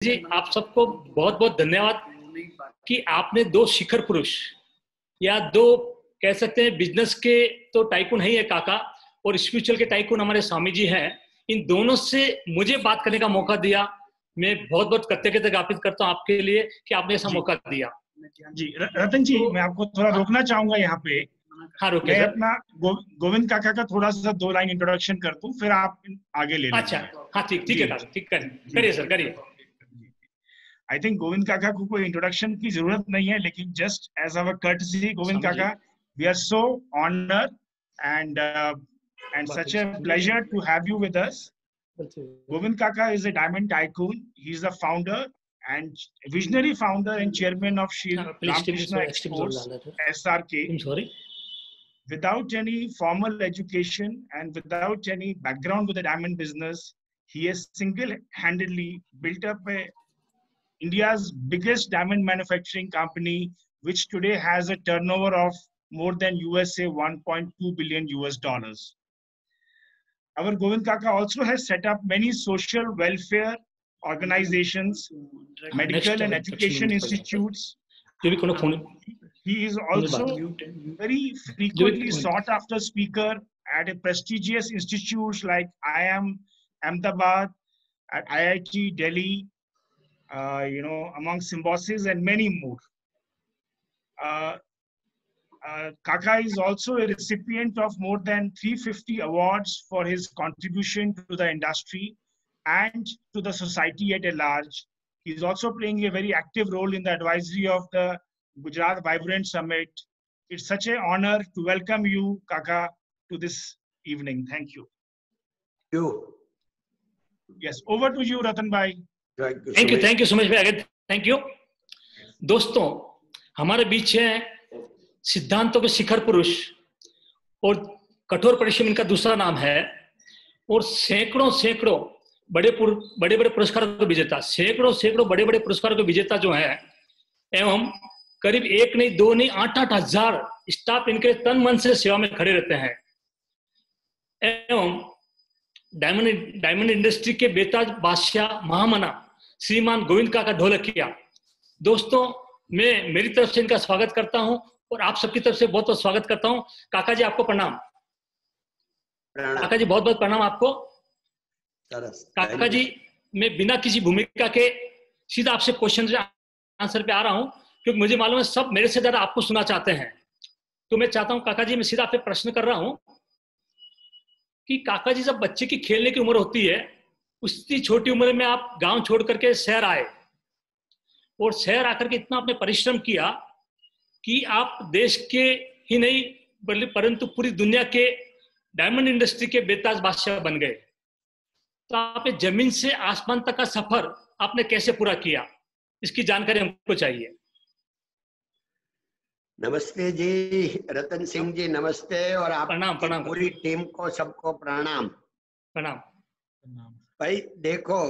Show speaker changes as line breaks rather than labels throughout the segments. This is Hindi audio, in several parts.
जी, आप सबको बहुत बहुत धन्यवाद कि आपने दो शिखर पुरुष या दो कह सकते हैं बिजनेस के तो टाइकून है ही है काका, और स्पिरिचुअल के टाइकून हमारे स्वामी जी हैं। इन दोनों से मुझे बात करने का मौका दिया। मैं बहुत बहुत कृतज्ञता ज्ञापित करता हूँ आपके लिए कि आपने ऐसा मौका दिया।
जी रतन जी, मैं आपको थोड़ा रोकना चाहूंगा यहाँ पे।
हाँ, रोके
मैं
सर।
अपना गोविंद काका का थोड़ा सा 2 लाइन इंट्रोडक्शन कर दूं, फिर आप आगे ले
अच्छा,
लीजिए।
हाँ, ठीक ठीक है काका, ठीक करिए सर, करिए।
आई थिंक गोविंद काका को कोई इंट्रोडक्शन की जरूरत नहीं है, लेकिन just as our courtesy, Govind kaka, we are so honoured and such a pleasure to have you with us. Govind Kaka is a diamond tycoon. He is the founder and visionary founder and chairman of Shri Ramakrishna Exports, SRK.
I'm sorry.
Without any formal education and without any background with the diamond business, he has single-handedly built up India's biggest diamond manufacturing company, which today has a turnover of more than USA 1.2 billion US dollars. Our Govind Kaka also has set up many social welfare organizations, medical and education institutes. He is also very frequently sought after speaker at a prestigious institutes like IIM Ahmedabad, at IIT Delhi, among Symbiosis and many more. Kaka is also a recipient of more than 350 awards for his contribution to the industry and to the society at large. He is also playing a very active role in the advisory of the Gujarat Vibrant Summit. It's such an honor to welcome you, Kaka, to this evening. Thank you. Yes, over to you, Ratan Bhai.
Thank you so much again. Thank you. दोस्तों, हमारे बीच हैं सिद्धांतों के शिखर पुरुष और कठोर परिश्रम इनका दूसरा नाम है, और सैकड़ों बड़े बड़े पुरस्कारों के विजेता, सैकड़ों बड़े पुरस्कारों के विजेता जो हैं, एवं करीब 1 नहीं 2 नहीं 8-8 हजार स्टाफ इनके तन मन से सेवा में खड़े रहते हैं। एवं डायमंड इंडस्ट्री के बेताज बादशाह महामना श्रीमान गोविंद काका ढोलकिया, दोस्तों मैं मेरी तरफ से इनका स्वागत करता हूं और आप सबकी तरफ से बहुत बहुत स्वागत करता हूं। काका जी आपको प्रणाम। काका जी बहुत बहुत प्रणाम आपको। काका जी, मैं बिना किसी भूमिका के सीधा आपसे क्वेश्चन आंसर पे आ रहा हूं, क्योंकि मुझे मालूम है सब मेरे से ज्यादा आपको सुनना चाहते हैं। तो मैं चाहता हूं काका जी, मैं सीधा आपसे प्रश्न कर रहा हूं कि काका जी, जब बच्चे की खेलने की उम्र होती है, उसी छोटी उम्र में आप गांव छोड़ करके शहर आए और शहर आकर के इतना आपने परिश्रम किया कि आप देश के ही नहीं परंतु पूरी दुनिया के डायमंड इंडस्ट्री के बेताज बादशाह बन गए। तो आप जमीन से आसमान तक का सफर आपने कैसे पूरा किया, इसकी जानकारी हमको चाहिए।
नमस्ते जी रतन सिंह जी, नमस्ते, और आप
प्रणाम
पूरी टीम को सबको प्रणाम। भाई देखो,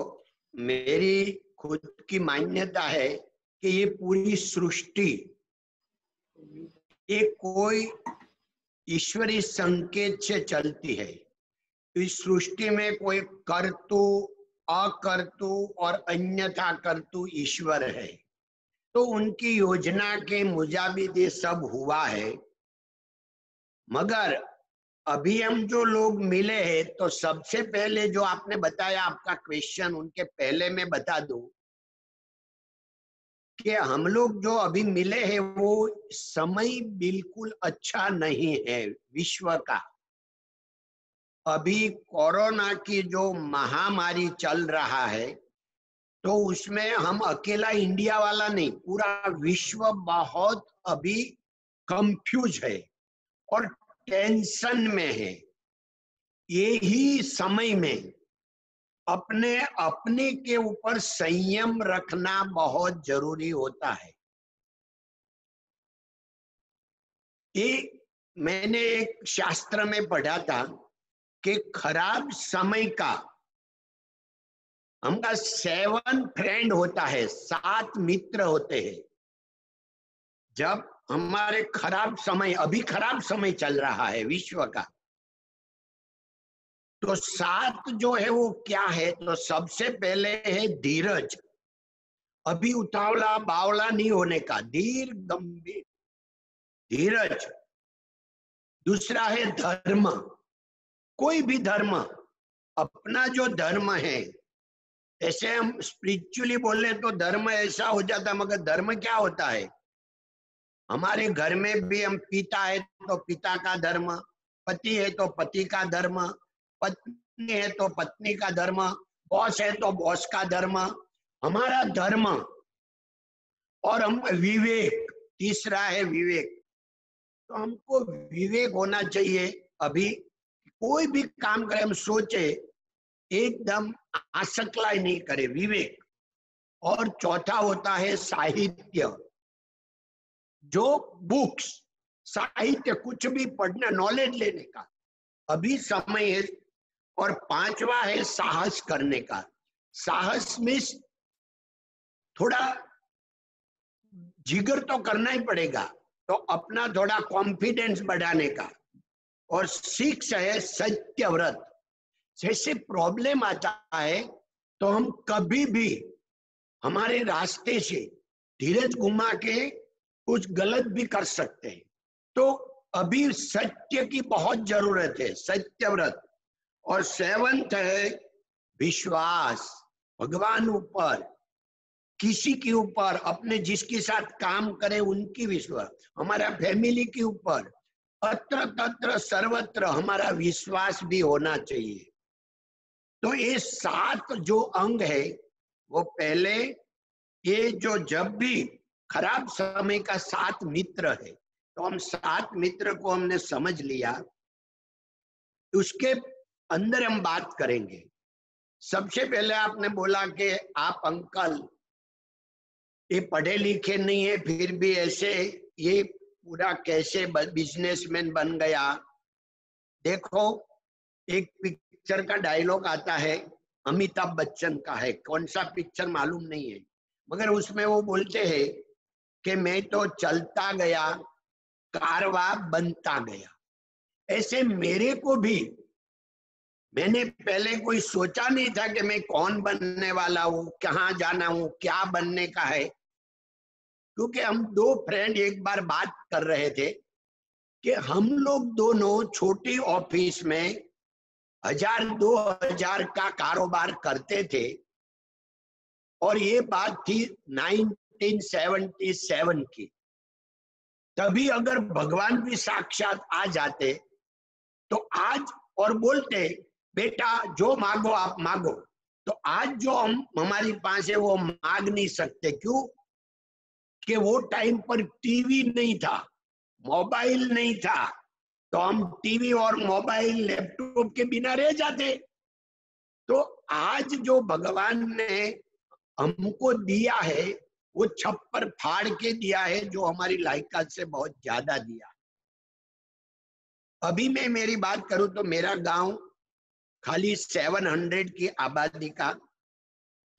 मेरी खुद की मान्यता है कि ये पूरी सृष्टि ये कोई ईश्वरी संकेत से चलती है। इस सृष्टि में कोई कर्तु, अकर्तु और अन्यथा कर्तु ईश्वर है, तो उनकी योजना के मुताबिक ये सब हुआ है। मगर अभी हम जो लोग मिले हैं, तो सबसे पहले जो आपने बताया आपका क्वेश्चन, उनके पहले मैं बता दूं कि हम लोग जो अभी मिले हैं वो समय बिल्कुल अच्छा नहीं है विश्व का। अभी कोरोना की जो महामारी चल रहा है, तो उसमें हम अकेला इंडिया वाला नहीं, पूरा विश्व बहुत अभी कंफ्यूज है और टेंशन में है। यही समय में अपने के ऊपर संयम रखना बहुत जरूरी होता है। ये मैंने एक शास्त्र में पढ़ा था कि खराब समय का हमका 7 फ्रेंड होता है, 7 मित्र होते हैं। जब हमारे खराब समय, अभी खराब समय चल रहा है विश्व का, तो 7 जो है वो क्या है, तो सबसे पहले है धीरज। अभी उतावला बावला नहीं होने का, धीर गंभीर धीरज। दूसरा है धर्म। कोई भी धर्म, अपना जो धर्म है, ऐसे हम स्पिरिचुअली बोले तो धर्म ऐसा हो जाता, मगर धर्म क्या होता है? हमारे घर में भी हम पिता है तो पिता का धर्म, पति है तो पति का धर्म, पत्नी है तो पत्नी का धर्म, बॉस है तो बॉस का धर्म, हमारा धर्म। और हम विवेक, तीसरा है विवेक। तो हमको विवेक होना चाहिए। अभी कोई भी काम करे हम सोचे, एकदम आसक्ति नहीं करे, विवेक। और चौथा होता है साहित्य, जो बुक्स, साहित्य कुछ भी पढ़ना, नॉलेज लेने का अभी समय है। और पांचवा है साहस करने का। साहस मीन्स थोड़ा जिगर तो करना ही पड़ेगा, तो अपना थोड़ा कॉन्फिडेंस बढ़ाने का। और सिक्स है सत्यव्रत। जैसे प्रॉब्लम आता है तो हम कभी भी हमारे रास्ते से धीरज घुमा के कुछ गलत भी कर सकते हैं। तो अभी सत्य की बहुत जरूरत है, सत्यव्रत। और सेवंथ है विश्वास, भगवान ऊपर, किसी के ऊपर, अपने जिसके साथ काम करे उनकी विश्वास, हमारा फैमिली के ऊपर, अत्र तत्र सर्वत्र हमारा विश्वास भी होना चाहिए। तो ये 7 जो अंग है वो पहले, ये जो जब भी खराब समय का 7 मित्र है, तो हम 7 मित्र को हमने समझ लिया, उसके अंदर हम बात करेंगे। सबसे पहले आपने बोला कि आप अंकल ये पढ़े लिखे नहीं है, फिर भी ऐसे ये पूरा कैसे बिजनेसमैन बन गया। देखो, एक पिक्चर का डायलॉग आता है, अमिताभ बच्चन का है, कौन सा पिक्चर मालूम नहीं है, मगर उसमें वो बोलते हैं कि मैं तो चलता गया, कारवा बनता गया। ऐसे मेरे को भी, मैंने पहले कोई सोचा नहीं था कि मैं कौन बनने वाला हूँ, कहाँ जाना हूँ, क्या बनने का है। क्योंकि हम 2 फ्रेंड एक बार बात कर रहे थे कि हम लोग दोनों छोटी ऑफिस में 1000-2000 का कारोबार करते थे। और ये बात थी 1977 की। तभी अगर भगवान भी साक्षात आ जाते तो आज, और बोलते बेटा जो मांगो आप मांगो, तो आज जो हम हमारी पास है वो मांग नहीं सकते। क्यों? कि वो टाइम पर टीवी नहीं था, मोबाइल नहीं था, तो हम टीवी और मोबाइल लैपटॉप के बिना रह जाते। तो आज जो भगवान ने हमको दिया है वो छप्पर फाड़ के दिया है, जो हमारी लायकात से बहुत ज्यादा दिया। अभी मैं मेरी बात करूं तो मेरा गांव खाली 700 की आबादी का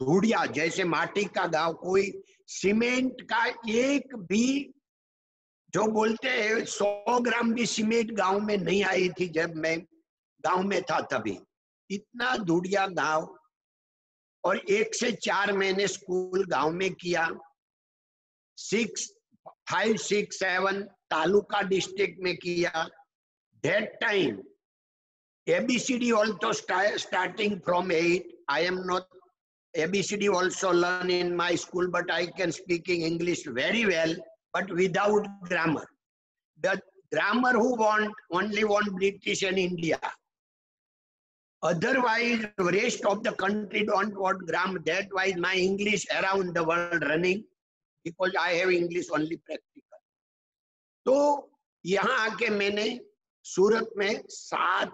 धूड़िया जैसे माटी का गांव, कोई सीमेंट का एक भी, जो बोलते हैं 100 ग्राम भी सीमेंट गांव में नहीं आई थी जब मैं गांव में था तभी। इतना धूड़िया गांव। और 1 से 4 महीने स्कूल गांव में किया, 5, 6, 7 तालुका डिस्ट्रिक्ट में किया। That time ABCD also starting from 8. I am not ABCD also learn in my school, but I can speaking English very well, but without grammar. The grammar who only want British and India. Otherwise, the rest of the country don't want grammar. That why my English around the world running, because I have English only practical. तो यहाँ आके मैंने सूरत में 7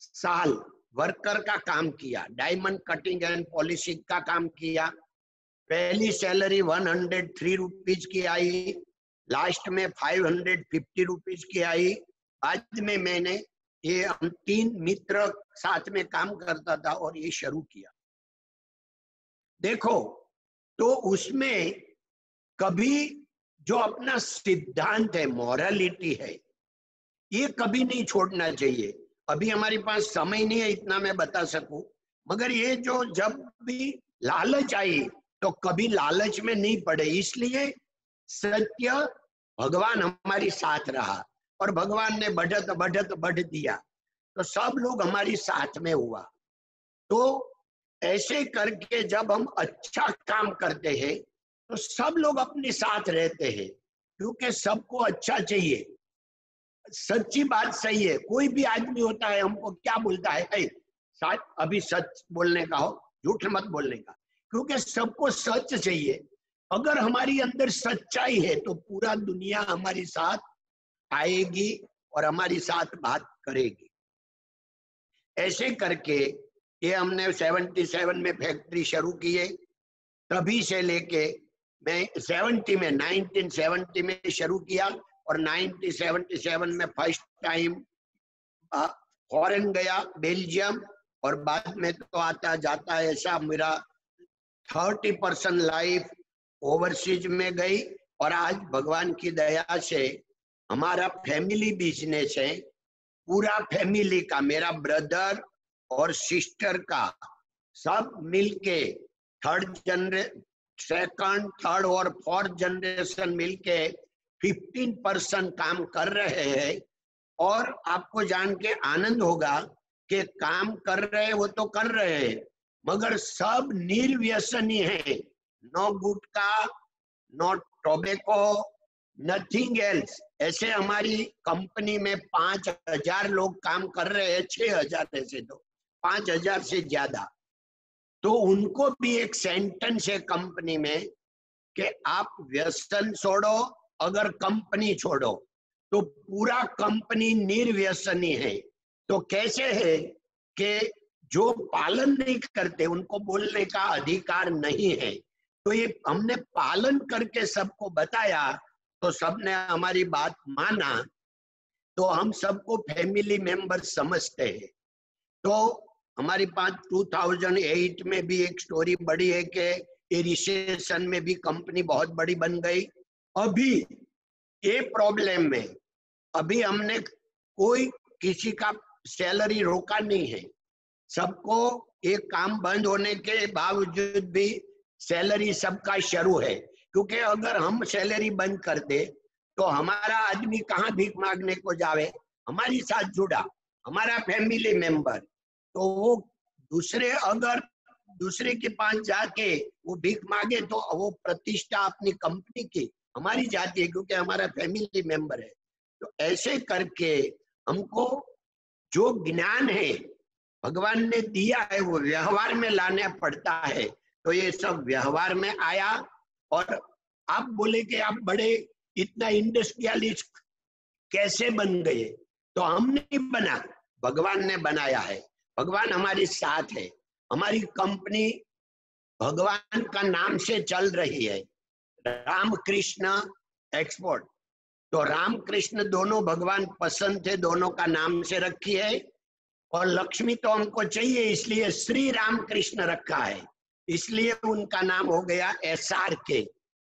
साल वर्कर का काम किया, डायमंड कटिंग एंड पॉलिशिंग का काम किया। पहली सैलरी 103 रुपीज की आई, लास्ट में 550 रुपीज की आई। बाद में मैंने ये, हम 3 मित्र साथ में काम करता था और ये शुरू किया। देखो, तो उसमें कभी जो अपना सिद्धांत है, मॉरलिटी है, ये कभी नहीं छोड़ना चाहिए। अभी हमारे पास समय नहीं है इतना मैं बता सकूं, मगर ये जो जब भी लालच आई तो कभी लालच में नहीं पड़े। इसलिए सत्य भगवान हमारी साथ रहा और भगवान ने बढ़त बढ़त बढ़ दिया तो सब लोग हमारी साथ में हुआ। तो ऐसे करके जब हम अच्छा काम करते हैं तो सब लोग अपने साथ रहते हैं, क्योंकि सबको अच्छा चाहिए। सच्ची बात सही है। कोई भी आदमी होता है हमको क्या बोलता है, अभी सच बोलने का हो, झूठ मत बोलने का, क्योंकि सबको सच चाहिए। अगर हमारी अंदर सच्चाई है तो पूरा दुनिया हमारी साथ आएगी और हमारी साथ बात करेगी। ऐसे करके ये हमने 77 में फैक्ट्री शुरू की है। तभी से लेके मैं 1970 में शुरू किया और 1977 में फर्स्ट टाइम फॉरेन गया, बेल्जियम, और बाद में तो आता जाता है ऐसा मेरा 30% लाइफ ओवरसीज में गई। और आज भगवान की दया से हमारा फैमिली बिजनेस है, पूरा फैमिली का, मेरा ब्रदर और सिस्टर का सब मिलके सेकंड, थर्ड और फोर्थ जनरेशन मिलके 15% काम कर रहे हैं। और आपको जान के आनंद होगा कि काम कर रहे वो तो कर रहे हैं, मगर सब निर्व्यसनी है। नो गुटखा, नो टोबैको, नथिंग एल्स। ऐसे हमारी कंपनी में 5000 लोग काम कर रहे हैं, 6000 ऐसे तो 5000 से ज्यादा। तो उनको भी एक सेंटेंस है कंपनी में कि आप व्यसन छोड़ो, अगर कंपनी छोड़ो। तो पूरा कंपनी निर्व्यसनी है। तो कैसे है कि जो पालन नहीं करते उनको बोलने का अधिकार नहीं है। तो ये हमने पालन करके सबको बताया तो सबने हमारी बात माना, तो हम सबको फैमिली मेंबर समझते हैं। तो हमारी 2008 में भी एक स्टोरी बड़ी है कि ये रिसेशन में भी कंपनी बहुत बड़ी बन गई। अभी ये प्रॉब्लम में अभी हमने कोई किसी का सैलरी रोका नहीं है। सबको एक काम बंद होने के बावजूद भी सैलरी सबका शुरू है, क्योंकि अगर हम सैलरी बंद कर दे तो हमारा आदमी कहाँ भीख मांगने को जावे। हमारी साथ जुड़ा हमारा फैमिली मेंबर, तो वो अगर दूसरे के पास जाके वो भीख मांगे तो वो प्रतिष्ठा अपनी कंपनी की हमारी जाती है, क्योंकि हमारा फैमिली मेंबर है। तो ऐसे करके हमको जो ज्ञान है भगवान ने दिया है वो व्यवहार में लाना पड़ता है। तो ये सब व्यवहार में आया। और आप बोले कि आप बड़े इतना इंडस्ट्रियलिस्ट कैसे बन गए, तो हम नहीं बना, भगवान ने बनाया है। भगवान हमारे साथ है। हमारी कंपनी भगवान का नाम से चल रही है, रामकृष्ण एक्सपोर्ट। तो राम कृष्ण दोनों भगवान पसंद थे, दोनों का नाम से रखी है। और लक्ष्मी तो हमको चाहिए, इसलिए श्री राम कृष्ण रखा है, इसलिए उनका नाम हो गया SRK।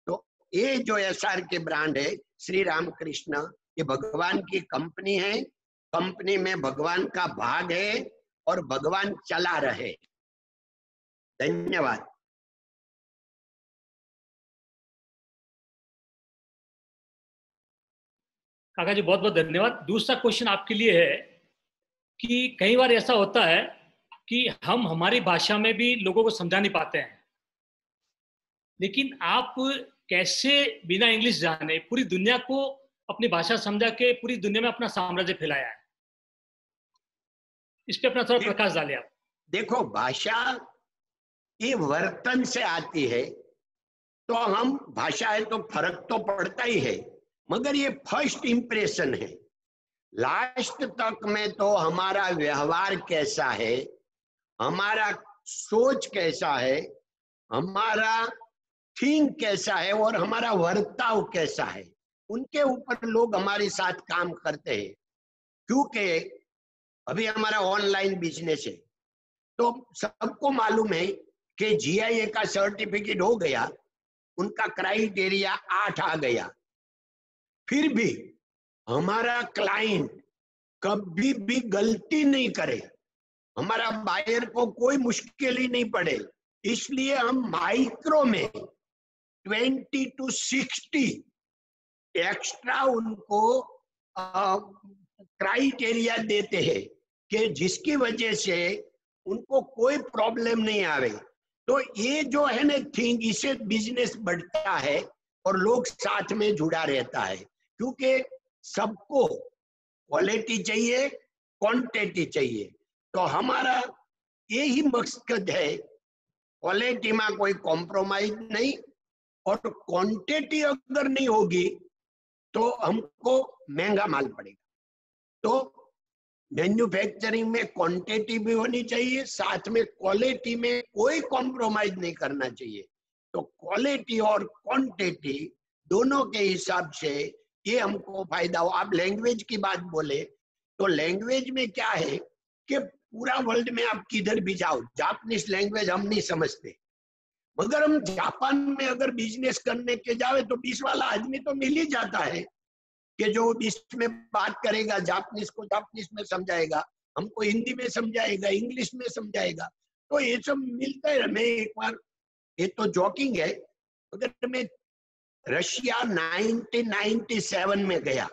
तो ये जो SRK ब्रांड है श्री राम कृष्ण, ये भगवान की कंपनी है। कंपनी में भगवान का भाग है और भगवान चला रहे। धन्यवाद।
काका जी बहुत बहुत धन्यवाद। दूसरा क्वेश्चन आपके लिए है कि कई बार ऐसा होता है कि हम हमारी भाषा में भी लोगों को समझा नहीं पाते हैं, लेकिन आप कैसे बिना इंग्लिश जाने पूरी दुनिया को अपनी भाषा समझा के पूरी दुनिया में अपना साम्राज्य फैलाया है, इस पे अपना थोड़ा प्रकाश डालिए आप।
देखो, भाषा ये वर्तन से आती है, तो हम भाषा है तो फर्क तो पड़ता ही है, मगर ये फर्स्ट इंप्रेशन है। लास्ट तक में तो हमारा व्यवहार कैसा है, हमारा सोच कैसा है, हमारा थिंक कैसा है और हमारा वर्ताव कैसा है, उनके ऊपर लोग हमारे साथ काम करते हैं। क्योंकि अभी हमारा ऑनलाइन बिजनेस है, तो सबको मालूम है कि GIA का सर्टिफिकेट हो गया, उनका क्राइटेरिया 8 आ गया, फिर भी हमारा क्लाइंट कभी भी गलती नहीं करे, हमारा बायर को कोई मुश्किल ही नहीं पड़े, इसलिए हम माइक्रो में 20 to 60 एक्स्ट्रा उनको क्राइटेरिया देते हैं कि जिसकी वजह से उनको कोई प्रॉब्लम नहीं आवे। तो ये जो है ना थिंग, इससे बिजनेस बढ़ता है और लोग साथ में जुड़ा रहता है, क्योंकि सबको क्वालिटी चाहिए, क्वांटिटी चाहिए। तो हमारा यही मकसद है, क्वालिटी में कोई कॉम्प्रोमाइज नहीं, और क्वांटिटी अगर नहीं होगी तो हमको महंगा माल पड़ेगा। तो मैन्युफैक्चरिंग में क्वांटिटी भी होनी चाहिए, साथ में क्वालिटी में कोई कॉम्प्रोमाइज नहीं करना चाहिए। तो क्वालिटी और क्वांटिटी दोनों के हिसाब से ये हमको फायदा हो। आप लैंग्वेज की बात बोले तो लैंग्वेज में क्या है कि पूरा वर्ल्ड में आप किधर भी जाओ, जापानीज लैंग्वेज हम नहीं समझते, मगर हम जापान में अगर बिजनेस करने के जावे तो 20 वाला आदमी तो मिल ही जाता है कि जो इसमें बात करेगा, जापानीज को जापानीज में समझाएगा, हमको हिंदी में समझाएगा, इंग्लिश में समझाएगा। तो ये सब मिलता है। मैं एक बार, ये तो जॉकिंग है, अगर मैं रशिया 1997 में गया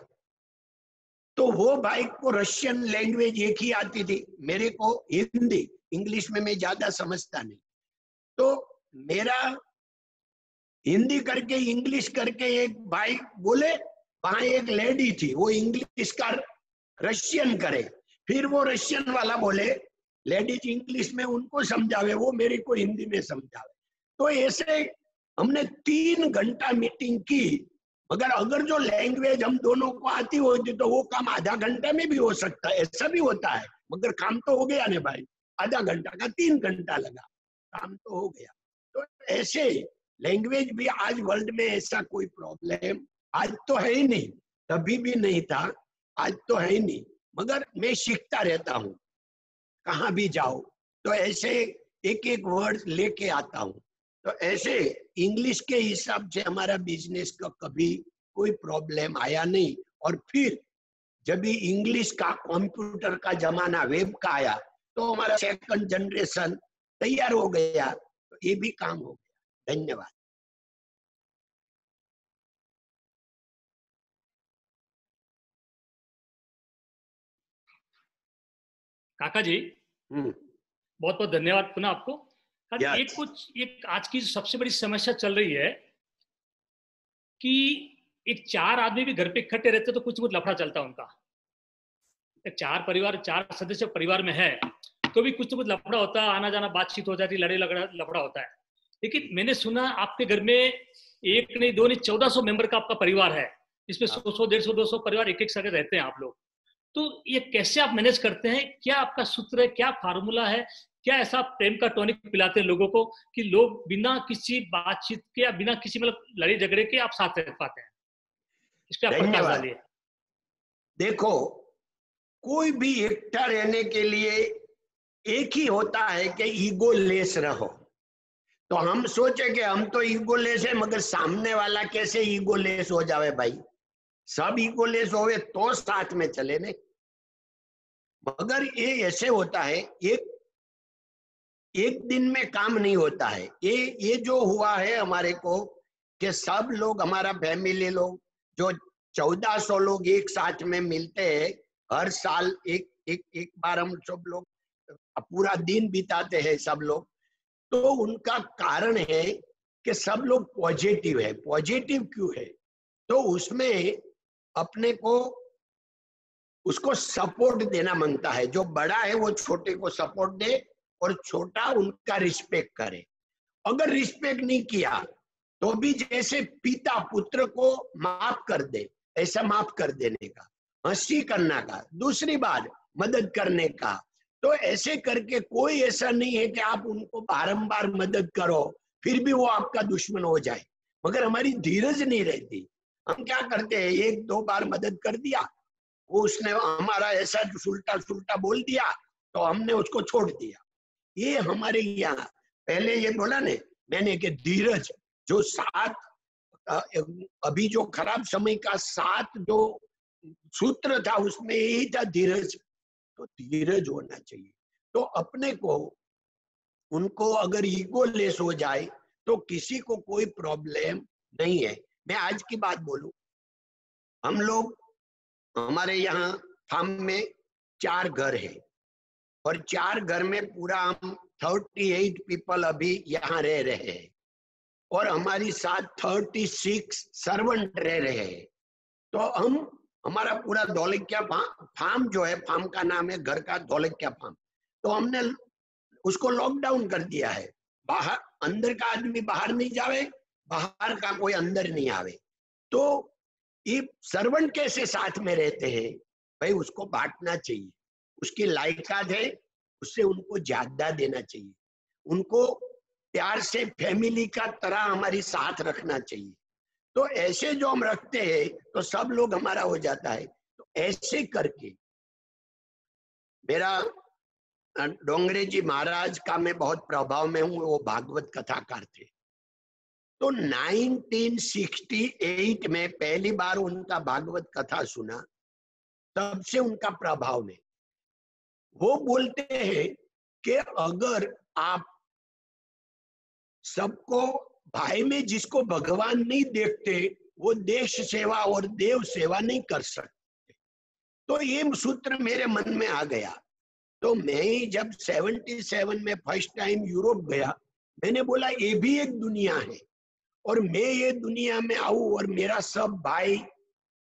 तो वो भाई को रशियन लैंग्वेज एक ही आती थी, मेरे को हिंदी, इंग्लिश में मैं ज्यादा समझता नहीं। तो मेरा हिंदी करके इंग्लिश करके एक भाई बोले, वहां एक लेडी थी, वो इंग्लिश का रशियन करे, फिर वो रशियन वाला बोले, लेडीज इंग्लिश में उनको समझावे, वो मेरे को हिंदी में समझावे। तो ऐसे हमने 3 घंटा मीटिंग की, मगर अगर जो लैंग्वेज हम दोनों को आती होती तो वो काम आधा घंटा में भी हो सकता है, ऐसा भी होता है। मगर काम तो हो गया ना भाई, आधा घंटा का 3 घंटा लगा, काम तो हो गया। तो ऐसे लैंग्वेज भी आज वर्ल्ड में ऐसा कोई प्रॉब्लम आज तो है ही नहीं, तभी भी नहीं था, आज तो है ही नहीं, मगर मैं सीखता रहता हूँ, कहाँ भी जाओ तो ऐसे एक एक वर्ड लेके आता हूँ। तो ऐसे इंग्लिश के हिसाब से हमारा बिजनेस का कभी कोई प्रॉब्लम आया नहीं। और फिर जब भी इंग्लिश का, कंप्यूटर का जमाना, वेब का आया, तो हमारा सेकंड जनरेशन तैयार हो गया, तो ये भी काम हो गया। धन्यवाद।
काका जी बहुत बहुत धन्यवाद पुनः आपको। एक आज की सबसे बड़ी समस्या चल रही है कि एक 4 आदमी भी घर पे इकट्ठे रहते तो कुछ लफड़ा चलता है उनका। 4 सदस्य परिवार में है तो भी कुछ लफड़ा होता है, आना जाना बातचीत हो जाती, लफड़ा होता है। लेकिन मैंने सुना आपके घर में एक नहीं, 2 नहीं, 1400 मेंबर का आपका परिवार है, इसमें 100, 150, 200 परिवार एक साथ रहते हैं आप लोग। तो ये कैसे आप मैनेज करते हैं? क्या आपका सूत्र है, क्या फार्मूला है, क्या ऐसा प्रेम का टॉनिक पिलाते हैं लोगों को कि लोग बिना किसी बातचीत के या बिना किसी लड़ाई झगड़े के आप साथ रह पाते हैं? इस पे आप प्रकाश डालिए।
देखो, कोई भी एकता रहने के लिए एक ही होता है कि ईगो लेस रहो। तो हम सोचे कि हम तो ईगो लेस है, मगर सामने वाला कैसे ईगो लेस हो जावे भाई? सब ईगो लेस होवे तो साथ में चले ने। मगर ये ऐसे होता है, एक दिन में काम नहीं होता है। ये जो हुआ है हमारे को कि सब लोग, हमारा फैमिली लोग जो 1400 लोग एक साथ में मिलते हैं, हर साल एक बार हम सब लोग पूरा दिन बिताते हैं सब लोग। तो उनका कारण है कि सब लोग पॉजिटिव है। पॉजिटिव क्यों है? तो उसमें अपने को उसको सपोर्ट देना मांगता है। जो बड़ा है वो छोटे को सपोर्ट दे और छोटा उनका रिस्पेक्ट करे। अगर रिस्पेक्ट नहीं किया तो भी जैसे पिता पुत्र को माफ कर दे, ऐसा माफ कर देने का, हंसी करना का, दूसरी बार मदद करने का। तो ऐसे करके कोई ऐसा नहीं है कि आप उनको बारंबार मदद करो फिर भी वो आपका दुश्मन हो जाए। मगर हमारी धीरज नहीं रहती। हम क्या करते हैं, 1-2 बार मदद कर दिया, वो उसने हमारा ऐसा सुलटा सुलटा बोल दिया तो हमने उसको छोड़ दिया। ये हमारे यहाँ पहले ये बोला ने मैंने कि धीरज, जो 7 अभी जो खराब समय का 7 जो सूत्र था उसमें यही था, धीरज। तो धीरज होना चाहिए। तो अपने को उनको अगर ईगोलेस हो जाए तो किसी को कोई प्रॉब्लम नहीं है। मैं आज की बात बोलूं, हम लोग हमारे यहाँ फार्म में 4 घर है और 4 घर में पूरा हम 38 पीपल अभी यहाँ रह रहे हैं और हमारी साथ 36 सर्वेंट रह रहे हैं। तो हम हमारा पूरा धौलकिया फार्म जो है, फार्म का नाम है घर का धौलकिया फार्म, तो हमने उसको लॉकडाउन कर दिया है। बाहर अंदर का आदमी बाहर नहीं जावे, बाहर का कोई अंदर नहीं आवे। तो ये सर्वेंट कैसे साथ में रहते हैं भाई, उसको बांटना चाहिए। उसकी लायकात है, उससे उनको ज्यादा देना चाहिए। उनको प्यार से फैमिली का तरह हमारी साथ रखना चाहिए। तो ऐसे जो हम रखते हैं तो सब लोग हमारा हो जाता है। तो ऐसे करके मेरा डोंगरे जी महाराज का मैं बहुत प्रभाव में हूँ, वो भागवत कथाकार थे। तो 1968 में पहली बार उनका भागवत कथा सुना, तब से उनका प्रभाव में। वो बोलते हैं कि अगर आप सबको भाई में जिसको भगवान नहीं देखते, वो देश सेवा और देव सेवा नहीं कर सकते। तो ये सूत्र मेरे मन में आ गया। तो मैं जब 77 में फर्स्ट टाइम यूरोप गया, मैंने बोला ये भी एक दुनिया है और मैं ये दुनिया में आऊं और मेरा सब भाई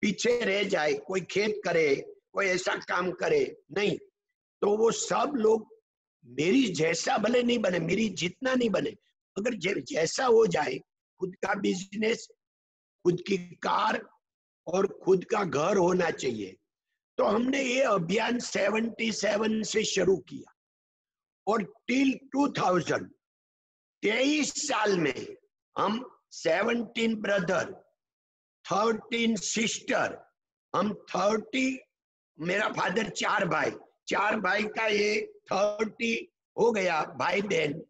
पीछे रह जाए, कोई खेत करे, कोई ऐसा काम करे नहीं, तो वो सब लोग मेरी जैसा भले नहीं बने, मेरी जितना नहीं बने, अगर जैसा हो जाए, खुद का बिजनेस, खुद की कार और खुद का घर होना चाहिए। तो हमने ये अभियान 77 से शुरू किया और टिल 2000 23 साल में हम 17 ब्रदर, 13 सिस्टर, हम 30, मेरा फादर 4 भाई, 4 भाई का ये 30 हो गया भाई बहन।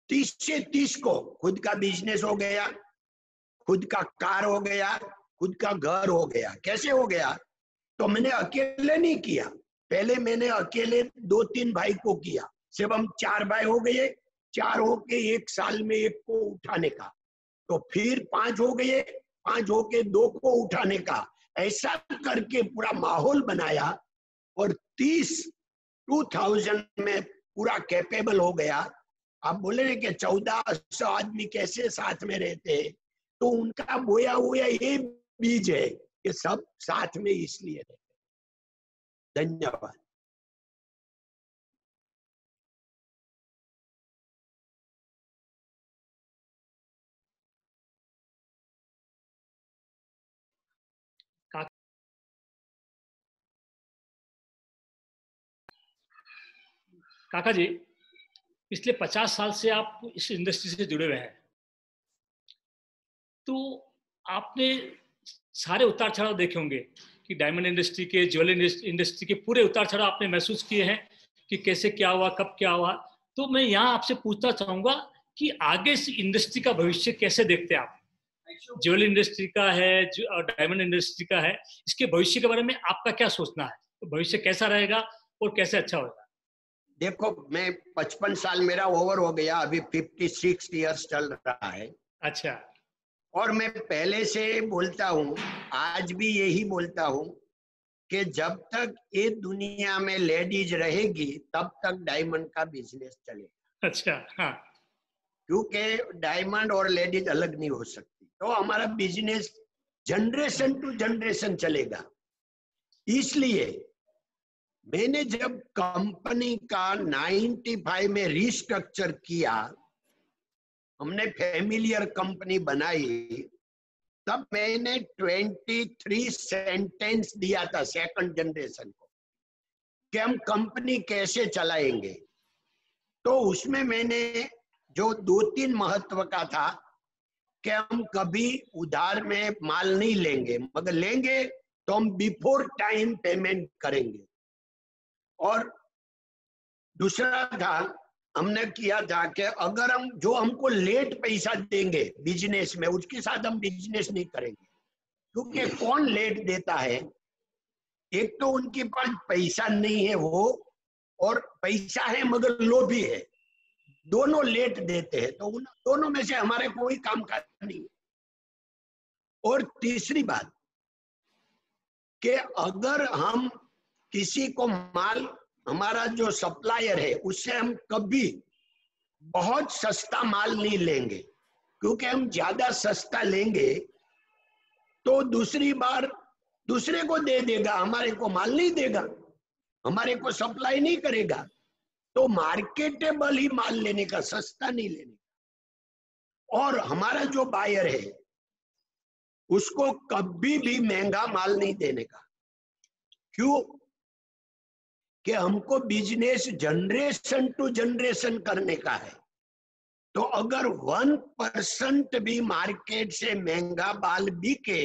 30 से 30 को खुद का बिजनेस हो गया, खुद का कार हो गया, खुद का घर हो गया। कैसे हो गया? तो मैंने अकेले नहीं किया, पहले मैंने अकेले 2-3 भाई को किया, सिर्फ हम 4 भाई हो गए, 4 होके 1 साल में 1 को उठाने का, तो फिर 5 हो गए, 5 होके 2 को उठाने का, ऐसा करके पूरा माहौल बनाया और 2000 में पूरा कैपेबल हो गया। आप बोले कि 1400 आदमी कैसे साथ में रहते हैं, तो उनका बोया हुआ ये बीज है कि सब साथ में इसलिए रहते। धन्यवाद।
काका जी, पिछले 50 साल से आप इस इंडस्ट्री से जुड़े हुए हैं, तो आपने सारे उतार चढ़ाव देखे होंगे कि डायमंड इंडस्ट्री के, ज्वेलरी इंडस्ट्री के पूरे उतार चढ़ाव आपने महसूस किए हैं कि कैसे क्या हुआ, कब क्या हुआ। तो मैं यहाँ आपसे पूछना चाहूंगा कि आगे इस इंडस्ट्री का भविष्य कैसे देखते हैं आप? ज्वेलरी इंडस्ट्री का है और डायमंड इंडस्ट्री का है, इसके भविष्य के बारे में आपका क्या सोचना है? तो भविष्य कैसा रहेगा और कैसे अच्छा होगा?
देखो, मैं 55 साल मेरा ओवर हो गया, अभी 56 इयर्स चल रहा है।
अच्छा।
और मैं पहले से बोलता हूँ, आज भी यही बोलता हूँ कि जब तक ये दुनिया में लेडीज रहेगी तब तक डायमंड का बिजनेस चलेगा।
अच्छा। हाँ।
क्योंकि डायमंड और लेडीज अलग नहीं हो सकती, तो हमारा बिजनेस जनरेशन टू जनरेशन चलेगा। इसलिए मैंने जब कंपनी का 95 में रिस्ट्रक्चर किया, हमने फैमिलियर कंपनी बनाई, तब मैंने 23 सेंटेंस दिया था सेकंड जनरेशन को कि हम कंपनी कैसे चलाएंगे। तो उसमें मैंने जो 2-3 महत्व का था कि हम कभी उधार में माल नहीं लेंगे, मगर लेंगे तो हम बिफोर टाइम पेमेंट करेंगे। और दूसरा था, हमने किया था कि अगर हम जो हमको लेट पैसा देंगे बिजनेस में, उसके साथ हम बिजनेस नहीं करेंगे। क्योंकि कौन लेट देता है? एक तो उनके पास पैसा नहीं है वो, और पैसा है मगर लोभी है। दोनों लेट देते हैं, तो उन दोनों में से हमारे कोई काम का नहीं। और तीसरी बात कि अगर हम किसी को माल, हमारा जो सप्लायर है उससे हम कभी बहुत सस्ता माल नहीं लेंगे, क्योंकि हम ज्यादा सस्ता लेंगे तो दूसरी बार दूसरे को दे देगा, हमारे को माल नहीं देगा, हमारे को सप्लाई नहीं करेगा। तो मार्केटेबल ही माल लेने का, सस्ता नहीं लेने का। और हमारा जो बायर है उसको कभी भी महंगा माल नहीं देने का। क्यों? कि हमको बिजनेस जनरेशन टू जनरेशन करने का है। तो अगर 1% भी मार्केट से महंगा माल बिके,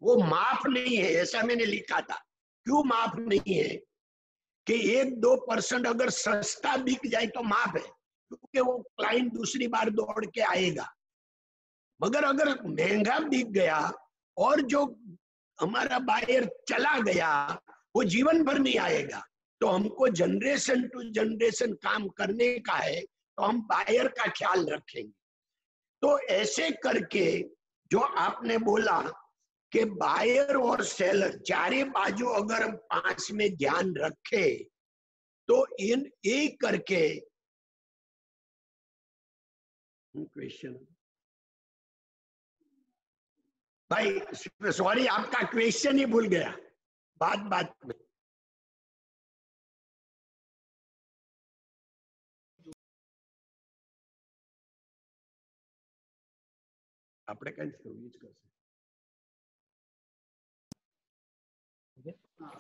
वो माफ नहीं है, ऐसा मैंने लिखा था। क्यों माफ नहीं है? कि 1-2% अगर सस्ता बिक जाए तो माफ है, क्योंकि वो क्लाइंट दूसरी बार दौड़ के आएगा। मगर अगर महंगा बिक गया और जो हमारा बायर चला गया वो जीवन भर नहीं आएगा। तो हमको जनरेशन टू जनरेशन काम करने का है, तो हम बायर का ख्याल रखेंगे। तो ऐसे करके जो आपने बोला कि बायर और सेलर चारे बाजू अगर हम पास में ध्यान रखे तो इन एक करके क्वेश्चन, भाई सॉरी आपका क्वेश्चन ही भूल गया बात में। આપણે કઈ જ કરશે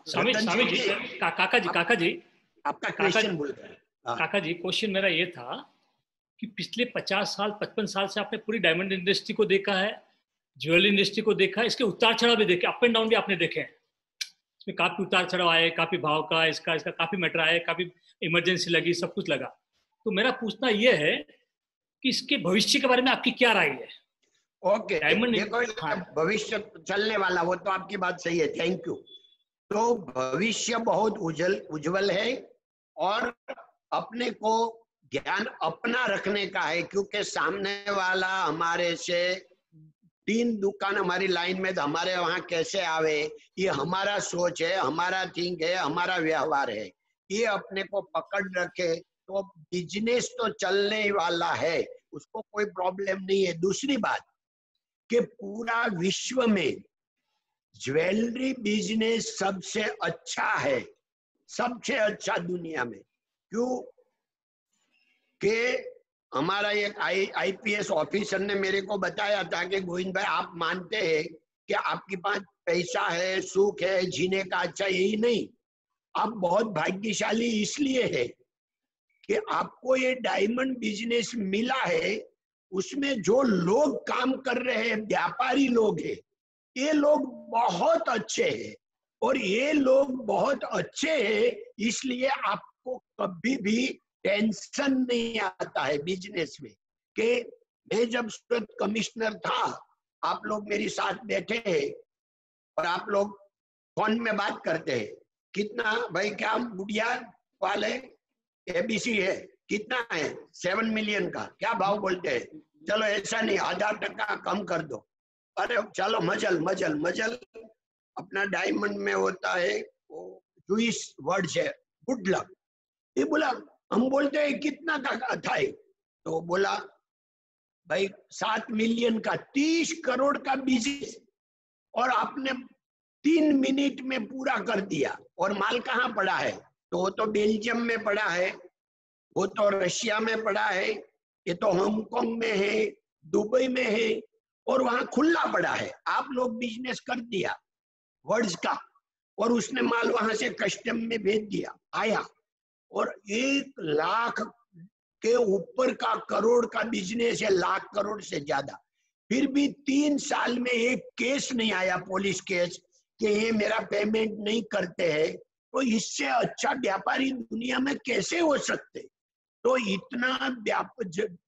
स्वामी जी, काका जी
आपका क्वेश्चन भूल गया।
काका जी, क्वेश्चन मेरा ये था कि पिछले 50 साल 55 साल से आपने पूरी डायमंड इंडस्ट्री को देखा है, ज्वेलरी इंडस्ट्री को देखा है, इसके उतार चढ़ाव भी देखे, अप एंड डाउन भी आपने देखे हैं। इसमें काफी उतार चढ़ाव आए, काफी भाव का इसका काफी मैटर आया, काफी इमरजेंसी लगी, सब कुछ लगा। तो मेरा पूछना यह है कि इसके भविष्य के बारे में आपकी क्या राय है?
ओके, देखो भविष्य चलने वाला, वो तो आपकी बात सही है, थैंक यू। तो भविष्य बहुत उज्जवल है और अपने को ध्यान अपना रखने का है, क्योंकि सामने वाला हमारे से 3 दुकान हमारी लाइन में, तो हमारे वहां कैसे आवे, ये हमारा सोच है, हमारा थिंक है, हमारा व्यवहार है। ये अपने को पकड़ रखे तो बिजनेस तो चलने वाला है, उसको कोई प्रॉब्लम नहीं है। दूसरी बात कि पूरा विश्व में ज्वेलरी बिजनेस सबसे अच्छा है, सबसे अच्छा दुनिया में। क्यों? कि हमारा एक आईपीएस ऑफिसर ने मेरे को बताया था कि गोविंद भाई, आप मानते हैं कि आपके पास पैसा है, सुख है, जीने का अच्छा, यही नहीं, आप बहुत भाग्यशाली इसलिए है कि आपको ये डायमंड बिजनेस मिला है। उसमें जो लोग काम कर रहे हैं, व्यापारी लोग हैं, ये लोग बहुत अच्छे हैं। और ये लोग बहुत अच्छे हैं इसलिए आपको कभी भी टेंशन नहीं आता है बिजनेस में। कि मैं जब सूरत कमिश्नर था, आप लोग मेरे साथ बैठे हैं और आप लोग फोन में बात करते हैं, कितना भाई, क्या गुड़िया वाले एबीसी है, कितना है, 7 मिलियन का क्या भाव बोलते हैं? चलो ऐसा नहीं, 1000% कम कर दो। अरे चलो मजल अपना डायमंड में होता है वो जूइश वर्ड है, गुड लक। ये बोला, हम बोलते हैं कितना का था, तो बोला भाई 7 मिलियन का, 30 करोड़ का बिजनेस, और आपने 3 मिनट में पूरा कर दिया। और माल कहाँ पड़ा है? तो वो तो बेल्जियम में पड़ा है, वो तो रशिया में पड़ा है, ये तो हांगकांग में है, दुबई में है, और वहां खुला पड़ा है। आप लोग बिजनेस कर दिया वर्ड्स का, और उसने माल वहां से कस्टम में भेज दिया, आया, और 1 लाख के ऊपर का करोड़ का बिजनेस है, लाख करोड़ से ज्यादा। फिर भी 3 साल में एक केस नहीं आया, पुलिस केस, कि ये मेरा पेमेंट नहीं करते हैं। तो इससे अच्छा व्यापारी दुनिया में कैसे हो सकते? तो इतना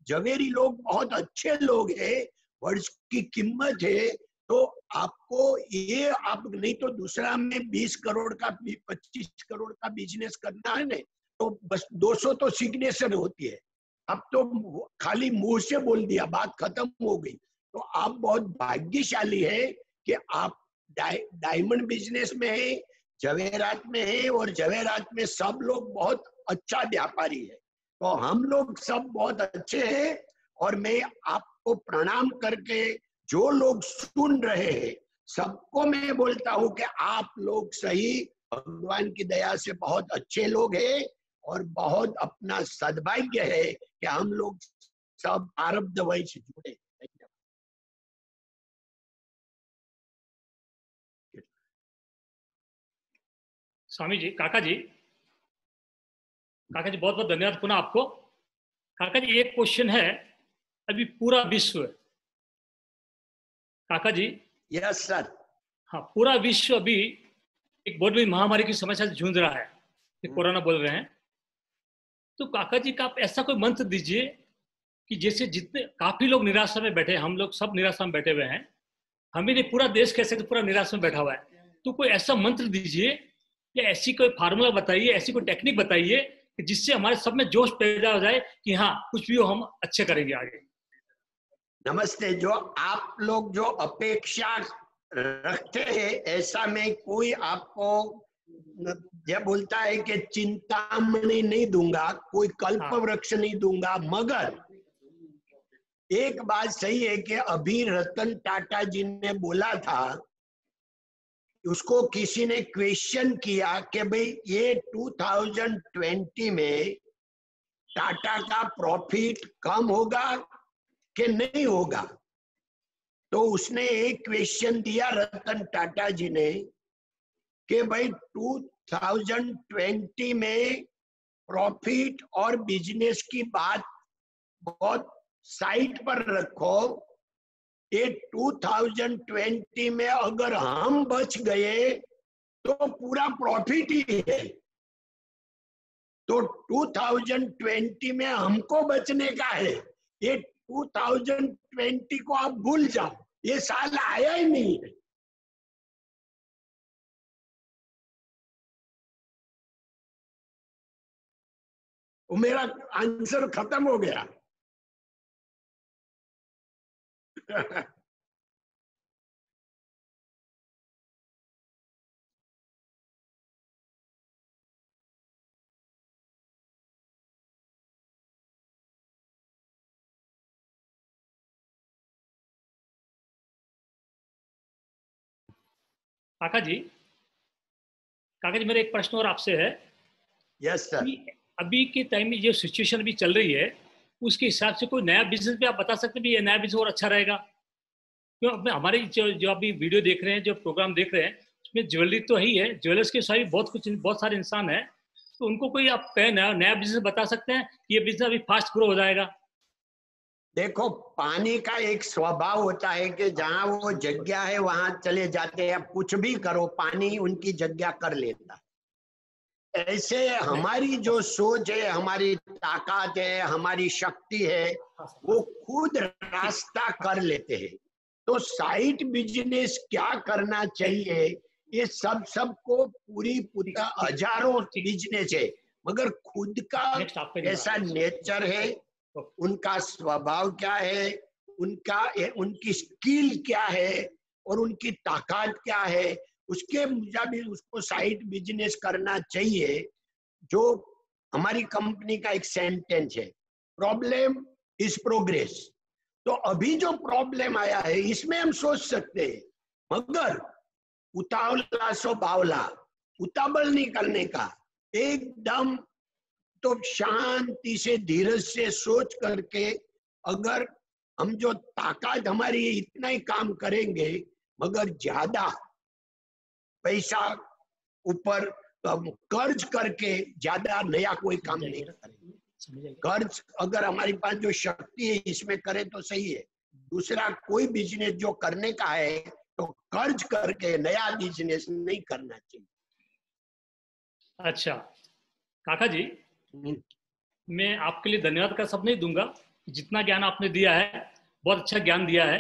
जवेरी लोग बहुत अच्छे लोग हैं, वर्ड्स की कीमत है। तो आपको ये, आप नहीं तो दूसरा में 20 करोड़ का 25 करोड़ का बिजनेस करना है ना, तो बस 200 तो सिग्नेचर होती है, अब तो खाली मुंह से बोल दिया, बात खत्म हो गई। तो आप बहुत भाग्यशाली है कि आप डायमंड बिजनेस में है, जवेरात में है, और जवेरात में सब लोग बहुत अच्छा व्यापारी है। तो हम लोग सब बहुत अच्छे हैं, और मैं आपको प्रणाम करके जो लोग सुन रहे हैं सबको मैं बोलता हूं कि आप लोग सही भगवान की दया से बहुत अच्छे लोग हैं, और बहुत अपना सद्भाग्य है कि हम लोग सब आरब्ध वंश से जुड़े।
स्वामी जी, काका जी बहुत बहुत धन्यवाद पुनः आपको। काका जी, एक क्वेश्चन है, अभी पूरा विश्व, काका जी,
यस सर,
हाँ, पूरा विश्व अभी एक बहुत बड़ी महामारी की समस्या से जूझ रहा है, कोरोना बोल रहे हैं। तो काका जी का आप ऐसा कोई मंत्र दीजिए कि जैसे जितने काफी लोग निराशा में बैठे, हम लोग सब निराशा में बैठे हुए हैं, हमें नहीं, पूरा देश कैसे तो पूरा निराशा में बैठा हुआ है, तो कोई ऐसा मंत्र दीजिए या ऐसी कोई फार्मूला बताइए, ऐसी कोई टेक्निक बताइए कि जिससे हमारे सब में जोश पैदा हो जाए कि हाँ कुछ भी हो हम अच्छे करेंगे आगे।
नमस्ते। जो आप लोग जो अपेक्षा रखते हैं, ऐसा में कोई आपको यह बोलता है कि चिंतामणि नहीं दूंगा, कोई कल्प वृक्ष नहीं दूंगा, मगर एक बात सही है कि अभी रतन टाटा जी ने बोला था, उसको किसी ने क्वेश्चन किया कि भाई ये 2020 में टाटा का प्रॉफिट कम होगा कि नहीं होगा। तो उसने एक क्वेश्चन दिया रतन टाटा जी ने कि भाई 2020 में प्रॉफिट और बिजनेस की बात बहुत साइड पर रखो, ये 2020 में अगर हम बच गए तो पूरा प्रॉफिट ही है। तो 2020 में हमको बचने का है, ये 2020 को आप भूल जाओ, ये साल आया ही नहीं है। मेरा आंसर खत्म हो गया।
काका जी, मेरा एक प्रश्न और आपसे है।
Yes sir.
अभी के टाइम में जो सिचुएशन अभी चल रही है, उसके हिसाब से कोई नया बिजनेस भी आप बता सकते हैं भी ये नया बिजनेस और अच्छा रहेगा? क्यों अपने हमारे जो अभी वीडियो देख रहे हैं, जो प्रोग्राम देख रहे हैं, उसमें ज्वेलरी तो ही है, ज्वेलर्स के साथ बहुत सारे इंसान हैं, तो उनको कोई आप नया बिजनेस बता सकते हैं ये बिजनेस अभी फास्ट ग्रो हो जाएगा?
देखो, पानी का एक स्वभाव होता है कि जहां वो जगह है वहां चले जाते हैं, कुछ भी करो पानी उनकी जगह कर लेता है। ऐसे हमारी जो सोच है, हमारी ताकत है, हमारी शक्ति है, वो खुद रास्ता कर लेते हैं। तो साइड बिजनेस क्या करना चाहिए, ये सबको पूरी हजारों बिजनेस है, मगर खुद का कैसा नेचर है, उनका स्वभाव क्या है, उनकी स्किल क्या है और उनकी ताकत क्या है, उसके मुताबिक उसको साइड बिजनेस करना चाहिए। जो हमारी कंपनी का एक सेंटेंस है, प्रॉब्लम इज प्रोग्रेस। तो अभी जो प्रॉब्लम आया है इसमें हम सोच सकते हैं, मगर उतावला सो बावला, उतावल नहीं करने का, एकदम तो शांति से धीरज से सोच करके अगर हम जो ताकत हमारी इतना ही काम करेंगे, मगर ज्यादा पैसा ऊपर कर्ज करके ज्यादा नया कोई काम नहीं करेंगे। कर्ज अगर हमारे पास जो शक्ति है इसमें करें तो सही है। दूसरा कोई बिजनेस जो करने का है तो कर्ज करके नया बिजनेस नहीं करना चाहिए।
अच्छा काका जी, मैं आपके लिए धन्यवाद का सब नहीं दूंगा, जितना ज्ञान आपने दिया है बहुत अच्छा ज्ञान दिया है।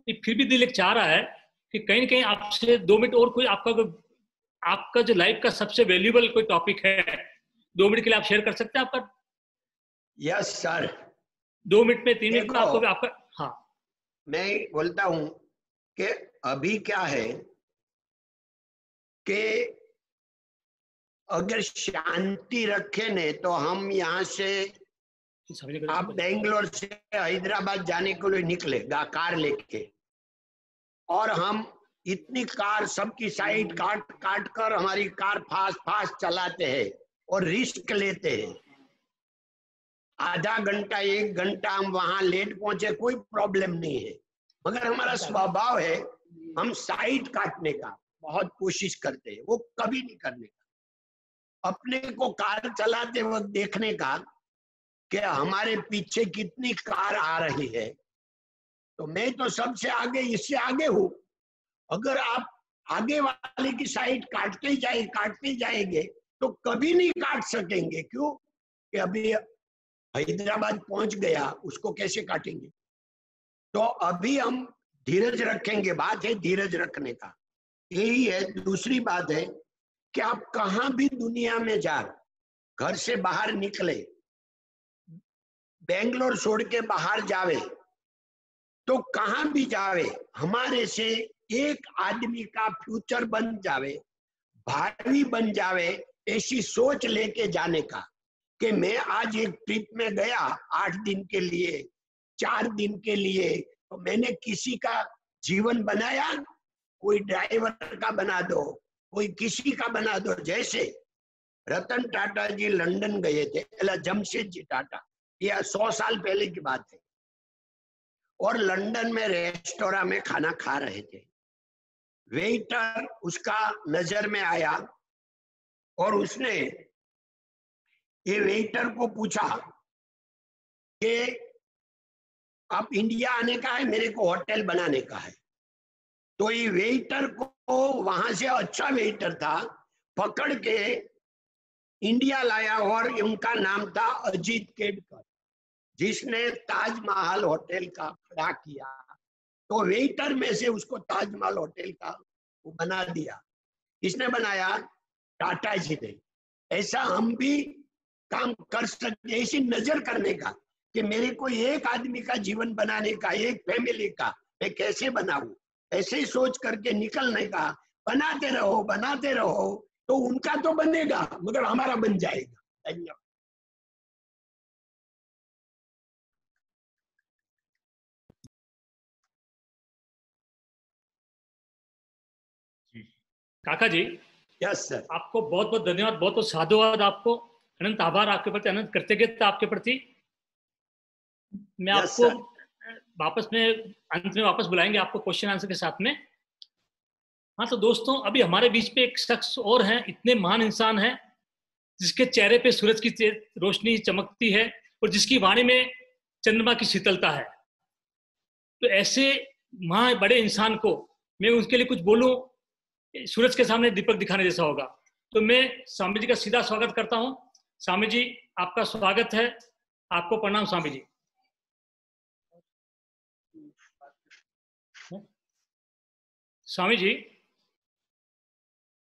फिर भी दिल एक चाह रहा है कि कहीं ना कहीं आपसे 2 मिनट और कोई आपका जो लाइफ का सबसे वैल्यूएबल कोई टॉपिक है, 2 मिनट के लिए आप शेयर कर सकते हैं आपका?
Yes sir.
2 मिनट में 3 मिनट में
देखो,
आपको आपका। हाँ,
मैं बोलता हूं कि अभी क्या है कि अगर शांति रखे ने तो हम यहाँ से, आप बेंगलोर से हैदराबाद जाने के लिए निकले कार लेके, और हम इतनी कार सबकी साइड काट काट कर हमारी कार फास्ट फास्ट चलाते हैं और रिस्क लेते हैं। आधा घंटा 1 घंटा हम वहां लेट पहुंचे कोई प्रॉब्लम नहीं है, मगर हमारा स्वभाव है हम साइड काटने का बहुत कोशिश करते हैं, वो कभी नहीं करने का। अपने को कार चलाते वक्त देखने का कि हमारे पीछे कितनी कार आ रही है, तो मैं तो सबसे आगे, इससे आगे हूं। अगर आप आगे वाले की साइड काटते जाएंगे तो कभी नहीं काट सकेंगे। क्यों? कि अभी हैदराबाद पहुंच गया, उसको कैसे काटेंगे? तो अभी हम धीरज रखेंगे, बात है धीरज रखने का, यही है। दूसरी बात है कि आप कहां भी दुनिया में जा, घर से बाहर निकले, बेंगलोर छोड़ के बाहर जावे तो कहां भी जावे, हमारे से एक आदमी का फ्यूचर बन जावे, भावी बन जावे, ऐसी सोच लेके जाने का कि मैं आज एक ट्रिप में गया 8 दिन के लिए, 4 दिन के लिए, तो मैंने किसी का जीवन बनाया, कोई ड्राइवर का बना दो, कोई किसी का बना दो। जैसे रतन टाटा जी लंदन गए थे, जमशेद जी टाटा, यह 100 साल पहले की बात है, और लंदन में रेस्टोरेंट में खाना खा रहे थे। वेटर उसका नजर में आया और उसने ये वेटर को पूछा कि आप इंडिया आने का है, मेरे को होटल बनाने का है। तो ये वेटर को वहां से, अच्छा वेटर था, पकड़ के इंडिया लाया, और उनका नाम था अजीत केडकर, जिसने ताजमहल होटल का खड़ा किया। तो वेटर में से उसको ताजमहल होटल का वो बना दिया। किसने बनाया? टाटा जी ने। ऐसा हम भी काम कर सकते, ऐसी नजर करने का कि मेरे को एक आदमी का जीवन बनाने का, एक फैमिली का मैं कैसे बनाऊं, ऐसे ही सोच करके निकलने का। बनाते रहो तो उनका तो बनेगा मगर हमारा बन जाएगा। धन्यवाद।
काका जी,
यस सर।
आपको बहुत बहुत धन्यवाद, बहुत बहुत साधुवाद, आपको अनंत आभार, आपके प्रति अनंत कृतज्ञता आपके प्रति। मैं
यस
आपको
सर।
वापस में अंत में वापस बुलाएंगे आपको क्वेश्चन आंसर के साथ में। हाँ, तो दोस्तों अभी हमारे बीच पे एक शख्स और हैं, इतने महान इंसान हैं जिसके चेहरे पे सूरज की रोशनी चमकती है और जिसकी वाणी में चंद्रमा की शीतलता है। तो ऐसे महा बड़े इंसान को मैं उसके लिए कुछ बोलूं, सूरज के सामने दीपक दिखाने जैसा होगा। तो मैं स्वामी जी का सीधा स्वागत करता हूं। स्वामी जी, आपका स्वागत है, आपको प्रणाम स्वामी जी। स्वामी जी,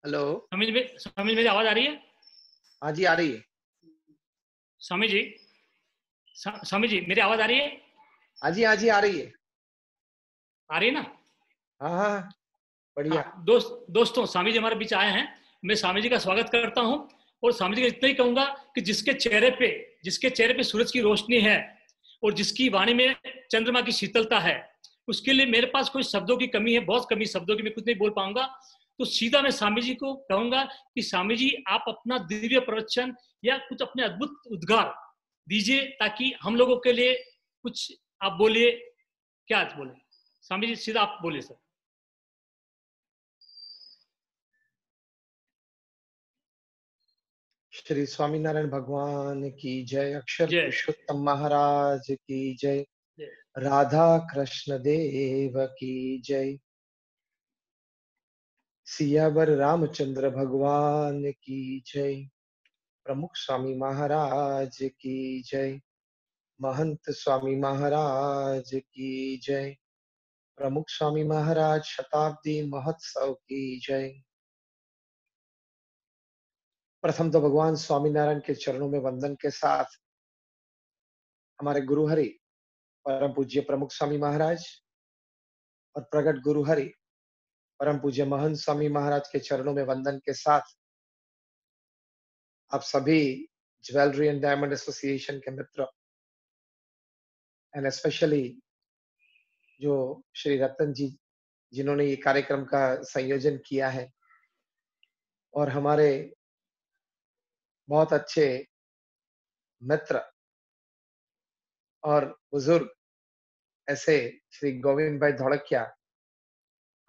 हेलो।
स्वामी जी मेरी आवाज आ रही है?
हाँ जी, आ रही है।
स्वामी जी, स्वामी जी मेरी आवाज आ रही है?
हाँ जी, हाँ जी, आ रही है।
आ रही है ना?
हाँ हाँ, बढ़िया।
हाँ, दोस्तों स्वामी जी हमारे बीच आए हैं, मैं स्वामी जी का स्वागत करता हूं। और स्वामी जी का इतना ही कहूंगा कि जिसके चेहरे पे सूरज की रोशनी है और जिसकी वाणी में चंद्रमा की शीतलता है, उसके लिए मेरे पास कोई शब्दों की कमी है, बहुत कमी शब्दों की, मैं कुछ नहीं बोल पाऊंगा। तो सीधा मैं स्वामी जी को कहूंगा कि स्वामी जी आप अपना दिव्य प्रवचन या कुछ अपने अद्भुत उद्गार दीजिए, ताकि हम लोगों के लिए कुछ आप बोलिए। क्या बोले स्वामी जी, सीधा आप बोलिए सर।
श्री स्वामीनारायण भगवान की जय, अक्षर
जय
पुरुषोत्तम महाराज की जय,
जय।
राधा कृष्ण देव की जय, सियावर रामचंद्र भगवान की जय, प्रमुख स्वामी महाराज की जय, महंत स्वामी महाराज की जय, प्रमुख स्वामी महाराज शताब्दी महोत्सव की जय। प्रथम तो भगवान स्वामीनारायण के चरणों में वंदन के साथ हमारे गुरु हरि परम पूज्य प्रमुख स्वामी महाराज और प्रगट गुरु हरि परम पूज्य महंत स्वामी महाराज के चरणों में वंदन के साथ आप सभी ज्वेलरी एंड डायमंड एसोसिएशन के मित्र एंड स्पेशली जो श्री रतन जी जिन्होंने ये कार्यक्रम का संयोजन किया है और हमारे बहुत अच्छे मित्र और बुजुर्ग ऐसे श्री गोविंद भाई धोड़किया,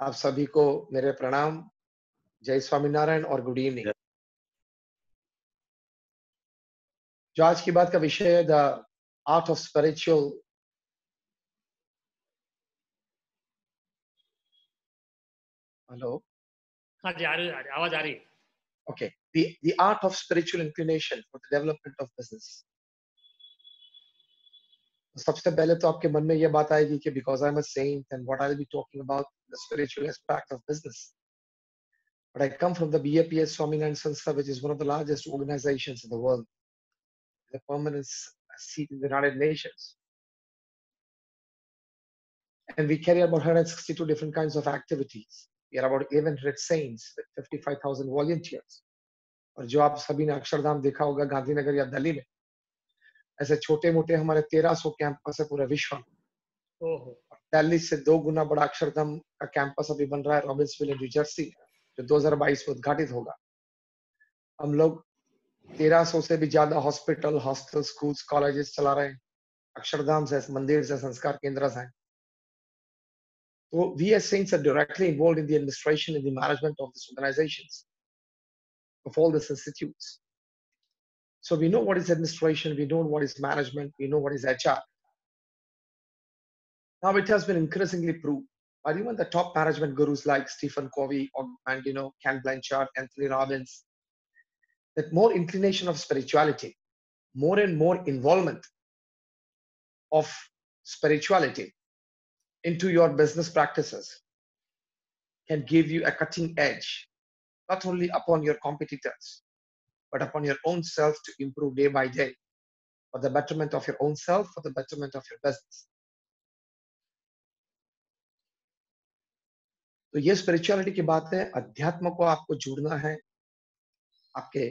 आप सभी को मेरे प्रणाम, जय स्वामीनारायण और गुड इवनिंग। जो आज की बात का विषय है the art of spiritual hello
हाँ जी, आ रही है, आवाज आ रही है।
Okay, the art of spiritual inclination for the development of business. सबसे पहले तो आपके मन में ये बात आएगी कि because I'm a saint and what I'll be talking about the spiritual aspect of business. But I come from the BAPS Swaminarayan Sanstha, which is one of the largest organizations in the world, the permanent seat in the United Nations. And we carry about 162 different kinds of activities. We are about 1100 saints with 55,000 volunteers. और जो आप सभी ने अक्षरधाम देखा होगा गांधीनगर या दिल्ली में, ऐसे छोटे मोटे हमारे 1300 कैंपस है पूरे विश्व में। दिल्ली से 2 गुना बड़ा अक्षरधाम का कैंपस अभी बन रहा है रॉबिन्सविल न्यू जर्सी, जो 2022 में उद्घाटित होगा। हम लोग 1300 से भी ज्यादा हॉस्पिटल, हॉस्टल, स्कूल्स, कॉलेजेस चला रहे हैं। अक्षरधाम से मंदिर से संस्कार केंद्र से। So we as saints are directly involved in the administration and the management of these organizations, of all these institutes. So we know what is administration, we know what is management, we know what is HR. Now it has been increasingly proved by even the top management gurus like Stephen Covey and Ken Blanchard, Anthony Robbins, that more inclination of spirituality, more and more involvement of spirituality into your business practices can give you a cutting edge, not only upon your competitors, but upon your own self to improve day by day for the betterment of your own self, for the betterment of your business. तो ये स्पिरिचुअलिटी की बात है। अध्यात्म को आपको जुड़ना है आपके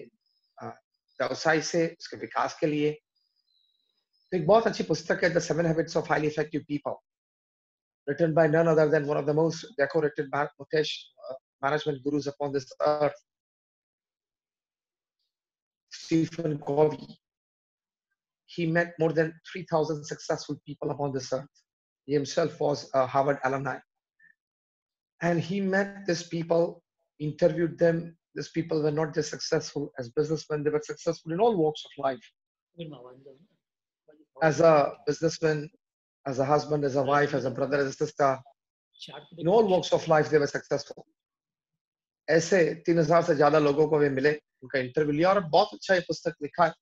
व्यवसाय से, उसके विकास के लिए। तो एक बहुत अच्छी पुस्तक है the 7 habits of highly effective people, written by none other than one of the most decorated management gurus upon this earth, Stephen Covey. He met more than 3,000 successful people upon this earth. He himself was a Harvard alumni. And he met these people, interviewed them. These people were not just successful as businessmen, they were successful in all walks of life. As a businessman, as a husband, as a wife, as a brother, as a sister, in all walks of life, they were successful. ऐसे 3000 से ज्यादा लोगों को वे मिले, उनका इंटरव्यू लिया और बहुत अच्छा ये पुस्तक लिखा है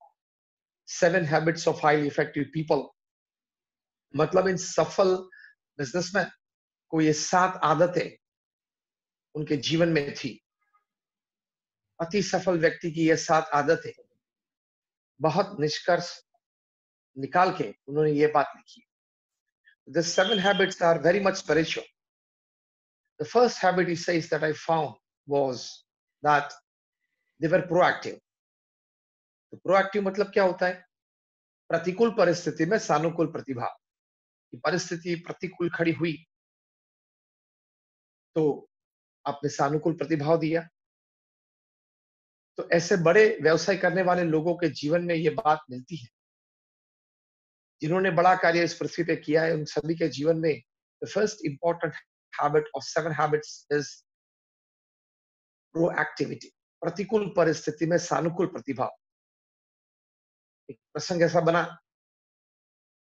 7 habits of highly effective people. मतलब इन सफल बिजनेसमैन को ये 7 आदतें उनके जीवन में थी। अति सफल व्यक्ति की ये 7 आदतें बहुत निष्कर्ष निकाल के उन्होंने ये बात लिखी। The 7 habits are very much spiritual. The first habit he says that I found was that they were proactive. तो proactive मतलब क्या होता है? प्रतिकूल परिस्थिति में सानुकूल प्रतिभाव। परिस्थिति प्रतिकूल खड़ी हुई तो आपने सानुकूल प्रतिभाव दिया। तो ऐसे बड़े व्यवसाय करने वाले लोगों के जीवन में ये बात मिलती है। जिन्होंने बड़ा कार्य इस पृथ्वी पे किया है, उन सभी के जीवन में the first important habit of 7 habits is proactivity. प्रतिकूल परिस्थिति में सानुकूल प्रतिभाव। एक प्रसंग ऐसा बना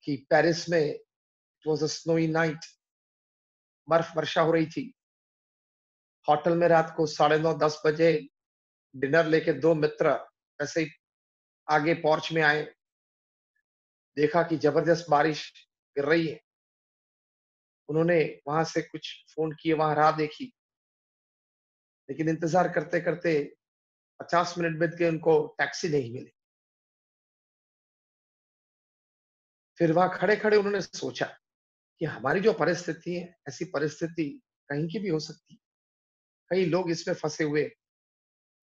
कि पेरिस में it was a snowy night, बर्फ वर्षा हो रही थी। होटल में रात को 9:30-10 बजे डिनर लेके 2 मित्र ऐसे ही आगे पोर्च में आए। देखा कि जबरदस्त बारिश गिर रही है। उन्होंने वहां से कुछ फोन किए, वहां राह देखी, लेकिन इंतजार करते करते 50 मिनट बीत गए, उनको टैक्सी नहीं मिली। फिर वहां खड़े खड़े उन्होंने सोचा कि हमारी जो परिस्थिति है, ऐसी परिस्थिति कहीं की भी हो सकती है। कई लोग इसमें फंसे हुए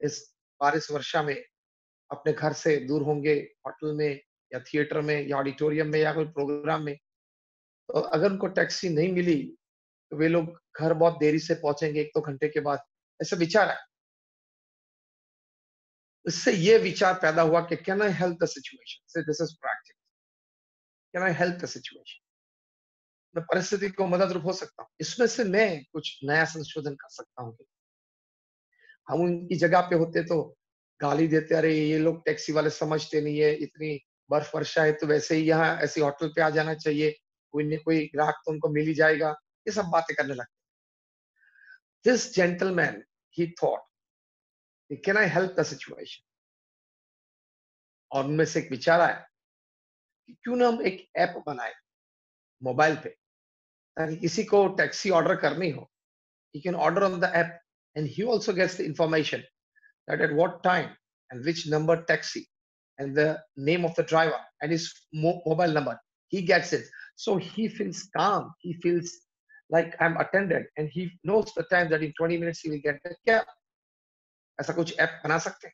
इस बारिश वर्षा में अपने घर से दूर होंगे, होटल में या थिएटर में या ऑडिटोरियम में या कोई प्रोग्राम में। तो अगर उनको टैक्सी नहीं मिली तो वे लोग घर बहुत देरी से पहुंचेंगे, 1-2 घंटे के बाद। ऐसा विचार है। इससे ये विचार पैदा हुआ कि can I help the situation? Say this is practical. Can I help the situation? मैं परिस्थिति को मदद रूप हो सकता हूँ। इसमें से मैं कुछ नया संशोधन कर सकता हूँ। हम उनकी जगह पे होते तो गाली देते, अरे ये लोग टैक्सी वाले समझते नहीं है, इतनी बर्फ वर्षा है तो वैसे ही यहाँ ऐसी होटल पे आ जाना चाहिए, कोई न कोई ग्राहक तो उनको मिल ही जाएगा। ये सब बातें करने लगते। This gentleman he thought, can I help the situation? और उनमें से एक विचार आया कि क्यों ना हम एक ऐप बनाए मोबाइल पे, ताकि किसी को टैक्सी ऑर्डर करनी हो, he can order on the app and he also gets the information that at what time and which number taxi and the name of the driver and his mobile number, he gets it. So he feels calm, he feels like I'm attended, and he knows the time that in 20 minutes he will get the cab. ऐसा कुछ ऐप बना सकते हैं।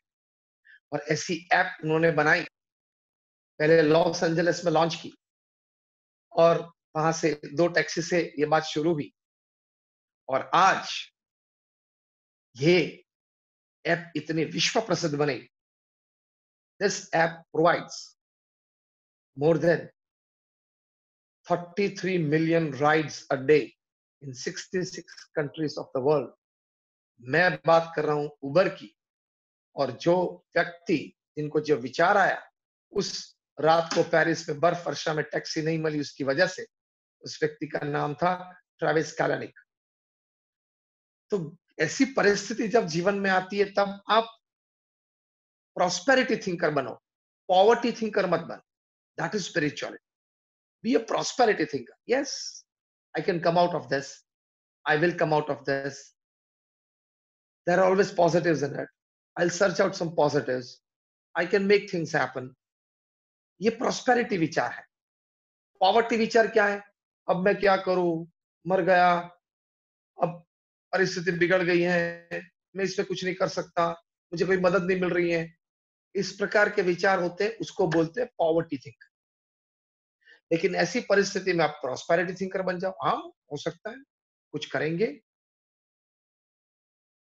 और ऐसी ऐप उन्होंने बनाई, पहले लॉस एंजलिस में लॉन्च की और वहां से 2 टैक्सी से ये बात शुरू हुई और आज ये ऐप इतनी विश्व प्रसिद्ध बनी। This app provides more than 33 million rides a day in 66 countries of the world. मैं बात कर रहा हूं उबर की, और जो व्यक्ति जिनको जो विचार आया उस रात को पेरिस में बर्फ वर्षा में टैक्सी नहीं मिली उसकी वजह से, उस व्यक्ति का नाम था ट्रेविस कैलेनिक। तो ऐसी परिस्थिति जब जीवन में आती है तब आप प्रॉस्पेरिटी थिंकर बनो, पॉवर्टी थिंकर मत बनो। That is spirituality. Be a prosperity thinker. Yes, I can come out of this. I will come out of this. There are always positives in it. I'll search out some positives. I can make things happen. ये prosperity विचार है। Poverty विचार क्या है? अब मैं क्या करूं? मर गया, अब परिस्थिति बिगड़ गई है, मैं इसमें कुछ नहीं कर सकता, मुझे कोई मदद नहीं मिल रही है। इस प्रकार के विचार होते हैं, उसको बोलते हैं पॉवर्टी थिंकर। लेकिन ऐसी परिस्थिति में आप प्रॉस्पेरिटी थिंकर बन जाओ। हाँ, हो सकता है, कुछ करेंगे,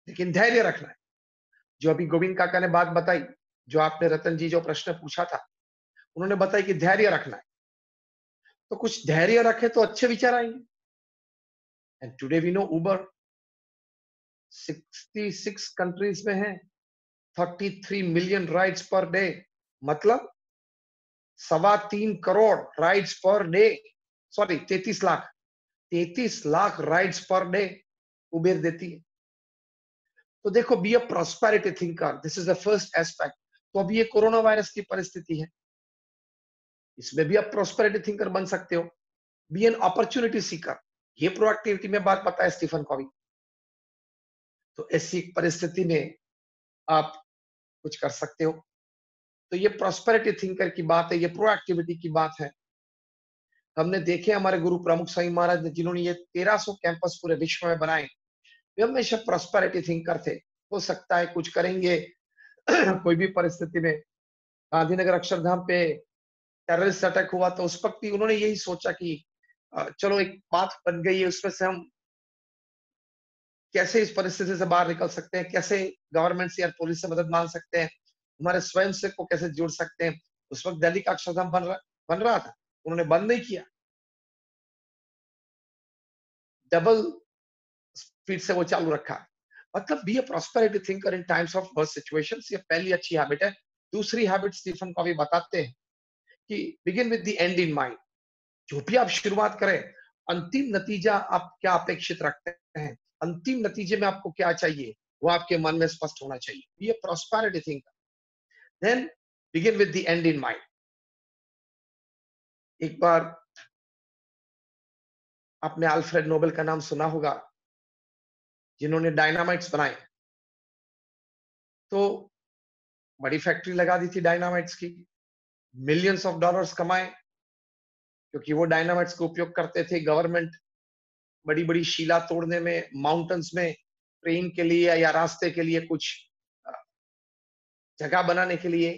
लेकिन धैर्य रखना है। जो अभी गोविंद काका ने बात बताई, जो आपने रतन जी जो प्रश्न पूछा था, उन्होंने बताया कि धैर्य रखना है। तो कुछ धैर्य रखे तो अच्छे विचार आएंगे। And today we know Uber 66 countries में है, 33 मिलियन राइड्स पर डे, मतलब 3.25 crore rides per day, sorry 33 lakh rides per day Uber देती है। तो देखो, be a prosperity thinker, this is the first aspect. तो अभी ये कोरोना वायरस की परिस्थिति है, इसमें भी आप प्रॉस्पेरिटी थिंकर बन सकते हो। बी एन अपॉर्चुनिटी सीकर, ये प्रोएक्टिविटी में बात बताया स्टीफन कॉवी। तो ऐसी परिस्थिति में आप कुछ कर सकते हो। तो ये प्रॉस्पेरिटी थिंकर की बात है, ये प्रोएक्टिविटी की बात है। हमने देखे हमारे गुरु प्रमुख स्वामी महाराज ने, जिन्होंने ये 1300 कैंपस पूरे विश्व में बनाए, वे हमेशा प्रॉस्पेरिटी थिंकर थे। हो सकता है कुछ करेंगे कोई भी परिस्थिति में। गांधीनगर अक्षरधाम पे टेररिस्ट अटैक हुआ तो उस वक्त भी उन्होंने यही सोचा कि चलो एक बात बन गई है, उसमें से हम कैसे इस परिस्थिति से बाहर निकल सकते हैं, कैसे गवर्नमेंट से या पुलिस से मदद मांग सकते हैं, हमारे स्वयं से को कैसे जोड़ सकते हैं। उस वक्त दिल्ली का अक्षरधाम बन रहा था, उन्होंने बंद नहीं किया, डबल स्पीड से वो चालू रखा। मतलब B a prosperity thinker in times of worst situations. ये पहली अच्छी हैबिट है। दूसरी हैबिट स्टीफन कॉवी बताते हैं कि begin with the end in mind. जो भी आप शुरुआत करें, अंतिम नतीजा आप क्या अपेक्षित रखते हैं, अंतिम नतीजे में आपको क्या चाहिए, वो आपके मन में स्पष्ट होना चाहिए। Be a prosperity thinker, then begin with the end in mind. एक बार आपने अल्फ्रेड नोबेल का नाम सुना होगा, जिन्होंने डायनामाइट्स बनाए। तो बड़ी फैक्ट्री लगा दी थी डायनामाइट्स की, मिलियंस ऑफ डॉलर्स कमाए, क्योंकि वो डायनामाइट्स का उपयोग करते थे गवर्नमेंट बड़ी बड़ी शिला तोड़ने में, माउंटेन्स में ट्रेन के लिए या रास्ते के लिए कुछ जगह बनाने के लिए।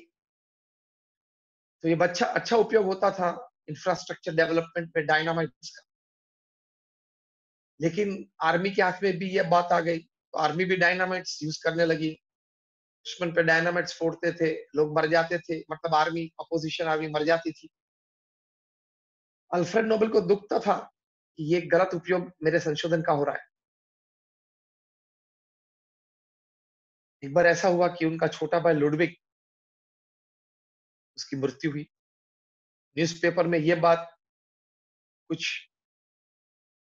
तो ये अच्छा उपयोग होता था इंफ्रास्ट्रक्चर डेवलपमेंट में डायनामाइट्स का। लेकिन आर्मी के हाथ में भी ये बात आ गई, तो आर्मी भी डायनामाइट्स यूज करने लगी। दुश्मन पे डायनामाइट्स फोड़ते थे, लोग मर जाते थे, मतलब आर्मी, अपोजिशन आर्मी मर जाती थी। अल्फ्रेड नोबेल को दुखता था कि ये गलत उपयोग मेरे संशोधन का हो रहा है। एक बार ऐसा हुआ कि उनका छोटा भाई लुडविग, उसकी मृत्यु हुई। न्यूज़पेपर में ये बात, कुछ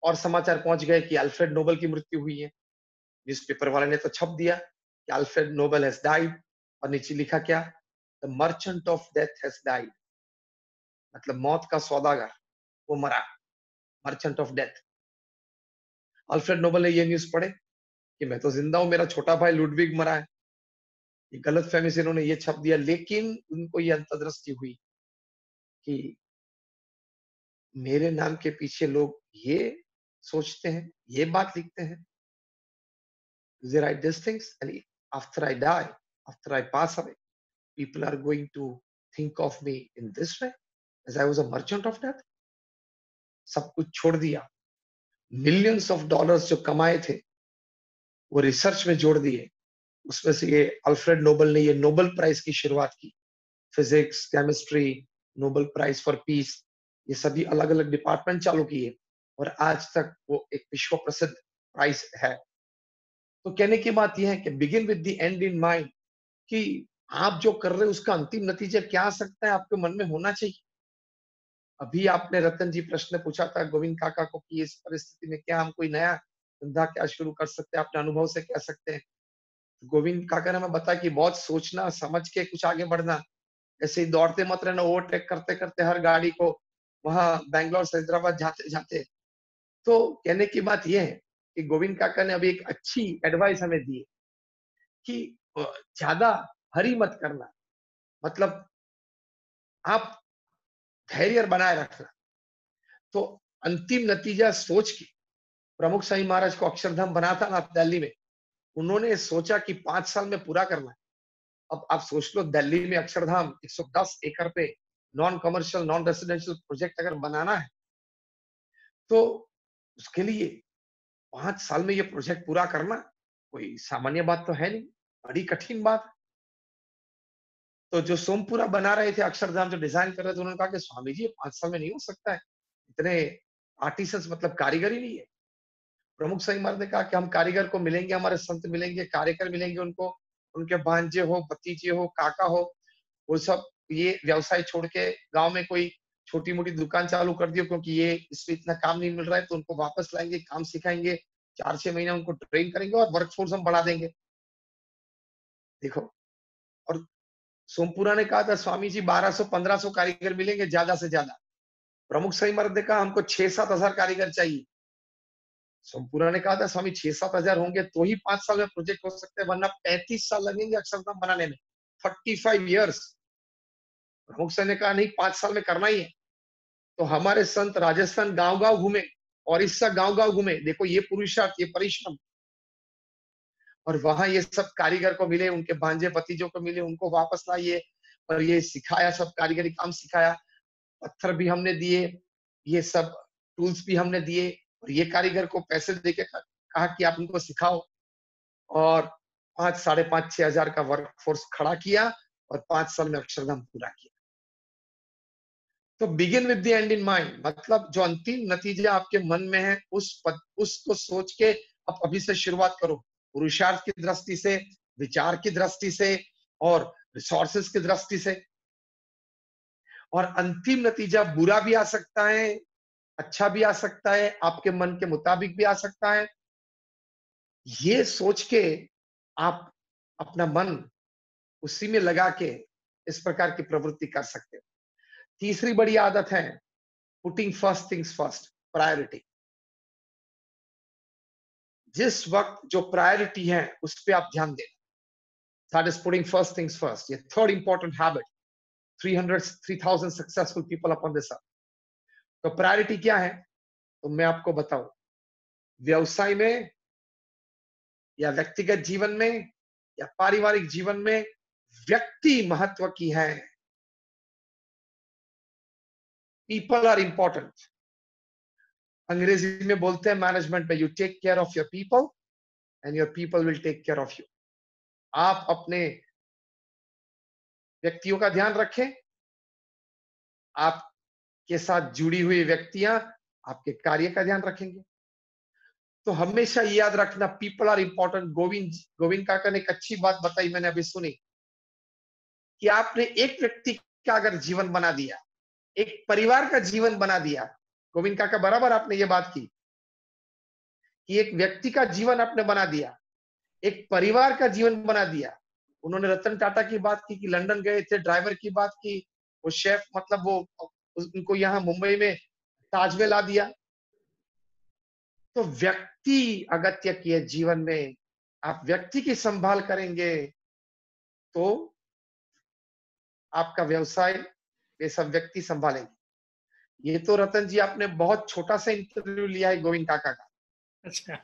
और समाचार पहुंच गए कि अल्फ्रेड नोबेल की मृत्यु हुई है। न्यूज़पेपर वाले ने तो छप दिया कि अल्फ्रेड नोबेल हैज डाइड, और नीचे लिखा क्या, the merchant of death has died, मतलब मौत का सौदागर वो मरा, merchant of death. Alfred Nobel ने ये न्यूज पढ़े कि मैं तो जिंदा हूं, मेरा छोटा भाई लुडविग मरा है। ये गलतफहमी से इन्होंने ये छप दिया, लेकिन उनको ये अंतर्दृष्टि हुई कि मेरे नाम के पीछे लोग ये सोचते हैं, ये बात लिखते हैं, they write these things, and after I die, after I pass away, people are going to think of me in this way, as I was a merchant of death. सब कुछ छोड़ दिया, मिलियंस ऑफ डॉलर्स जो कमाए थे वो रिसर्च में जोड़ दिए। उसमें से ये अल्फ्रेड नोबेल ने ये नोबेल प्राइज की शुरुआत की, physics, chemistry, Nobel prize for peace, ये सभी अलग अलग डिपार्टमेंट चालू किए, और आज तक वो एक विश्व प्रसिद्ध प्राइज है। तो कहने की बात यह है कि begin with the end in mind, कि आप जो कर रहे हैं उसका अंतिम नतीजा क्या आ सकता है आपके मन में होना चाहिए। अभी आपने रतन जी प्रश्न पूछा था गोविंद काका को कि इस परिस्थिति में क्या हम कोई नया धंधा क्या शुरू कर सकते हैं, अपने अनुभव से कह सकते हैं। गोविंद काका ने हमें बताया कि बहुत सोचना समझ के कुछ आगे बढ़ना, ऐसे ही दौड़ते मत रहना, ओवरटेक करते करते हर गाड़ी को वहां बैंगलोर से हैदराबाद जाते जाते। तो कहने की बात यह है कि गोविंद काका ने अभी एक अच्छी एडवाइस हमें दी कि ज्यादा हरी मत करना, मतलब आप धैर्य बनाए रखना। तो अंतिम नतीजा सोच के प्रमुख स्वामी महाराज को अक्षरधाम बना था ना दिल्ली में, उन्होंने सोचा कि 5 साल में पूरा करना है। अब आप सोच लो, दिल्ली में अक्षरधाम 110 एकड़ पे non commercial non residential project अगर बनाना है, तो उसके लिए 5 साल में ये प्रोजेक्ट पूरा करना कोई सामान्य बात तो है नहीं, बड़ी कठिन बात है। तो जो सोमपुरा बना रहे थे, अक्षरधाम जो डिजाइन कर रहे थे, उन्होंने कहा कि स्वामी जी 5 साल में नहीं हो सकता है, इतने आर्टिसंस मतलब कारीगर ही नहीं है। प्रमुख स्वामी महाराज ने कहा कि हम कारीगर को मिलेंगे, हमारे संत मिलेंगे, कार्यकर मिलेंगे, उनको उनके भांजे हो, भतीजे हो, काका हो, वो सब ये व्यवसाय छोड़ के गांव में कोई छोटी मोटी दुकान चालू कर दियो, क्योंकि ये इसमें इतना काम नहीं मिल रहा है, तो उनको वापस लाएंगे, काम सिखाएंगे, 4-6 महीने उनको ट्रेन करेंगे और वर्कफोर्स हम बढ़ा देंगे। देखो, और सोमपुरा ने कहा था स्वामी जी 1200-1500 कारीगर मिलेंगे ज्यादा से ज्यादा। प्रमुख स्वामी महाराज ने कहा हमको 6-7 हजार कारीगर चाहिए। सोमपुरा ने कहा था स्वामी 6-7 हजार होंगे तो ही 5 साल में प्रोजेक्ट हो सकते हैं, वरना 35 साल लगेंगे अक्षरधाम बनाने में, 35 इयर्स। प्रमुख स्वामी ने कहा नहीं, 5 साल में करना ही है। तो हमारे संत राजस्थान गांव गांव घूमे, ओडिशा गांव गांव घूमे, देखो ये पुरुषार्थ, ये परिश्रम, और वहां ये सब कारीगर को मिले, उनके भांजे भतीजों को मिले, उनको वापस लाइए, और ये सिखाया, सब कारीगरी काम सिखाया, पत्थर भी हमने दिए, ये सब टूल्स भी हमने दिए, और ये कारीगर को पैसे देके कहा कि आप उनको सिखाओ, और 5-5.5-6 हजार का वर्कफोर्स खड़ा किया, और 5 साल में अक्षरधाम पूरा किया। तो begin with the end in mind, मतलब जो अंतिम नतीजा आपके मन में है उसको सोच के आप अभी से शुरुआत करो, पुरुषार्थ की दृष्टि से, विचार की दृष्टि से, और रिसोर्सेस की दृष्टि से। और अंतिम नतीजा बुरा भी आ सकता है, अच्छा भी आ सकता है, आपके मन के मुताबिक भी आ सकता है। ये सोच के आप अपना मन उसी में लगा के इस प्रकार की प्रवृत्ति कर सकते हो। तीसरी बड़ी आदत है putting first things first, priority. जिस वक्त जो प्रायोरिटी है उस पे आप ध्यान देना, that is putting first things first. ये third important habit 3,000 successful people upon this earth. तो प्रायोरिटी क्या है? तो मैं आपको बताऊं, व्यवसाय में या व्यक्तिगत जीवन में या पारिवारिक जीवन में व्यक्ति महत्व की है। People are important. अंग्रेजी में बोलते हैं मैनेजमेंट में, you take care of your people and your people will take care of you. आप अपने व्यक्तियों का ध्यान रखें, आपके साथ जुड़ी हुई व्यक्तियां आपके कार्य का ध्यान रखेंगे। तो हमेशा याद रखना, पीपल आर इंपॉर्टेंट। गोविंद काका ने एक अच्छी बात बताई, मैंने अभी सुनी, कि आपने एक व्यक्ति का अगर जीवन बना दिया, एक परिवार का जीवन बना दिया, गोविंद काका बराबर आपने ये बात की कि एक व्यक्ति का जीवन आपने बना दिया, एक परिवार का जीवन बना दिया। उन्होंने रतन टाटा की बात की कि लंदन गए थे, ड्राइवर की बात की, वो शेफ मतलब वो उनको यहाँ मुंबई में ताज में ला दिया। तो व्यक्ति अगत्य की है जीवन में। आप व्यक्ति की संभाल करेंगे तो आपका व्यवसाय ये सब व्यक्ति संभालेंगे। ये तो रतन जी आपने बहुत छोटा सा इंटरव्यू लिया है गोविंद काका का।
अच्छा।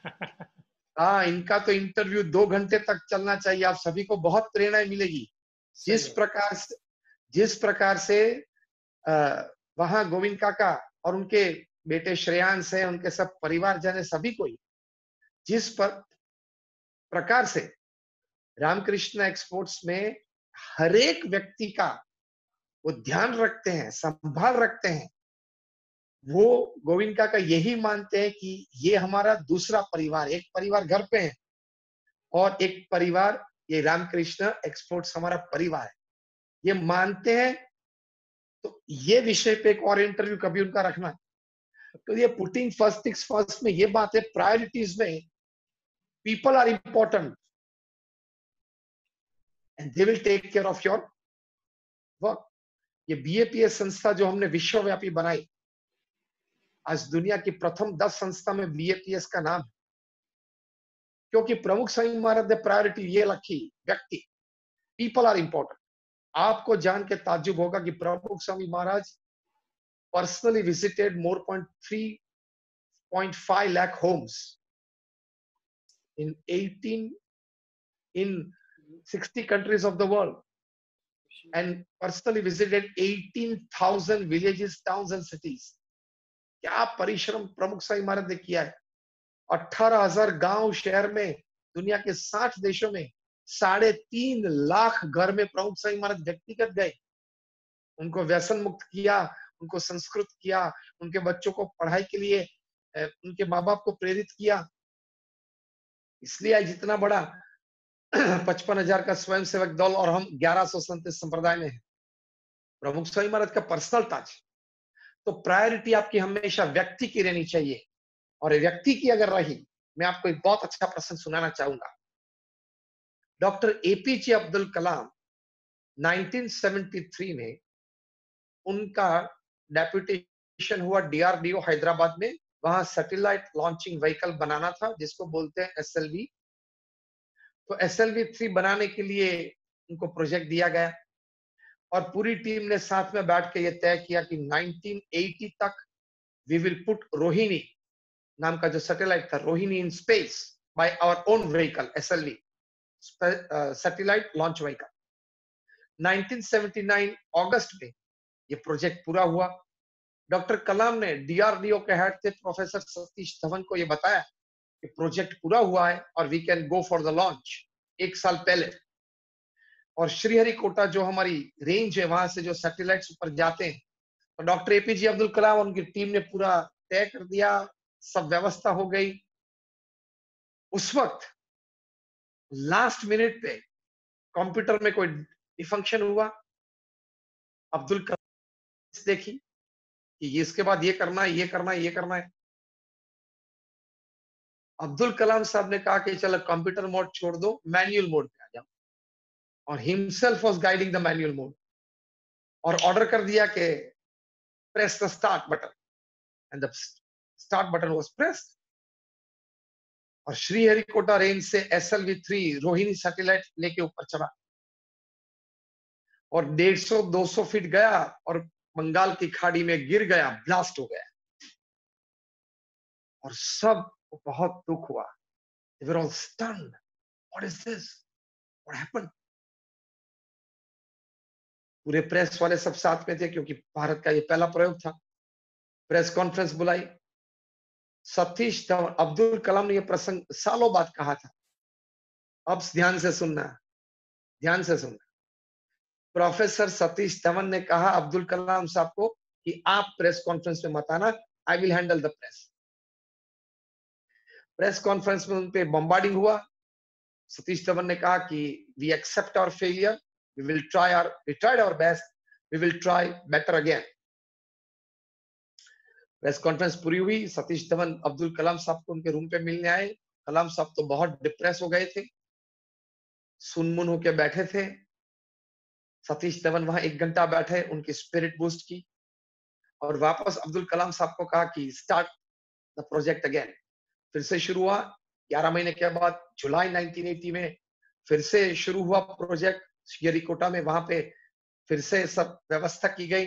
हाँ, इनका तो इंटरव्यू 2 घंटे तक चलना चाहिए। आप सभी को बहुत प्रेरणा मिलेगी। जिस प्रकार से वहां गोविंद काका और उनके बेटे श्रेयांश है, उनके सब परिवारजन है, सभी कोई जिस प्रकार से रामकृष्ण एक्सपोर्ट्स में हर एक व्यक्ति का वो ध्यान रखते हैं, संभाल रखते हैं, वो गोविंद काका यही मानते हैं कि ये हमारा दूसरा परिवार, एक परिवार घर पे है और एक परिवार ये रामकृष्ण एक्सपोर्ट्स हमारा परिवार है, ये मानते हैं। तो ये विषय पे एक और इंटरव्यू कभी उनका रखना। तो ये पुटिंग फर्स्ट थिंग्स फर्स्ट में ये बात है, प्रायोरिटीज में people are important and they will take care of your work. ये बीएपीएस संस्था जो हमने विश्वव्यापी बनाई, आज दुनिया की प्रथम 10 संस्था में बीएपीएस का नाम है, क्योंकि प्रमुख स्वामी महाराज ने प्रायोरिटी ये रखी, व्यक्ति, पीपल आर इंपॉर्टेंट। आपको जान के ताज्जुब होगा कि प्रमुख Swami Maharaj personally visited more 3.5 lakh homes in 60 countries of the world and personally visited 18,000 villages, towns and cities. क्या परिश्रम प्रमुख स्वामी महाराज ने किया है। 18,000 गांव शहर में, दुनिया के 60 देशों में 3.5 लाख घर में प्रमुख स्वामी महाराज व्यक्तिगत गए, उनको व्यसन मुक्त किया, उनको संस्कृत किया, उनके बच्चों को पढ़ाई के लिए उनके माँ बाप को प्रेरित किया। इसलिए आज जितना बड़ा 55,000 का स्वयंसेवक दल और हम 1137 संप्रदाय में है, प्रमुख स्वामी महाराज का पर्सनल टच। तो प्रायोरिटी आपकी हमेशा व्यक्ति की रहनी चाहिए, और व्यक्ति की अगर रही, मैं आपको एक बहुत अच्छा प्रसंग सुनाना चाहूंगा। डॉक्टर एपीजे अब्दुल कलाम 1973 में उनका डेप्यूटेशन हुआ डीआरडीओ हैदराबाद में। वहां सैटेलाइट लॉन्चिंग व्हीकल बनाना था जिसको बोलते हैं एसएलवी। तो SLV-3 बनाने के लिए उनको प्रोजेक्ट दिया गया और पूरी टीम ने साथ में बैठ के ये तय किया कि 1980 तक वी विल पुट रोहिणी नाम का जो सैटेलाइट था, Rohini in space by our own vehicle SLV, satellite launch vehicle. 1979 अगस्त में ये प्रोजेक्ट पूरा हुआ। डॉक्टर कलाम ने डीआरडीओ के हेड थे प्रोफेसर सतीश धवन को ये बताया कि प्रोजेक्ट पूरा हुआ है और we can go for the launch, 1 साल पहले। और श्रीहरिकोटा जो हमारी रेंज है, वहां से जो सैटेलाइट्स ऊपर जाते हैं, तो डॉक्टर एपीजे अब्दुल कलाम और उनकी टीम ने पूरा तय कर दिया, सब व्यवस्था हो गई। उस वक्त लास्ट मिनट पे कंप्यूटर में कोई डिफंक्शन हुआ। अब्दुल कलाम देखी कि इसके बाद ये करना है, ये करना है, ये करना है। अब्दुल कलाम साहब ने कहा कि चलो कंप्यूटर मोड छोड़ दो, मैनुअल मोड पे आ जाओ, और himself was guiding the manual mode, और ऑर्डर कर दिया कि press the start button, and the start button was pressed. और श्रीहरिकोटा रेंज से SLV-3 रोहिणी सैटेलाइट लेके ऊपर चढ़ा और 150-200 फीट गया और बंगाल की खाड़ी में गिर गया, ब्लास्ट हो गया और सब को बहुत दुख हुआ। They were all stunned. What is this? What happened? पूरे प्रेस वाले सब साथ में थे क्योंकि भारत का ये पहला प्रयोग था। प्रेस कॉन्फ्रेंस बुलाई। सतीश धवन, अब्दुल कलाम ने ये प्रसंग सालों बाद कहा था। अब ध्यान से सुनना, ध्यान से सुनना। प्रोफेसर सतीश धवन ने कहा अब्दुल कलाम साहब को कि आप प्रेस कॉन्फ्रेंस में मत आना, I will handle the press. Press conference में उन पे बम्बार्डिंग हुआ। सतीश धवन ने कहा कि we accept our failure, we tried our best, we will try better again। Press conference पूरी हुई। सतीश धवन अब्दुल कलाम साहब को उनके रूम पे मिलने आए। कलाम साहब तो बहुत डिप्रेस हो गए थे, सुनमुन होके बैठे थे। सतीश धवन वहां 1 घंटा बैठे, उनकी स्पिरिट बूस्ट की और वापस अब्दुल कलाम साहब को कहा कि स्टार्ट द प्रोजेक्ट अगेन। फिर से शुरू हुआ। 11 महीने के बाद जुलाई 1980 में फिर से शुरू हुआ प्रोजेक्ट श्रीहरिकोटा में। वहां पे फिर से सब व्यवस्था की गई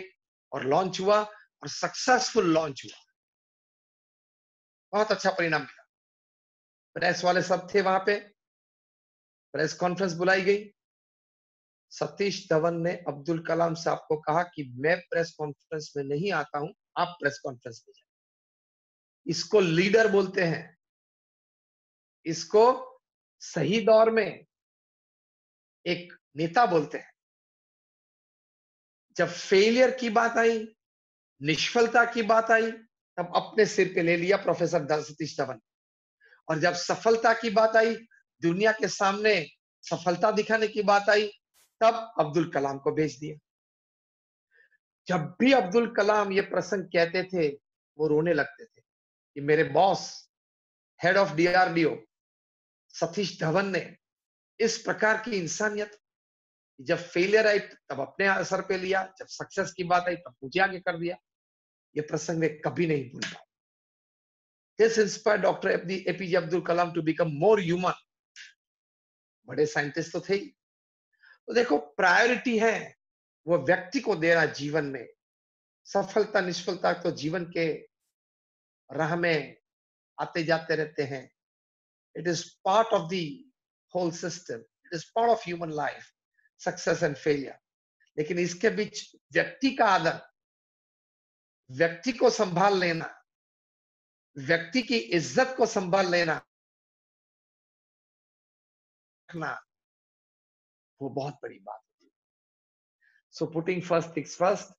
और लॉन्च हुआ और सक्सेसफुल लॉन्च हुआ। बहुत अच्छा परिणाम मिला। प्रेस वाले सब थे वहां पे। प्रेस कॉन्फ्रेंस बुलाई गई। सतीश धवन ने अब्दुल कलाम साहब को कहा कि मैं प्रेस कॉन्फ्रेंस में नहीं आता हूं, आप प्रेस कॉन्फ्रेंस में जाइए। इसको लीडर बोलते हैं। इसको सही दौर में एक नेता बोलते हैं। जब फेलियर की बात आई, निष्फलता की बात आई, तब अपने सिर पे ले लिया प्रोफेसर सतीश धवन। और जब सफलता की बात आई, दुनिया के सामने सफलता दिखाने की बात आई, तब अब्दुल कलाम को भेज दिया। जब भी अब्दुल कलाम ये प्रसंग कहते थे, वो रोने लगते थे कि मेरे boss, head of DRDO Satish Dhawan ने इस प्रकार की इंसानियत, जब फेलियर आई तब अपने असर पे लिया, जब सक्सेस की बात आई तब मुझे आगे कर दिया। ये प्रसंग मैं कभी नहीं भूल पाऊंगा। This inspired Dr. APJ Abdul Kalam to become more human। बड़े साइंटिस्ट तो थे ही। तो देखो, प्रायोरिटी है वो व्यक्ति को देना जीवन में। सफलता निष्फलता तो जीवन के राह में आते जाते रहते हैं। It is part of the whole system, it is part of human life, success and failure. लेकिन इसके बीच व्यक्ति का आदर, व्यक्ति को संभाल लेना, व्यक्ति की इज्जत को संभाल लेना, वो बहुत बड़ी बात है। So putting first things first.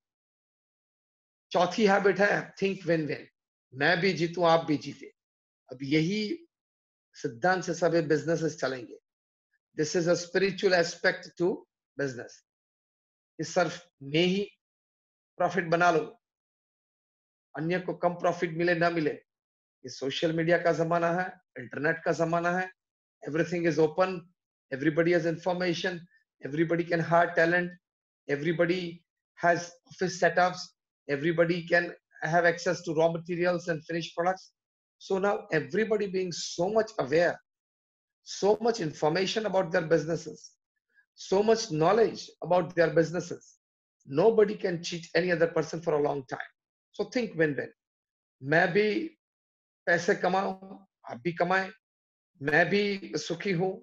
चौथी हैबिट है थिंक विन विन। मैं भी जीतूं, आप भी जीते। अब यही सिद्धांत से सभी बिजनेसेस चलेंगे। This is a spiritual aspect to business. इस सिर्फ मैं ही प्रॉफिट बना लो, अन्य को कम प्रॉफिट मिले ना मिले। ये सोशल मीडिया का जमाना है, इंटरनेट का जमाना है। Everything is open, everybody has information, everybody can hire talent, everybody has office setups, everybody can have access to raw materials and finished products. So now everybody being so much aware, so much information about their businesses, so much knowledge about their businesses, nobody can cheat any other person for a long time. So think win-win। मैं भी पैसे कमाऊं, आप भी कमाएं, मैं भी सुखी हूं,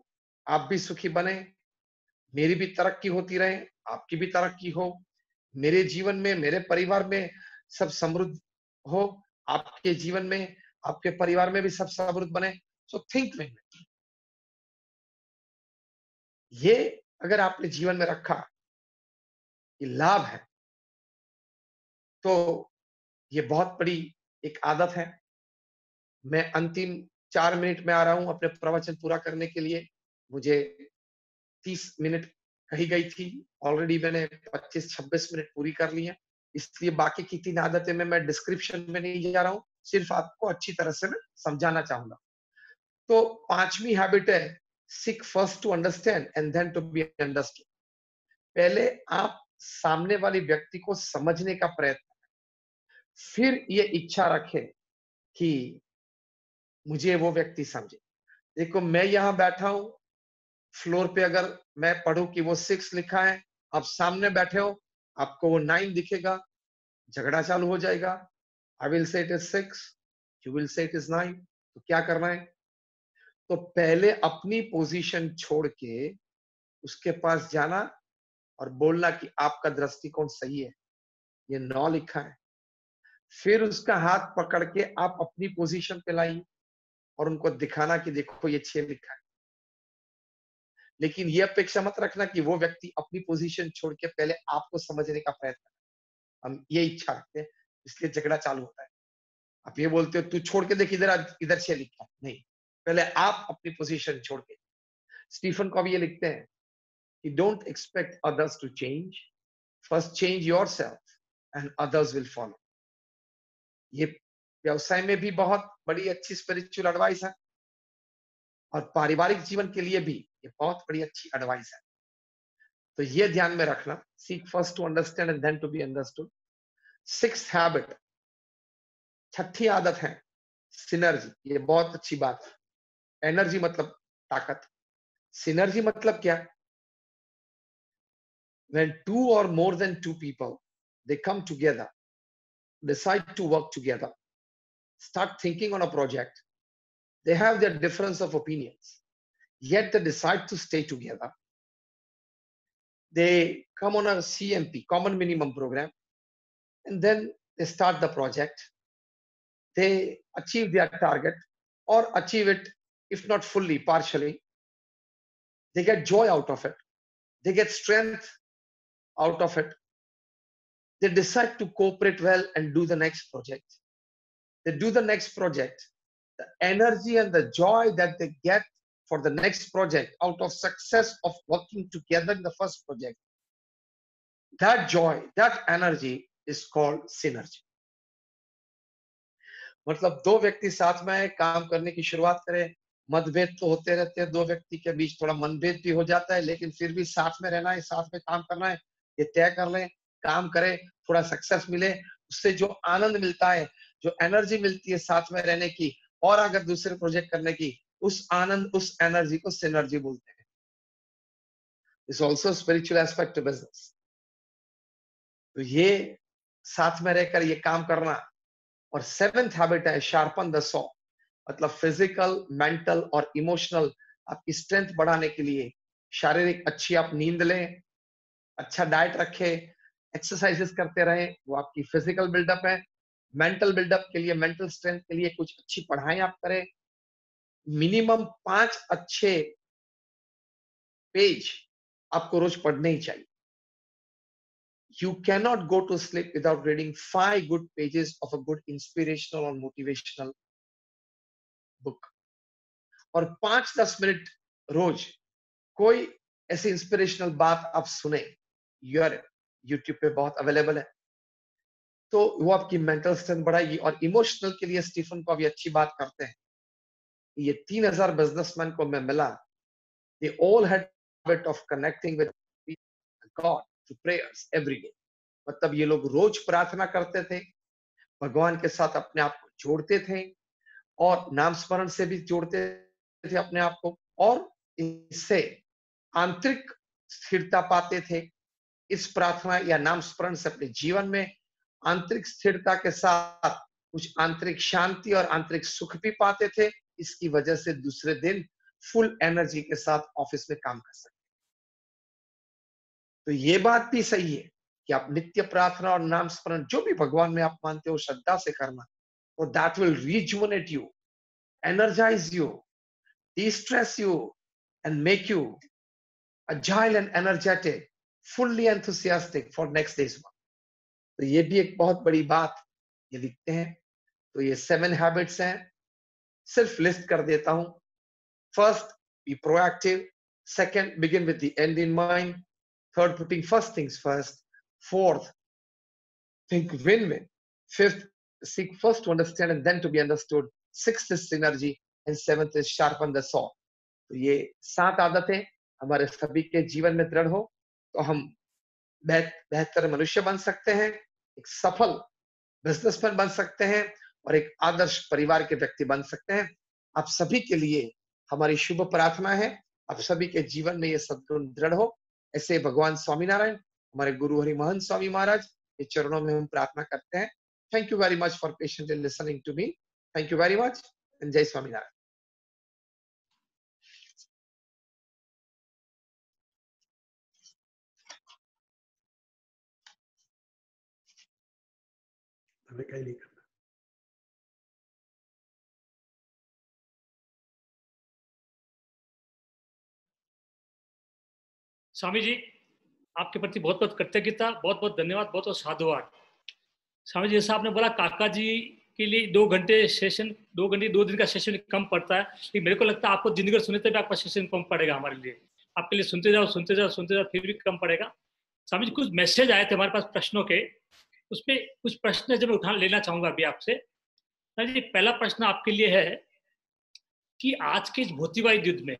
आप भी सुखी बने, मेरी भी तरक्की होती रहे, आपकी भी तरक्की हो, मेरे जीवन में, मेरे परिवार में सब समृद्ध हो, आपके जीवन में, आपके परिवार में भी सब समृद्ध बने। So think win. ये अगर आपने जीवन में रखा, ये लाभ है, तो ये बहुत बड़ी एक आदत है। मैं अंतिम 4 मिनट में आ रहा हूं अपने प्रवचन पूरा करने के लिए। मुझे 30 मिनट कही गई थी, ऑलरेडी मैंने 25-26 मिनट पूरी कर ली है। इसलिए बाकी की 3 आदतें में मैं डिस्क्रिप्शन में नहीं जा रहा हूं, सिर्फ आपको अच्छी तरह से मैं समझाना चाहूंगा। तो 5वीं हैबिट है seek first to understand and then to be understood. पहले आप सामने वाले व्यक्ति को समझने का प्रयत्न करें, फिर ये इच्छा रखें कि मुझे वो व्यक्ति समझे। देखो, मैं यहां बैठा हूं, फ्लोर पे अगर मैं पढ़ूं कि वो 6 लिखा है, आप सामने बैठे हो, आपको वो 9 दिखेगा, झगड़ा चालू हो जाएगा। I will say it is 6, you will say it is 9। तो क्या करना है? तो पहले अपनी पोजीशन छोड़ के उसके पास जाना और बोलना कि आपका दृष्टिकोण सही है, ये 9 लिखा है। फिर उसका हाथ पकड़ के आप अपनी पोजीशन पे लाइए और उनको दिखाना कि देखो ये 6 लिखा है। लेकिन ये अपेक्षा मत रखना कि वो व्यक्ति अपनी पोजीशन छोड़ के पहले आपको समझने का प्रयत्न करे। हम ये इच्छा रखते हैं, इसलिए झगड़ा चालू होता है। आप ये बोलते हो तू छोड़ के देख, इधर 6 लिखा है। नहीं, पहले आप अपनी पोजीशन छोड़ के। स्टीफन कॉवी ये लिखते हैं कि don't expect others to change, first change yourself and others will follow. ये व्यवसाय में भी बहुत बड़ी अच्छी स्पिरिचुअल एडवाइस है और पारिवारिक जीवन के लिए भी ये बहुत बड़ी अच्छी एडवाइस है। तो ये ध्यान में रखना, seek first to understand and then to be understood. 6th habit, छठी आदत है सिनर्जी। ये बहुत अच्छी बात है। एनर्जी मतलब ताकत, सिनर्जी मतलब क्या? When 2 or more than 2 people they come together, decide to work together, start thinking on a project, they have their difference of opinions, yet they decide to stay together. They come on a CMP, common minimum program, and then they start the project. They achieve their target or achieve it, if not fully, partially. They get joy out of it. They get strength out of it. They decide to cooperate well and do the next project. They do the next project. The energy and the joy that they get for the next project out of success of working together in the first project, that joy, that energy is called synergy. मतलब दो व्यक्ति साथ में काम करने की शुरुआत करें, मतभेद तो होते रहते हैं, दो व्यक्ति के बीच थोड़ा मनभेद भी हो जाता है, लेकिन फिर भी साथ में रहना है, साथ में काम करना है, ये तय कर लें, काम करें, थोड़ा सक्सेस मिले, उससे जो आनंद मिलता है, जो एनर्जी मिलती है साथ में रहने की और अगर दूसरे प्रोजेक्ट करने की, उस आनंद, उस एनर्जी को सिनर्जी बोलते हैं। It's also spiritual aspect to business. तो ये साथ में रहकर ये काम करना। और 7th हैबिट है शार्पन द सॉ, मतलब फिजिकल, मेंटल और इमोशनल आपकी स्ट्रेंथ बढ़ाने के लिए शारीरिक अच्छी आप नींद लें, अच्छा डाइट रखें, एक्सरसाइजेस करते रहें, वो आपकी फिजिकल बिल्डअप है। मेंटल बिल्डअप के लिए, मेंटल स्ट्रेंथ के लिए कुछ अच्छी पढ़ाई आप करें। मिनिमम 5 अच्छे पेज आपको रोज पढ़ने ही चाहिए। You cannot go to sleep without reading 5 good pages of a good inspirational or motivational book. और 5-10 मिनट रोज कोई ऐसी इंस्पिरेशनल बात आप सुने, यूट्यूब पे बहुत अवेलेबल है, तो वो आपकी मेंटल स्ट्रेंथ बढ़ाएगी। और इमोशनल के लिए स्टीफन को अभी अच्छी बात करते हैं। ये 3000 बिजनेसमैन को मैं मिला, they all had habit of connecting with God through prayers every day. मतलब ये लोग रोज प्रार्थना करते थे, भगवान के साथ अपने आप को जोड़ते थे और नाम स्मरण से भी जोड़ते थे अपने आप को, और इससे आंतरिक स्थिरता पाते थे। इस प्रार्थना या नाम स्मरण से अपने जीवन में आंतरिक स्थिरता के साथ कुछ आंतरिक शांति और आंतरिक सुख भी पाते थे। इसकी वजह से दूसरे दिन फुल एनर्जी के साथ ऑफिस में काम कर सकते। तो ये बात भी सही है कि आप नित्य प्रार्थना और नाम स्मरण जो भी भगवान में आप मानते हो श्रद्धा से करना, तो that will rejuvenate you, energize you, de-stress you and make you agile and energetic, fully enthusiastic for next day's work. तो ये भी एक बहुत बड़ी बात ये लिखते हैं। तो ये 7 हैबिट्स हैं, सिर्फ लिस्ट कर देता हूं। First, be proactive. Second, begin with the end in mind. Third, putting first things first. Fourth, think win-win. Fifth, seek first to understand and then to be understood. Sixth is synergy and seventh is sharpen the saw. तो ये 7 आदतें हमारे सभी के जीवन में दृढ़ हो तो हम बेहतर मनुष्य बन सकते हैं, एक सफल बिजनेसमैन बन सकते हैं और एक आदर्श परिवार के व्यक्ति बन सकते हैं। आप सभी के लिए हमारी शुभ प्रार्थना है, आप सभी के जीवन में ये सद्गुण दृढ़ हो। ऐसे भगवान स्वामीनारायण, हमारे गुरु हरिमहंत स्वामी महाराज, ये चरणों में हम प्रार्थना करते हैं। Thank you very much for patiently listening to me. Thank you very much and Jai Swaminarayan.
हमें कहीं नहीं करना।
स्वामी जी, आपके प्रति बहुत बहुत कृतज्ञता, बहुत बहुत धन्यवाद, बहुत बहुत साधुवाद। स्वामी जी, जैसा आपने बोला काका जी के लिए 2 घंटे सेशन, 2 घंटे 2 दिन का सेशन कम पड़ता है, लेकिन मेरे को लगता है आपको जिंदगी सुनते भी आपका सेशन कम पड़ेगा हमारे लिए। आपके लिए सुनते जाओ सुनते जाओ सुनते जाओ, फिर भी कम पड़ेगा। स्वामी जी, कुछ मैसेज आए थे हमारे पास प्रश्नों के, उसमें कुछ प्रश्न है जो मैं उठा लेना चाहूंगा अभी आपसे। स्वामी जी, पहला प्रश्न आपके लिए है कि आज के इस भौतिकवादी युद्ध में,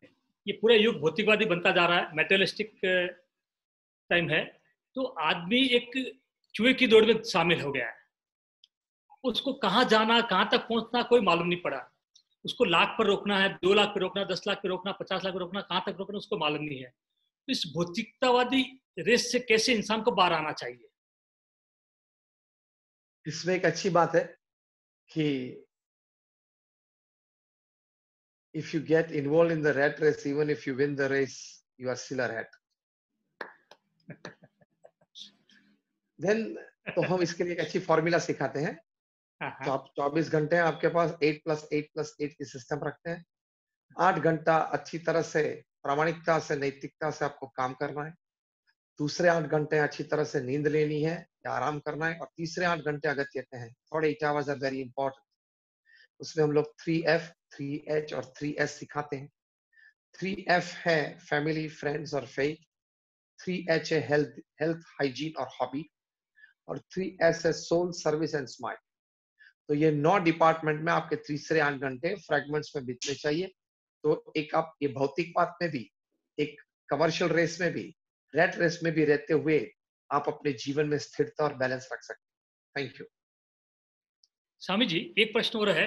ये पूरा युग भौतिकवादी बनता जा रहा है, मेटेरियलिस्टिक टाइम है, तो आदमी एक चूहे की दौड़ में शामिल हो गया है। उसको कहाँ जाना, कहाँ तक पहुंचना कोई मालूम नहीं पड़ा। उसको लाख पर रोकना है, 2 लाख पर रोकना, 10 लाख पर रोकना, 50 लाख पर रोकना, कहाँ तक रोकना उसको मालूम नहीं है। तो इस भौतिकतावादी रेस से कैसे इंसान को बाहर आना चाहिए?
इसमें एक अच्छी बात है कि if you get involved in the rat race, even if you win the race, you are still a rat. Then तो हम इसके लिए एक अच्छी फॉर्मूला सिखाते हैं। तो आप 24 घंटे हैं आपके पास, 8+8+8 की सिस्टम रखते हैं। 8 घंटा अच्छी तरह से प्रामाणिकता से, नैतिकता से आपको काम करना है। दूसरे 8 घंटे अच्छी तरह से नींद लेनी है या आराम करना है, और तीसरे 8 घंटे अगत्य हैं। 8 hours आर वेरी इंपॉर्टेंट। उसमें हम लोग 3F, 3H और 3S सिखाते हैं। 3F है फैमिली, फ्रेंड्स और फेथ। 3H है हेल्थ, हाइजीन और हॉबी। और 3S है सोल, सर्विस एंड स्माइल। तो ये 9 डिपार्टमेंट में आपके तीसरे 8 घंटे फ्रैगमेंट्स में बीतने चाहिए। तो एक आप ये भौतिक बात में भी, एक कमर्शियल रेस में भी, रेट रेस में भी रहते हुए आप अपने जीवन में स्थिरता और बैलेंस रख सकते हैं। Thank you.
स्वामी जी, एक प्रश्न और है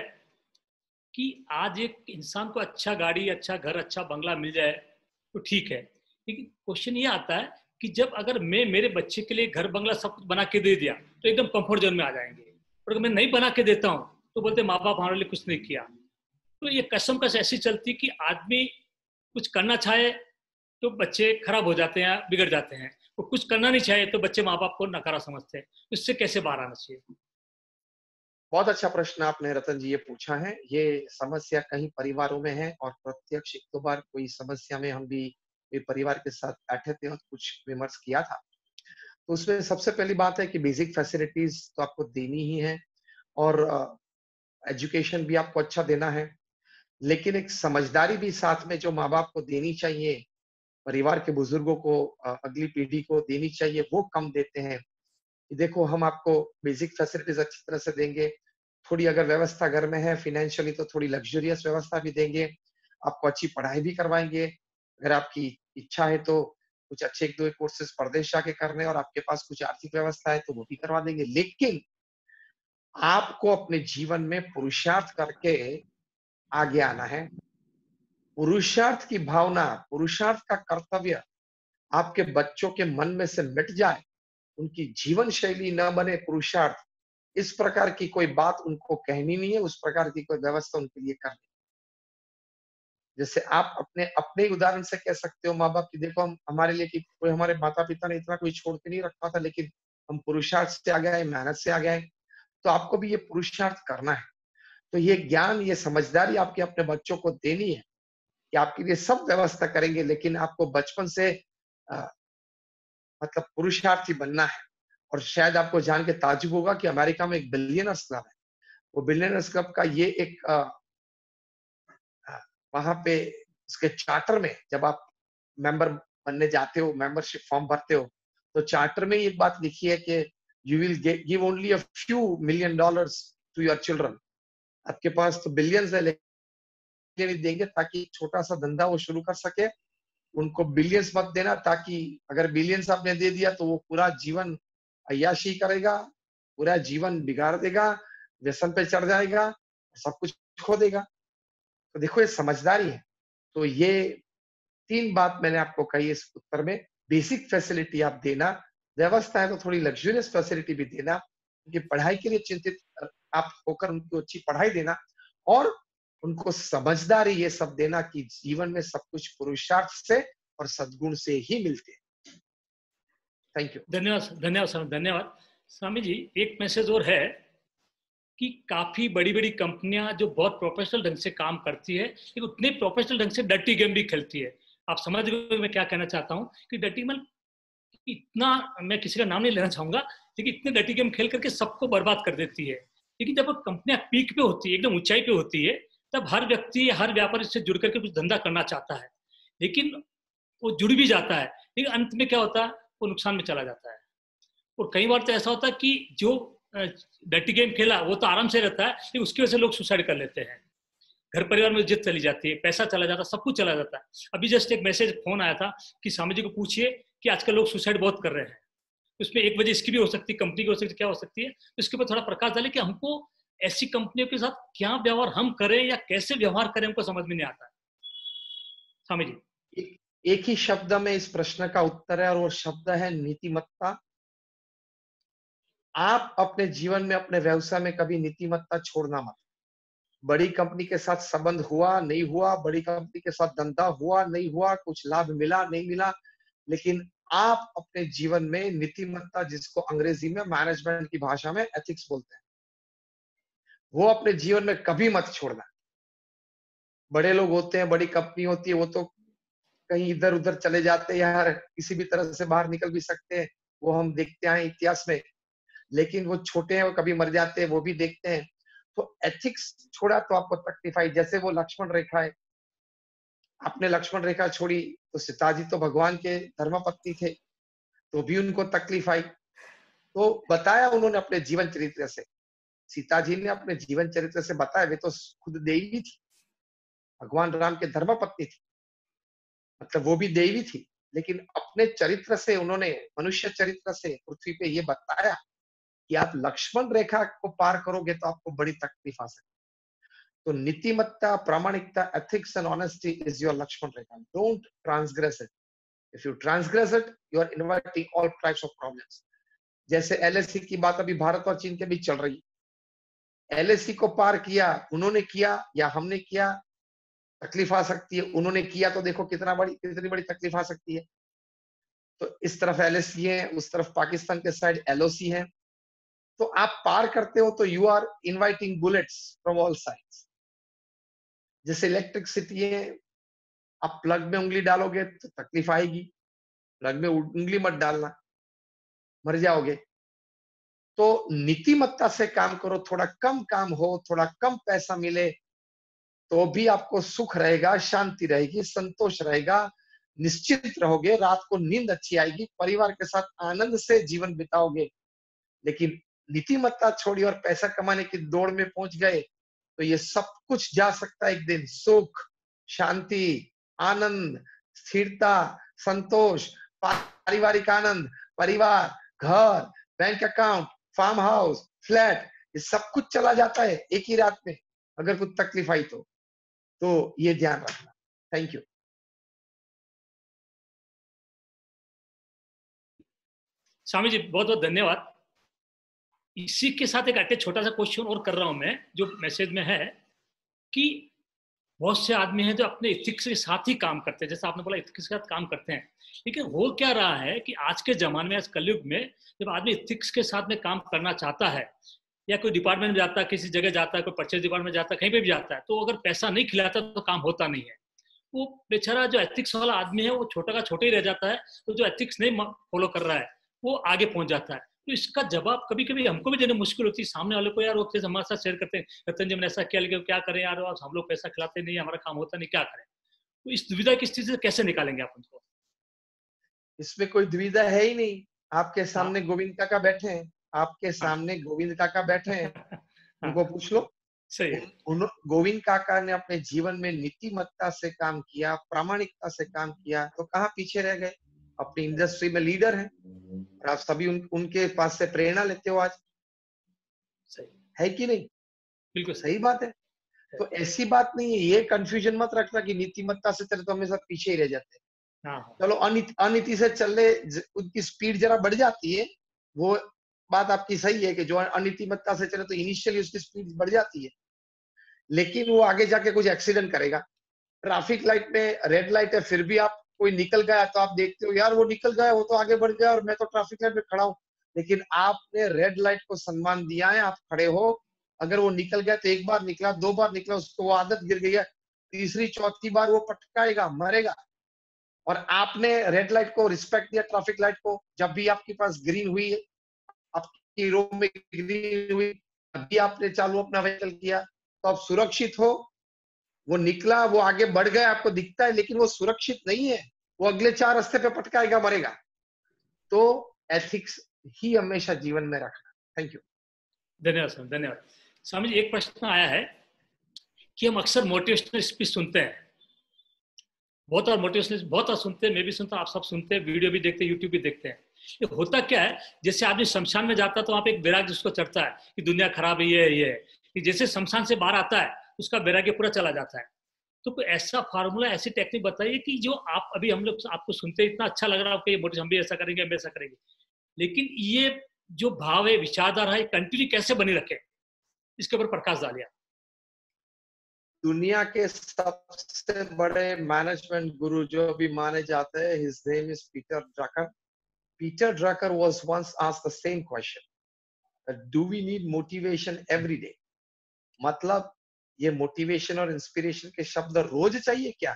कि आज एक इंसान को अच्छा गाड़ी, अच्छा घर, अच्छा बंगला मिल जाए तो ठीक है, लेकिन क्वेश्चन ये आता है कि जब अगर मैं मेरे बच्चे के लिए घर बंगला सब कुछ बना के दे दिया तो एकदम कंफर्ट जोन में आ जाएंगे, और अगर मैं नहीं बना के देता हूँ तो बोलते माँ बाप हमारे लिए कुछ नहीं किया। तो ये कसम कस ऐसी चलती कि आदमी कुछ करना चाहे तो बच्चे खराब हो जाते हैं, बिगड़ जाते हैं, और कुछ करना नहीं चाहे तो बच्चे माँ बाप को नकारा समझते हैं। इससे कैसे बाहर आना चाहिए?
बहुत अच्छा प्रश्न आपने रतन जी ये पूछा है। ये समस्या कई परिवारों में है, और प्रत्यक्ष 1-2 बार कोई समस्या में हम भी परिवार के साथ बैठे थे और कुछ विमर्श किया था। तो उसमें सबसे पहली बात है कि बेसिक फैसिलिटीज तो आपको देनी ही है, और एजुकेशन भी आपको अच्छा देना है, लेकिन एक समझदारी भी साथ में जो माँ बाप को देनी चाहिए, परिवार के बुजुर्गों को, अगली पीढ़ी को देनी चाहिए, वो कम देते हैं। देखो, हम आपको बेसिक फैसिलिटीज अच्छी तरह से देंगे, थोड़ी अगर व्यवस्था घर में है फिनेंशियली तो थोड़ी लग्जरियस व्यवस्था भी देंगे, आपको अच्छी पढ़ाई भी करवाएंगे। अगर आपकी इच्छा है तो कुछ अच्छे 1-2 कोर्सेज प्रदेश जाके करने, और आपके पास कुछ आर्थिक व्यवस्था है तो वो भी करवा देंगे। लेकिन आपको अपने जीवन में पुरुषार्थ करके आगे आना है। पुरुषार्थ की भावना, पुरुषार्थ का कर्तव्य आपके बच्चों के मन में से मिट जाए, उनकी जीवन शैली न बने पुरुषार्थ, इस प्रकार की कोई बात उनको कहनी नहीं है, उस प्रकार की कोई व्यवस्था उनके लिए करनी। जैसे आप अपने अपने उदाहरण से कह सकते हो माँ बाप की, देखो हम हमारे लिए कि कोई, हमारे माता पिता ने इतना कोई छोड़ के नहीं रखा था, लेकिन हम पुरुषार्थ से आ गए, मेहनत से आ गए, तो आपको भी ये पुरुषार्थ करना है। तो ये ज्ञान, ये समझदारी आपके अपने बच्चों को देनी है कि आपके लिए सब व्यवस्था करेंगे, लेकिन आपको बचपन से मतलब पुरुषार्थी बनना है। और शायद आपको जान के ताज्जुब होगा कि अमेरिका में एक बिलियनर्स क्लब है। वो बिलियनर्स क्लब का ये एक वहां पे उसके चार्टर में जब आप मेंबर बनने जाते हो, मेंबरशिप फॉर्म भरते हो, तो चार्टर में एक बात लिखी है कि you will give only a few $1 million to your children. आपके पास तो बिलियंस है, लेकिन देंगे ताकि छोटा सा धंधा वो शुरू कर सके। उनको बिलियंस मत देना, ताकि अगर बिलियंस आपने दे दिया तो वो पूरा जीवन अय्याशी करेगा, पूरा जीवन बिगाड़ देगा, व्यसन पे चढ़ जाएगा, सब कुछ खो देगा। तो देखो, ये समझदारी है। तो ये 3 बात मैंने आपको कही इस उत्तर में। बेसिक फैसिलिटी आप देना, व्यवस्था है तो थोड़ी लग्जरियस फैसिलिटी भी देना, उनकी पढ़ाई के लिए चिंतित आप होकर उनको अच्छी पढ़ाई देना और उनको समझदारी ये सब देना कि जीवन में सब कुछ पुरुषार्थ से और सद्गुण से ही मिलते हैं। Thank you.
धन्यवाद, धन्यवाद स्वामी, धन्यवाद स्वामी जी। एक मैसेज और है कि काफी बड़ी बड़ी कंपनियां जो बहुत प्रोफेशनल ढंग से काम करती है, लेकिन उतने प्रोफेशनल ढंग से डर्टी गेम भी खेलती है। आप समझ गए मैं क्या कहना चाहता हूँ कि डर्टी मतलब इतना, मैं किसी का नाम नहीं लेना चाहूंगा, लेकिन इतने डर्टी गेम खेल करके सबको बर्बाद कर देती है। लेकिन जब कंपनियां पीक पे होती है, एकदम ऊंचाई पे होती है, तब हर व्यक्ति, हर व्यापारी इससे जुड़ करके कुछ धंधा करना चाहता है, लेकिन वो जुड़ भी जाता है, लेकिन अंत में क्या होता है, वो नुकसान में चला जाता है। और कई बार तो ऐसा होता है कि जो डर्टी गेम खेला वो तो आराम से रहता है, लेकिन उसकी वजह से लोग सुसाइड कर लेते हैं, घर परिवार में इज्जत चली जाती है, पैसा चला जाता है, सब कुछ चला जाता है। अभी जस्ट एक मैसेज फोन आया था कि स्वामी जी को पूछिए कि आजकल लोग सुसाइड बहुत कर रहे हैं, उसमें एक वजह इसकी भी हो सकती है, कंपनी की हो सकती है, क्या हो सकती है, तो इसके ऊपर थोड़ा प्रकाश डाले कि हमको ऐसी कंपनियों के साथ क्या व्यवहार हम करें या कैसे व्यवहार करें, हमको समझ में नहीं आता है। स्वामी जी,
एक ही शब्द में इस प्रश्न का उत्तर है और वो शब्द है नीतिमत्ता। आप अपने जीवन में, अपने व्यवसाय में कभी नीतिमत्ता छोड़ना मत। बड़ी कंपनी के साथ संबंध हुआ नहीं हुआ, बड़ी कंपनी के साथ धंधा हुआ नहीं हुआ, कुछ लाभ मिला नहीं मिला, लेकिन आप अपने जीवन में नीतिमत्ता, जिसको अंग्रेजी में मैनेजमेंट की भाषा में एथिक्स बोलते हैं, वो अपने जीवन में कभी मत छोड़ना। बड़े लोग होते हैं, बड़ी कंपनी होती है, वो तो कहीं इधर उधर चले जाते हैं यार, किसी भी तरह से बाहर निकल भी सकते हैं, वो हम देखते हैं इतिहास में। लेकिन वो छोटे हैं, वो कभी मर जाते हैं, वो भी देखते हैं। तो एथिक्स छोड़ा तो आपको तकलीफ आई। जैसे वो लक्ष्मण रेखा है, आपने लक्ष्मण रेखा छोड़ी तो सीता जी तो भगवान के धर्मपत्नी थे, तो भी उनको तकलीफ आई। तो बताया उन्होंने अपने जीवन चरित्र से, सीता जी ने अपने जीवन चरित्र से बताया, वे तो खुद देवी थी, भगवान राम के धर्मपत्नी थी, मतलब वो भी देवी थी, लेकिन अपने चरित्र से उन्होंने, मनुष्य चरित्र से पृथ्वी पे ये बताया कि आप लक्ष्मण रेखा को पार करोगे तो आपको बड़ी तकलीफ आ सकती है। तो नीतिमत्ता, प्रामाणिकता, ethics and honesty is your Lakshman rekha. Don't transgress it. If you transgress it, you are inviting all types of problems. जैसे एलएसी की बात अभी भारत और चीन के बीच चल रही है। एलएसी को पार किया, उन्होंने किया या हमने किया, तकलीफ आ सकती है। उन्होंने किया तो देखो कितनी बड़ी तकलीफ आ सकती है। तो इस तरफ एलएसी है, उस तरफ पाकिस्तान के साइड एलओसी है। तो आप पार करते हो तो you are inviting bullets from all sides. जैसे इलेक्ट्रिसिटी है, आप प्लग में उंगली डालोगे तो तकलीफ आएगी, प्लग में उंगली मत डालना, मर जाओगे। तो नीतिमत्ता से काम करो, थोड़ा कम काम हो, थोड़ा कम पैसा मिले, तो भी आपको सुख रहेगा, शांति रहेगी, संतोष रहेगा, निश्चित रहोगे, रात को नींद अच्छी आएगी, परिवार के साथ आनंद से जीवन बिताओगे। लेकिन नीतिमत्ता छोड़ी और पैसा कमाने की दौड़ में पहुंच गए तो ये सब कुछ जा सकता है एक दिन। सुख, शांति, आनंद, स्थिरता, संतोष, पारिवारिक आनंद, परिवार, घर, bank account, farm house, flat, ये सब कुछ चला जाता है एक ही रात में अगर कुछ तकलीफ आई तो ये ध्यान रखना। Thank you.
स्वामी जी बहुत बहुत धन्यवाद। इसी के साथ एक अटैच छोटा सा क्वेश्चन और कर रहा हूं मैं, जो मैसेज में है कि बहुत से आदमी हैं जो अपने एथिक्स के साथ ही काम करते हैं, जैसे आपने बोला एथिक्स के साथ काम करते हैं, लेकिन हो क्या रहा है कि आज के जमाने में, आज कलयुग में, जब आदमी एथिक्स के साथ में काम करना चाहता है या कोई डिपार्टमेंट में जाता है, किसी जगह जाता है, कोई परचेज डिपार्टमेंट में जाता है, कहीं पे भी जाता है, तो अगर पैसा नहीं खिलाता तो काम होता नहीं है। वो बेचारा जो एथिक्स वाला आदमी है वो छोटा का छोटा ही रह जाता है, तो जो एथिक्स नहीं फॉलो कर रहा है वो आगे पहुंच जाता है। तो इसका जवाब कभी कभी हमको भी देने मुश्किल होती है सामने वाले को। यार वो हमारे साथ शेयर करते हैं, रतन जी मैंने ऐसा किया, लेकिन क्या करें यार, हम लोग पैसा खिलाते नहीं, हमारा काम होता नहीं, क्या करें। तो इस दुविधा की स्थिति से कैसे निकालेंगे आप उनको?
इसमें कोई दुविधा है ही नहीं। आपके सामने गोविंद काका बैठे हैं, आपके सामने गोविंद काका बैठे हैं, उनको पूछ लो।
सही है।
गोविंद काका ने अपने जीवन में नीतिमत्ता से काम किया, प्रामाणिकता से काम किया, तो कहाँ पीछे रह गए। अपनी इंडस्ट्री में लीडर हैं और आप सभी उनके पास से प्रेरणा लेते हो आज।
सही
है कि नहीं?
बिल्कुल
सही बात है। तो ऐसी बात नहीं है, ये कंफ्यूजन मत रखना कि नीतिमत्ता से चले तो हमेशा पीछे ही रह जाते हैं।
हाँ,
चलो अनीति से चलने उनकी स्पीड जरा बढ़ जाती है, वो बात आपकी सही है कि जो अनीतिमत्ता से चले तो इनिशियली उसकी स्पीड बढ़ जाती है, लेकिन वो आगे जाके कुछ एक्सीडेंट करेगा। ट्रैफिक लाइट में रेड लाइट है, फिर भी आप कोई निकल गया तो आप देखते हो यार वो निकल गया, वो तो आगे बढ़ गया और मैं तो ट्रैफिक लाइट में खड़ा हूँ, लेकिन आपने रेड लाइट को सम्मान दिया है, आप खड़े हो। अगर वो निकल गया तो एक बार निकला, 2 बार निकला, उसको वो आदत गिर गई है, तीसरी चौथी बार वो पटकाएगा, मरेगा। और आपने रेड लाइट को रिस्पेक्ट दिया, ट्रैफिक लाइट को, जब भी आपके पास ग्रीन हुई है, आपकी रो में ग्रीन हुई, अभी आपने चालू अपना व्हीकल किया, तो आप सुरक्षित हो। वो निकला, वो आगे बढ़ गया, आपको दिखता है, लेकिन वो सुरक्षित नहीं है, वो अगले 4 रास्ते पे पटकाएगा, मरेगा। तो एथिक्स ही हमेशा जीवन में रखना। Thank you.
धन्यवाद सर, धन्यवाद। स्वामी जी, एक प्रश्न आया है कि हम अक्सर मोटिवेशनल स्पीच सुनते हैं, बहुत और मोटिवेशनल बहुत और सुनते हैं, मैं भी सुनता हूँ, आप सब सुनते हैं, वीडियो भी देखते हैं, यूट्यूब भी देखते हैं। ये होता क्या है, जैसे आदमी शमशान में जाता है तो वहाँ पे एक वैराग्य उसको चढ़ता है कि दुनिया खराब है, ये है कि जैसे शमशान से बाहर आता है उसका वैराग्य पूरा चला जाता है। तो कोई ऐसा फार्मूला, ऐसी टेक्निक बताइए कि जो आप अभी, हम लोग आपको सुनते इतना अच्छा लग रहा है कि मोटिवेशन, हम भी ऐसा करेंगे, हम ऐसा करेंगे, लेकिन ये जो भाव है, विचारधारा है, कंटिन्यू कैसे बनी रखे, इसके ऊपर प्रकाश डालिए।
दुनिया के सबसे बड़े मैनेजमेंट गुरु जो भी माने जाते हैं, his name is Peter Drucker. Peter Drucker was once asked the same question, do we need motivation every day? मतलब ये मोटिवेशन और इंस्पिरेशन के शब्द रोज चाहिए क्या?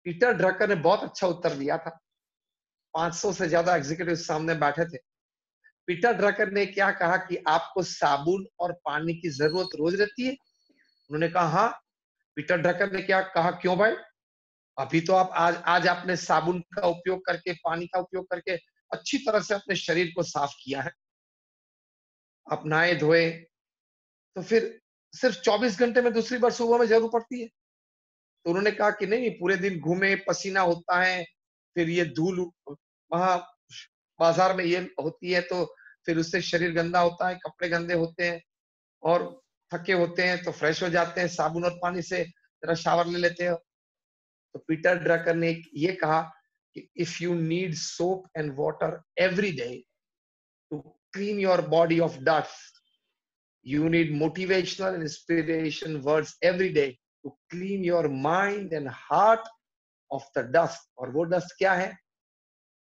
पीटर ड्रकर ने बहुत अच्छा उत्तर दिया था। 500 से ज्यादा एग्जीक्यूटिव सामने बैठे थे। पीटर ड्रकर ने क्या कहा कि आपको साबुन और पानी की जरूरत रोज रहती है? उन्होंने कहा हाँ। पीटर ड्रकर ने क्या कहा, क्यों भाई? अभी तो आप आज आपने साबुन का उपयोग करके, पानी का उपयोग करके अच्छी तरह से अपने शरीर को साफ किया है, आप नहाए धोए, तो फिर सिर्फ 24 घंटे में दूसरी बार सुबह में जरूर पड़ती है? तो उन्होंने कहा कि नहीं, पूरे दिन घूमे, पसीना होता है, फिर ये धूल वहां बाजार में ये होती है, तो फिर उससे शरीर गंदा होता है, कपड़े गंदे होते हैं और थके होते हैं, तो फ्रेश हो जाते हैं, साबुन और पानी से जरा शावर ले लेते हो। तो पीटर ड्रकर ने ये कहा कि if you need soap and water every day to clean your body of dust, you need motivational and inspiration words every day to clean your mind and heart of the dust. और वो डस्ट क्या है?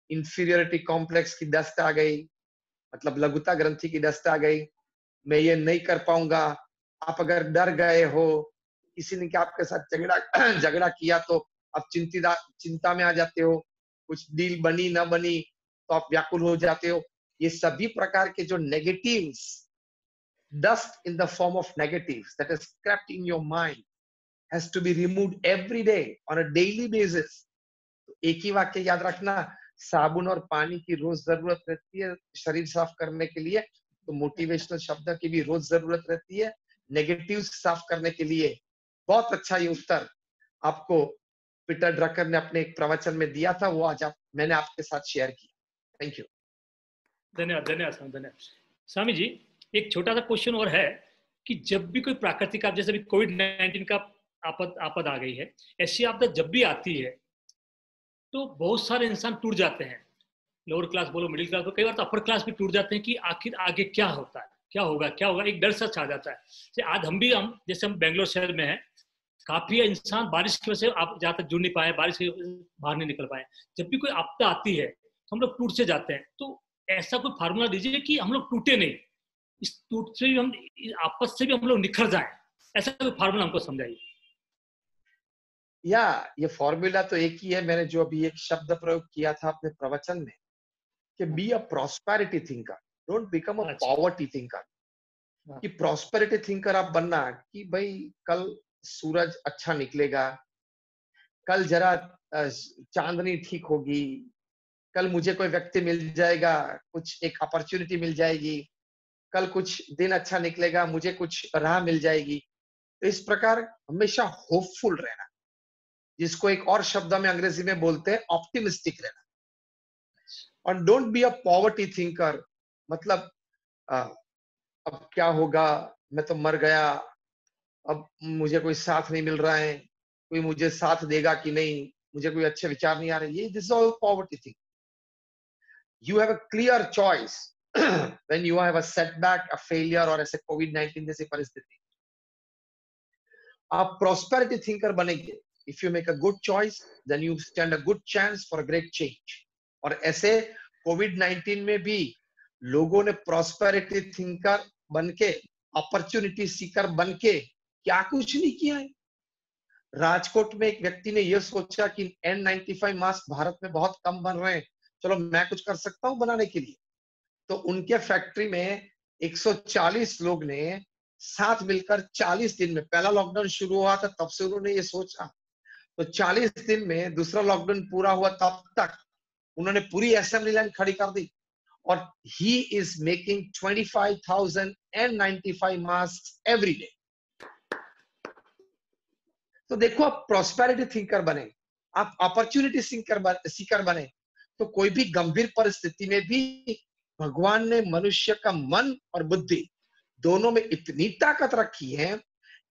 इंफीरियरिटी कॉम्प्लेक्स की डस्ट आ गई, मतलब लघुता ग्रंथि की डस्ट आ गई, मैं ये नहीं कर पाऊंगा। आप अगर डर गए हो, किसी ने क्या आपके साथ झगड़ा किया, तो आप चिंता में आ जाते हो, कुछ डील बनी ना बनी तो आप व्याकुल हो जाते हो। ये सभी प्रकार के जो negatives, dust in the form of negatives that is crept in your mind has to be removed every day on a daily basis. तो एक ही वाक्य याद रखना, साबुन और पानी की रोज जरूरत रहती है शरीर साफ करने के लिए, तो मोटिवेशनल शब्द की भी रोज जरूरत रहती है नेगेटिव साफ करने के लिए। बहुत अच्छा ये उत्तर आपको पीटर ड्रकर ने अपने एक प्रवचन में दिया था, वो आज मैंने आपके साथ शेयर किया। Thank you.
धन्यवाद, धन्यवाद, धन्यवाद। स्वामी जी, एक छोटा सा क्वेश्चन और है कि जब भी कोई प्राकृतिक आप, जैसे अभी कोविड-19 का आपद आ गई है, ऐसी आपदा जब भी आती है तो बहुत सारे इंसान टूट जाते हैं, लोअर क्लास बोलो, मिडिल क्लास बोलो, कई बार तो अपर क्लास भी टूट जाते हैं कि आखिर आगे क्या होता है, क्या होगा, एक डर सा छा जाता है। जैसे आज हम जैसे हम बेंगलोर शहर में हैं, काफी इंसान बारिश की वजह से आप जहाँ तक जुड़ नहीं पाए, बारिश की वजह से बाहर नहीं निकल पाए। जब भी कोई आपदा आती है तो हम लोग टूट से जाते हैं, तो ऐसा कोई फार्मूला दीजिए कि हम लोग टूटे नहीं, इस टूट से भी हम, आपस से भी हम लोग निखर जाए, ऐसा कोई फार्मूला हमको समझाइए।
ये फॉर्मूला तो एक ही है, मैंने जो अभी एक शब्द प्रयोग किया था अपने प्रवचन में कि B a prosperity thinker, don't become a poverty thinker. कि प्रॉस्पेरिटी थिंकर आप बनना कि भाई कल सूरज अच्छा निकलेगा, कल जरा चांदनी ठीक होगी, कल मुझे कोई व्यक्ति मिल जाएगा, कुछ एक अपॉर्चुनिटी मिल जाएगी, कल कुछ दिन अच्छा निकलेगा, मुझे कुछ राह मिल जाएगी। तो इस प्रकार हमेशा होपफुल रहना, जिसको एक और शब्द में अंग्रेजी में बोलते हैं ऑप्टिमिस्टिक रहना। और don't be a poverty thinker, मतलब अब क्या होगा, मैं तो मर गया, अब मुझे कोई साथ नहीं मिल रहा है, कोई मुझे साथ देगा कि नहीं, मुझे कोई अच्छे विचार नहीं आ रहे, ये this is all poverty thing. You have a clear choice when you have a setback, a failure और ऐसे कोविड-19 जैसी परिस्थिति। आप प्रॉस्पेरिटी थिंकर बनेंगे, if you make a good choice then you stand a good chance for a great change. और ऐसे कोविड-19 में भी लोगों ने प्रॉस्पेरिटी थिंकर बनके, अपॉर्चुनिटी सीकर बनके क्या कुछ नहीं किया है। राजकोट में एक व्यक्ति ने यह सोचा कि N95 मास्क भारत में बहुत कम बन रहे हैं, चलो मैं कुछ कर सकता हूं बनाने के लिए। तो उनके फैक्ट्री में 140 लोग ने साथ मिलकर 40 दिन में, पहला लॉकडाउन शुरू हुआ था तब से उन्होंने ये सोचा, तो 40 दिन में दूसरा लॉकडाउन पूरा हुआ तब तक उन्होंने पूरी असेंबली लाइन खड़ी कर दी। और he is making 25,000 N95 mask every day. तो देखो, आप प्रॉस्पेरिटी थिंकर बने, आप अपॉर्चुनिटी सीकर बने, तो कोई भी गंभीर परिस्थिति में भी भगवान ने मनुष्य का मन और बुद्धि दोनों में इतनी ताकत रखी है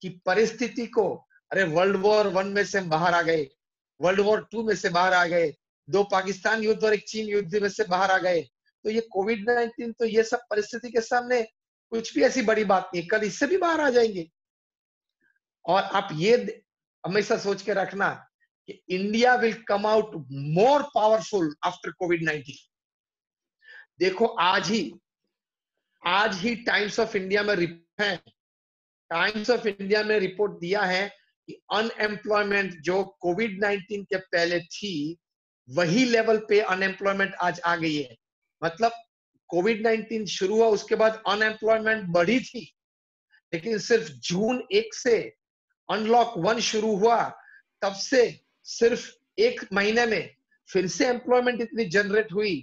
कि परिस्थिति को, अरे वर्ल्ड वॉर 1 में से हम बाहर आ गए, वर्ल्ड वॉर 2 में से बाहर आ गए, 2 पाकिस्तान युद्ध और 1 चीन युद्ध में से बाहर आ गए, तो ये कोविड-19 तो ये सब परिस्थिति के सामने कुछ भी ऐसी बड़ी बात नहीं, कल इससे भी बाहर आ जाएंगे। और आप ये हमेशा सोच के रखना कि India will come out more powerful after कोविड-19। देखो आज ही टाइम्स ऑफ इंडिया में रिपोर्ट दिया है कि अनएम्प्लॉयमेंट जो कोविड-19 के पहले थी वही लेवल पे अनएम्प्लॉयमेंट आज आ गई है। मतलब कोविड-19 शुरू हुआ उसके बाद अनएम्प्लॉयमेंट बढ़ी थी, लेकिन सिर्फ जून 1 से अनलॉक 1 शुरू हुआ तब से सिर्फ 1 महीने में फिर से एम्प्लॉयमेंट इतनी जनरेट हुई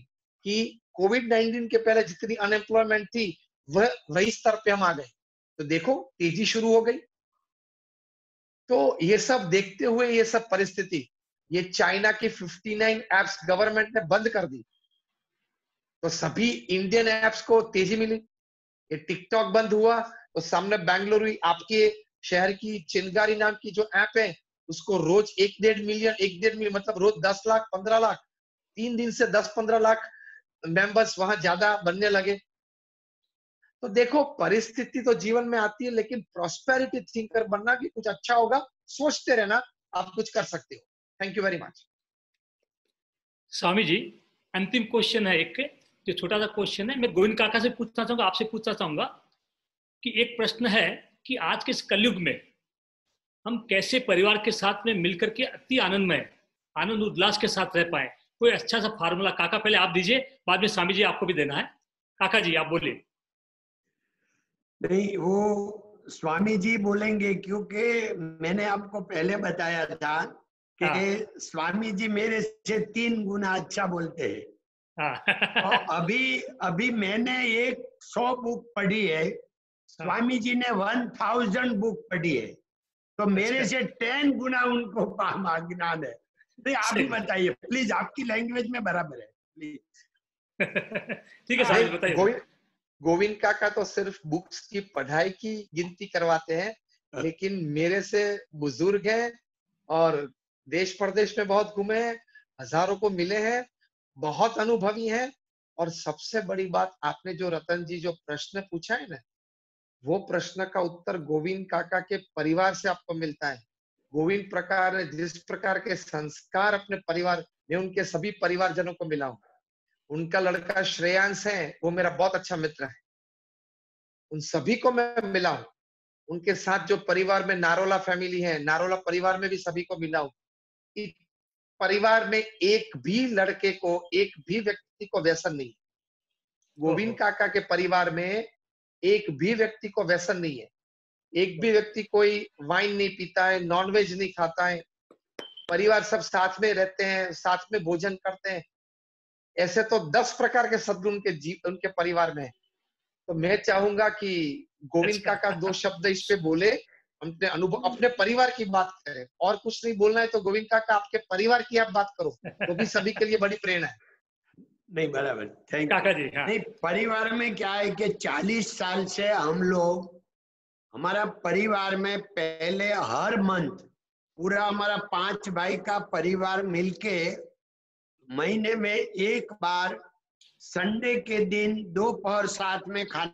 कि कोविड-19 के पहले जितनी अनएम्प्लॉयमेंट थी वही स्तर पे हम आ गए। तो देखो तेजी शुरू हो गई। तो ये सब देखते हुए, ये सब परिस्थिति, ये चाइना की 59 एप्स गवर्नमेंट ने बंद कर दी, तो सभी इंडियन एप्स को तेजी मिली। ये टिकटॉक बंद हुआ तो सामने बेंगलुरु, आपके शहर की चिनगारी नाम की जो ऐप है, उसको रोज 1.5 मिलियन मतलब रोज 10 लाख 15 लाख 3 दिन से 10-15 लाख मेंबर्स वहां ज्यादा बनने लगे। तो देखो परिस्थिति तो जीवन में आती है, लेकिन प्रॉस्पेरिटी थिंकर बनना भी कुछ अच्छा होगा, सोचते रहना, आप कुछ कर सकते हो। Thank you very much.
Swami ji, अंतिम क्वेश्चन है एक, जो छोटा सा क्वेश्चन है, मैं गोविंद काका से पूछना चाहूंगा, आपसे पूछना चाहूंगा कि एक प्रश्न है कि आज के इस कलयुग में हम कैसे परिवार के साथ में मिलकर के अति आनंदमय, आनंद उल्लास के साथ रह पाए। कोई अच्छा सा फार्मूला काका पहले आप दीजिए, बाद में स्वामी जी आपको भी देना है। काका जी आप बोलिए।
नहीं, वो स्वामी जी बोलेंगे, क्योंकि मैंने आपको पहले बताया था कि स्वामी जी मेरे से 3 गुना अच्छा बोलते हैं। तो अभी मैंने 100 बुक पढ़ी है, स्वामी जी ने 1000 बुक पढ़ी है, तो मेरे से 10 गुना उनको ज्ञान है। नहीं, आप ही बताइए प्लीज, आपकी लैंग्वेज में बराबर है प्लीज।
ठीक है साहब, बताइए।
गोविंद काका तो सिर्फ बुक्स की पढ़ाई की गिनती करवाते हैं, लेकिन मेरे से बुजुर्ग हैं और देश प्रदेश में बहुत घूमे हैं, हजारों को मिले हैं, बहुत अनुभवी हैं। और सबसे बड़ी बात, आपने जो रतन जी जो प्रश्न पूछा है ना, वो प्रश्न का उत्तर गोविंद काका के परिवार से आपको मिलता है। गोविंद प्रकार ने जिस प्रकार के संस्कार अपने परिवार में, उनके सभी परिवारजनों को मिला हूं। उनका लड़का श्रेयांश है, वो मेरा बहुत अच्छा मित्र है, उन सभी को मैं मिला हूं। उनके साथ जो परिवार में नारोला फैमिली है, नारोला परिवार में भी सभी को मिला हूं। परिवार में एक भी लड़के को, एक भी व्यक्ति को व्यसन नहीं। गोविंद काका के परिवार में एक भी व्यक्ति को व्यसन नहीं है, एक भी व्यक्ति कोई वाइन नहीं पीता है, नॉनवेज नहीं खाता है। परिवार सब साथ में रहते हैं, साथ में भोजन करते हैं। ऐसे तो 10 प्रकार के सद्गुण उनके परिवार में है। तो मैं चाहूंगा कि गोविंद काका 2 शब्द इस पे बोले, अपने अनुभव, अपने परिवार की बात करें। और कुछ नहीं बोलना है तो गोविंद काका आपके परिवार की आप बात करो, वो भी सभी के लिए बड़ी प्रेरणा है।
नहीं, बराबर, थैंक
काका जी। हाँ।
नहीं, परिवार में क्या है कि 40 साल से हम लोग, हमारा परिवार में पहले हर मंथ पूरा हमारा 5 भाई का परिवार मिलके महीने में एक बार संडे के दिन दोपहर साथ में खा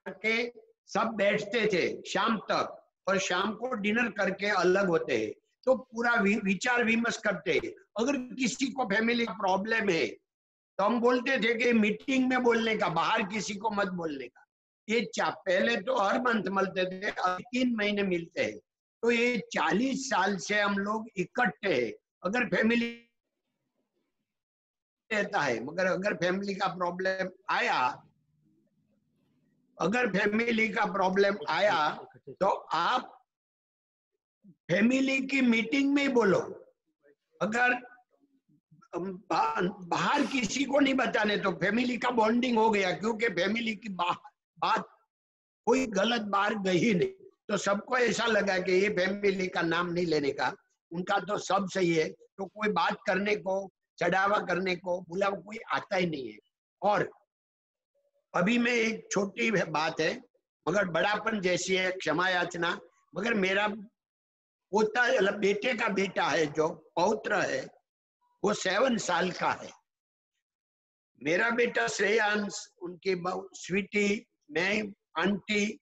के सब बैठते थे शाम तक, और शाम को डिनर करके अलग होते हैं तो पूरा विचार विमर्श करते हैं। अगर किसी को फैमिली प्रॉब्लम है तो हम बोलते थे कि मीटिंग में बोलने का, बाहर किसी को मत बोलने का। ये पहले तो हर मंथ मिलते थे, अब 3 महीने मिलते हैं। तो ये 40 साल से हम लोग इकट्ठे हैं। अगर फैमिली रहता है, मगर अगर फैमिली का प्रॉब्लम आया, तो आप फैमिली की मीटिंग में बोलो। अगर बाहर किसी को नहीं बताने तो फैमिली का बॉन्डिंग हो गया, क्योंकि फैमिली की बात कोई गलत बाहर गई नहीं, तो सबको ऐसा लगा कि ये फैमिली का नाम नहीं लेने का, उनका तो सब सही है, तो कोई बात करने को, चढ़ावा करने को, बुलावा कोई आता ही नहीं है। और अभी में एक छोटी बात है, मगर बड़ापन जैसी है, क्षमा याचना, मगर मेरा पोता बेटे का बेटा है, जो पौत्र है, वो 7 साल का है। मेरा बेटा श्रेयांश, उनकी स्वीटी, मैं, आंटी,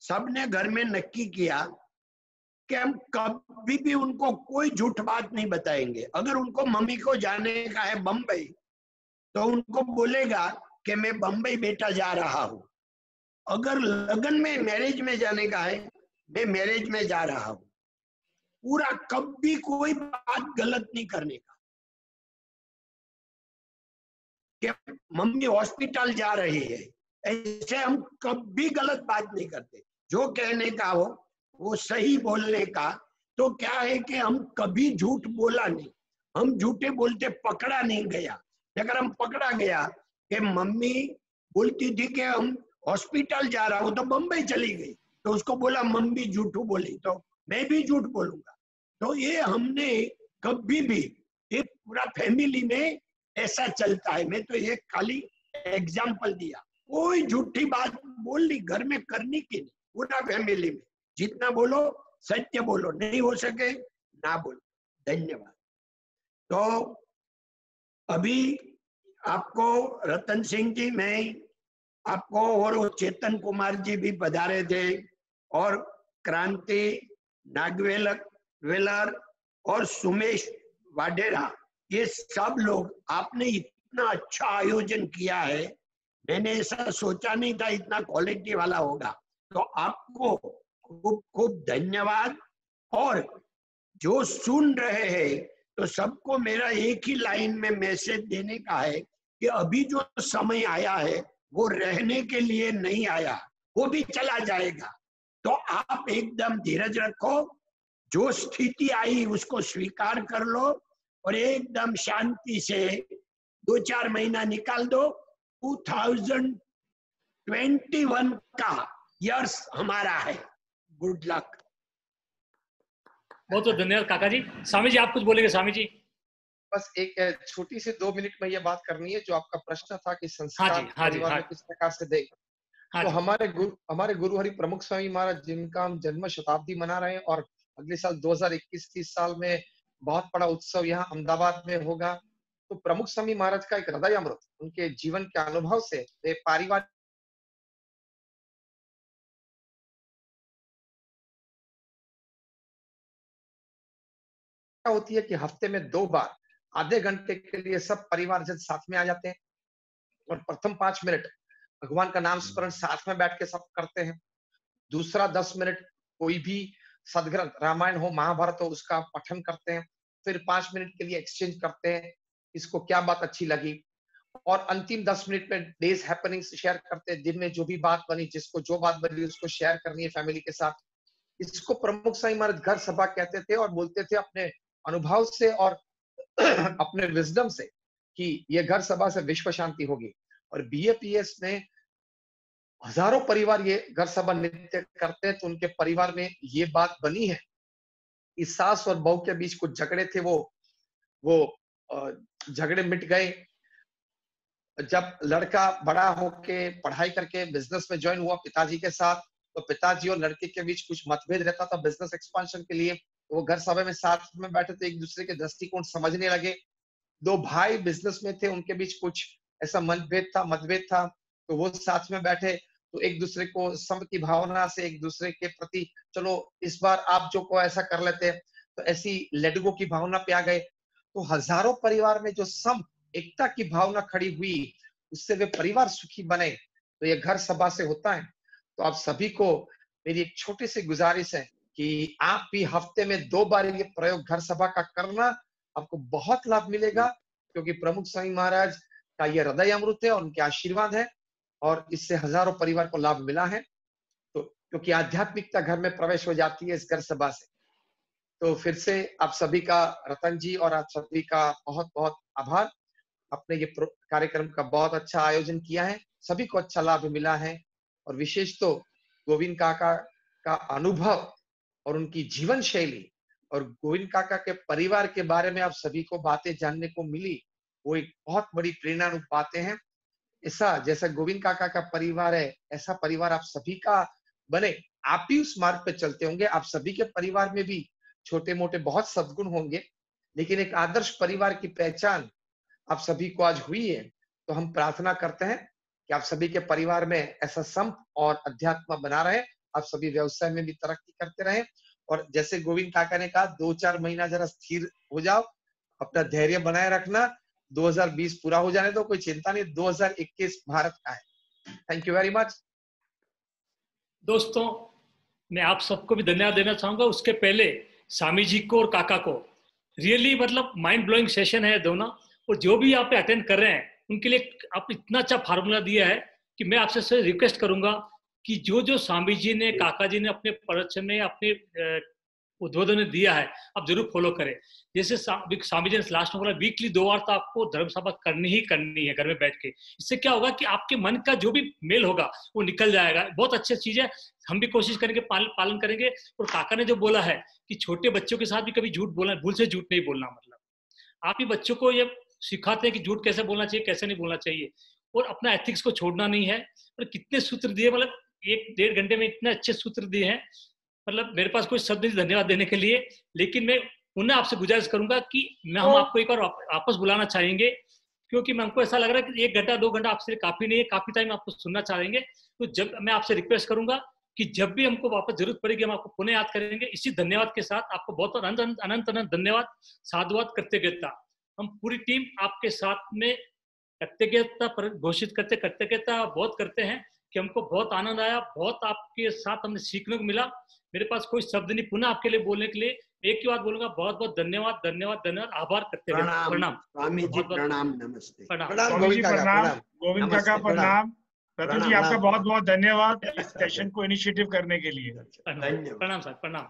सबने घर में नक्की किया कि हम कभी भी उनको कोई झूठ बात नहीं बताएंगे। अगर उनको मम्मी को जाने का है बम्बई, तो उनको बोलेगा कि मैं बम्बई बेटा जा रहा हूं। अगर लगन में, मैरिज में जाने का है, मैं मैरिज में जा रहा हूं। पूरा कभी कोई बात गलत नहीं करने का, कि मम्मी हॉस्पिटल जा रही है, ऐसे हम कभी गलत बात नहीं करते। जो कहने का हो वो सही बोलने का। तो क्या है कि हम कभी झूठ बोला नहीं, हम झूठे बोलते पकड़ा नहीं गया। अगर हम पकड़ा गया कि मम्मी बोलती थी कि हम हॉस्पिटल जा रहा हूं, तो बम्बई चली गई, तो उसको बोला मम्मी झूठू बोली, तो मैं भी झूठ बोलूंगा। तो ये हमने कभी भी, एक पूरा फैमिली में ऐसा चलता है। मैं तो ये खाली एग्जाम्पल दिया, कोई झूठी बात बोलनी घर में करनी की नहीं। पूरा फैमिली में जितना बोलो सत्य बोलो, नहीं हो सके ना बोलो। धन्यवाद। तो अभी आपको रतन सिंह जी, मैं आपको, और वो चेतन कुमार जी भी पधारे थे, और क्रांति नागवेलर और सुमेश वाडेरा, ये सब लोग, आपने इतना अच्छा आयोजन किया है, मैंने ऐसा सोचा नहीं था इतना क्वालिटी वाला होगा। तो आपको खूब खूब धन्यवाद। और जो सुन रहे हैं, तो सबको मेरा एक ही लाइन में मैसेज देने का है कि अभी जो समय आया है वो रहने के लिए नहीं आया, वो भी चला जाएगा। तो आप एकदम धीरज रखो, जो स्थिति आई उसको स्वीकार कर लो, और एकदम शांति से 2-4 महीना निकाल दो। 2021 का यर्स हमारा है। Good luck.
बहुत बहुत धन्यवाद काका जी। स्वामी जी, आप कुछ बोलेंगे? स्वामी जी,
बस एक छोटी सी 2 मिनट में ये बात करनी है, जो आपका प्रश्न था कि संस्कार
हाँ जी,
परिवार में किस प्रकार से दें।
हाँ
तो
जी।
हमारे गुरु हरि प्रमुख स्वामी महाराज, जिनका हम जन्म शताब्दी मना रहे हैं, और अगले साल 2021-30 साल में बहुत बड़ा उत्सव यहाँ अहमदाबाद में होगा। तो प्रमुख स्वामी महाराज का एक हृदय अमृत, उनके जीवन के अनुभव से पारिवारिक होती है कि हफ्ते में 2 बार आधे घंटे के लिए सब परिवारजन साथ में आ जाते हैं, और प्रथम 5 मिनट भगवान का नाम स्मरण साथ में बैठ के सब करते हैं। दूसरा 10 मिनट कोई भी सदग्रंथ, रामायण हो, महाभारत हो, उसका पठन करते हैं। फिर 5 मिनट के लिए एक्सचेंज करते हैं, इसको क्या बात अच्छी लगी। और अंतिम 10 मिनट में डेज हैपनिंग्स शेयर करते हैं, दिन में जो भी बात बनी, जिसको जो बात बनी उसको शेयर करनी है फैमिली के साथ। इसको प्रमुख स्वामी महाराज घर सभा कहते थे, और बोलते थे अपने अनुभव से और अपने विजडम से कि ये घर सभा से विश्व शांति होगी। और बीएपीएस में हजारों परिवार ये घर सभा नित्य करते हैं, तो उनके परिवार में ये बात बनी है। इस सास और बहू के बीच कुछ झगड़े थे, वो झगड़े मिट गए। जब लड़का बड़ा होके पढ़ाई करके बिजनेस में ज्वाइन हुआ पिताजी के साथ, तो पिताजी और लड़के के बीच कुछ मतभेद रहता था बिजनेस एक्सपांशन के लिए। वो घर सभा में साथ में बैठे थे, एक दूसरे के दृष्टिकोण समझने लगे। दो भाई बिजनेस में थे, उनके बीच कुछ ऐसा मतभेद था, तो वो साथ में बैठे, तो एक दूसरे को सम की भावना से एक दूसरे के प्रति, चलो इस बार आप जो को ऐसा कर लेते हैं, तो ऐसी लेट गो की भावना पे आ गए। तो हजारों परिवार में जो सम एकता की भावना खड़ी हुई, उससे वे परिवार सुखी बने। तो ये घर सभा से होता है। तो आप सभी को मेरी एक छोटी सी गुजारिश है कि आप भी हफ्ते में 2 बार ये प्रयोग घर सभा का करना, आपको बहुत लाभ मिलेगा, क्योंकि प्रमुख स्वामी महाराज का ये हृदय अमृत है और उनके आशीर्वाद है, और इससे हजारों परिवार को लाभ मिला है। तो क्योंकि आध्यात्मिकता घर में प्रवेश हो जाती है इस घर सभा से। तो फिर से आप सभी का, रतन जी और आप सभी का बहुत बहुत आभार। आपने ये कार्यक्रम का बहुत अच्छा आयोजन किया है, सभी को अच्छा लाभ मिला है। और विशेष तो गोविंद काका का अनुभव और उनकी जीवन शैली और गोविंद काका के परिवार के बारे में आप सभी को बातें जानने को मिली, वो एक बहुत बड़ी प्रेरणारूप बातें हैं। ऐसा जैसा गोविंद काका का परिवार है, ऐसा परिवार आप सभी का बने। आप भी उस मार्ग पे चलते होंगे, आप सभी के परिवार में भी छोटे मोटे बहुत सद्गुण होंगे, लेकिन एक आदर्श परिवार की पहचान आप सभी को आज हुई है। तो हम प्रार्थना करते हैं कि आप सभी के परिवार में ऐसा संप और अध्यात्म बना रहे, आप सभी व्यवसाय में भी तरक्की करते रहें। और जैसे गोविंद काका ने कहा, 2-4 महीना जरा स्थिर हो जाओ, अपना धैर्य बनाए रखना, 2020 पूरा हो जाने दो, कोई चिंता नहीं, 2021 भारत का है। Thank you very much.
दोस्तों, मैं आप सबको भी धन्यवाद देना चाहूंगा। उसके पहले स्वामी जी को और काका को, रियली मतलब माइंड ब्लोइंग सेशन है दोनों। और जो भी आप अटेंड कर रहे हैं, उनके लिए आपने इतना अच्छा फार्मूला दिया है कि मैं आपसे रिक्वेस्ट करूंगा कि जो जो स्वामी जी ने, काका जी ने अपने प्रवचन में, अपने उद्बोधन में दिया है, आप जरूर फॉलो करें। जैसे स्वामी जी ने लास्ट में बोला, वीकली 2 बार तो आपको धर्म सभा करनी ही करनी है घर में बैठ के। इससे क्या होगा कि आपके मन का जो भी मेल होगा वो निकल जाएगा। बहुत अच्छी चीज है, हम भी कोशिश करेंगे, पालन करेंगे। और काका ने जो बोला है कि छोटे बच्चों के साथ भी कभी झूठ बोलना, भूल से झूठ नहीं बोलना, मतलब आप ही बच्चों को ये सिखाते हैं कि झूठ कैसे बोलना चाहिए, कैसे नहीं बोलना चाहिए, और अपना एथिक्स को छोड़ना नहीं है। और कितने सूत्र दिए, मतलब 1-1.5 घंटे में इतने अच्छे सूत्र दिए हैं, मतलब मेरे पास कोई शब्द नहीं धन्यवाद देने के लिए। लेकिन मैं पुनः आपसे गुजारिश करूंगा कि हम आपको एक बार वापस बुलाना चाहेंगे, क्योंकि हमको ऐसा लग रहा है कि 1 घंटा 2 घंटा आपसे काफी नहीं है, काफी टाइम आपको सुनना चाहेंगे। तो जब मैं आपसे रिक्वेस्ट करूंगा कि जब भी हमको वापस जरूरत पड़ेगी, हम आपको पुनः याद करेंगे। इसी धन्यवाद के साथ आपको बहुत अनंत धन्यवाद, साधुवाद, कृतज्ञता। हम पूरी टीम आपके साथ में कृतज्ञता घोषित कृतज्ञता बहुत करते हैं कि हमको बहुत आनंद आया, बहुत आपके साथ हमने सीखने को मिला। मेरे पास कोई शब्द नहीं पुनः आपके लिए बोलने के लिए। एक ही बात बोलूंगा, बहुत बहुत धन्यवाद, धन्यवाद, धन्यवाद, आभार करते हैं। प्रणाम
स्वामी जी, प्रणाम, नमस्ते।
प्रणाम गोविंद काका, प्रणाम। रतन जी, आपका बहुत बहुत धन्यवाद इस सेशन को इनिशिएटिव करने के लिए।
प्रणाम सर, प्रणाम।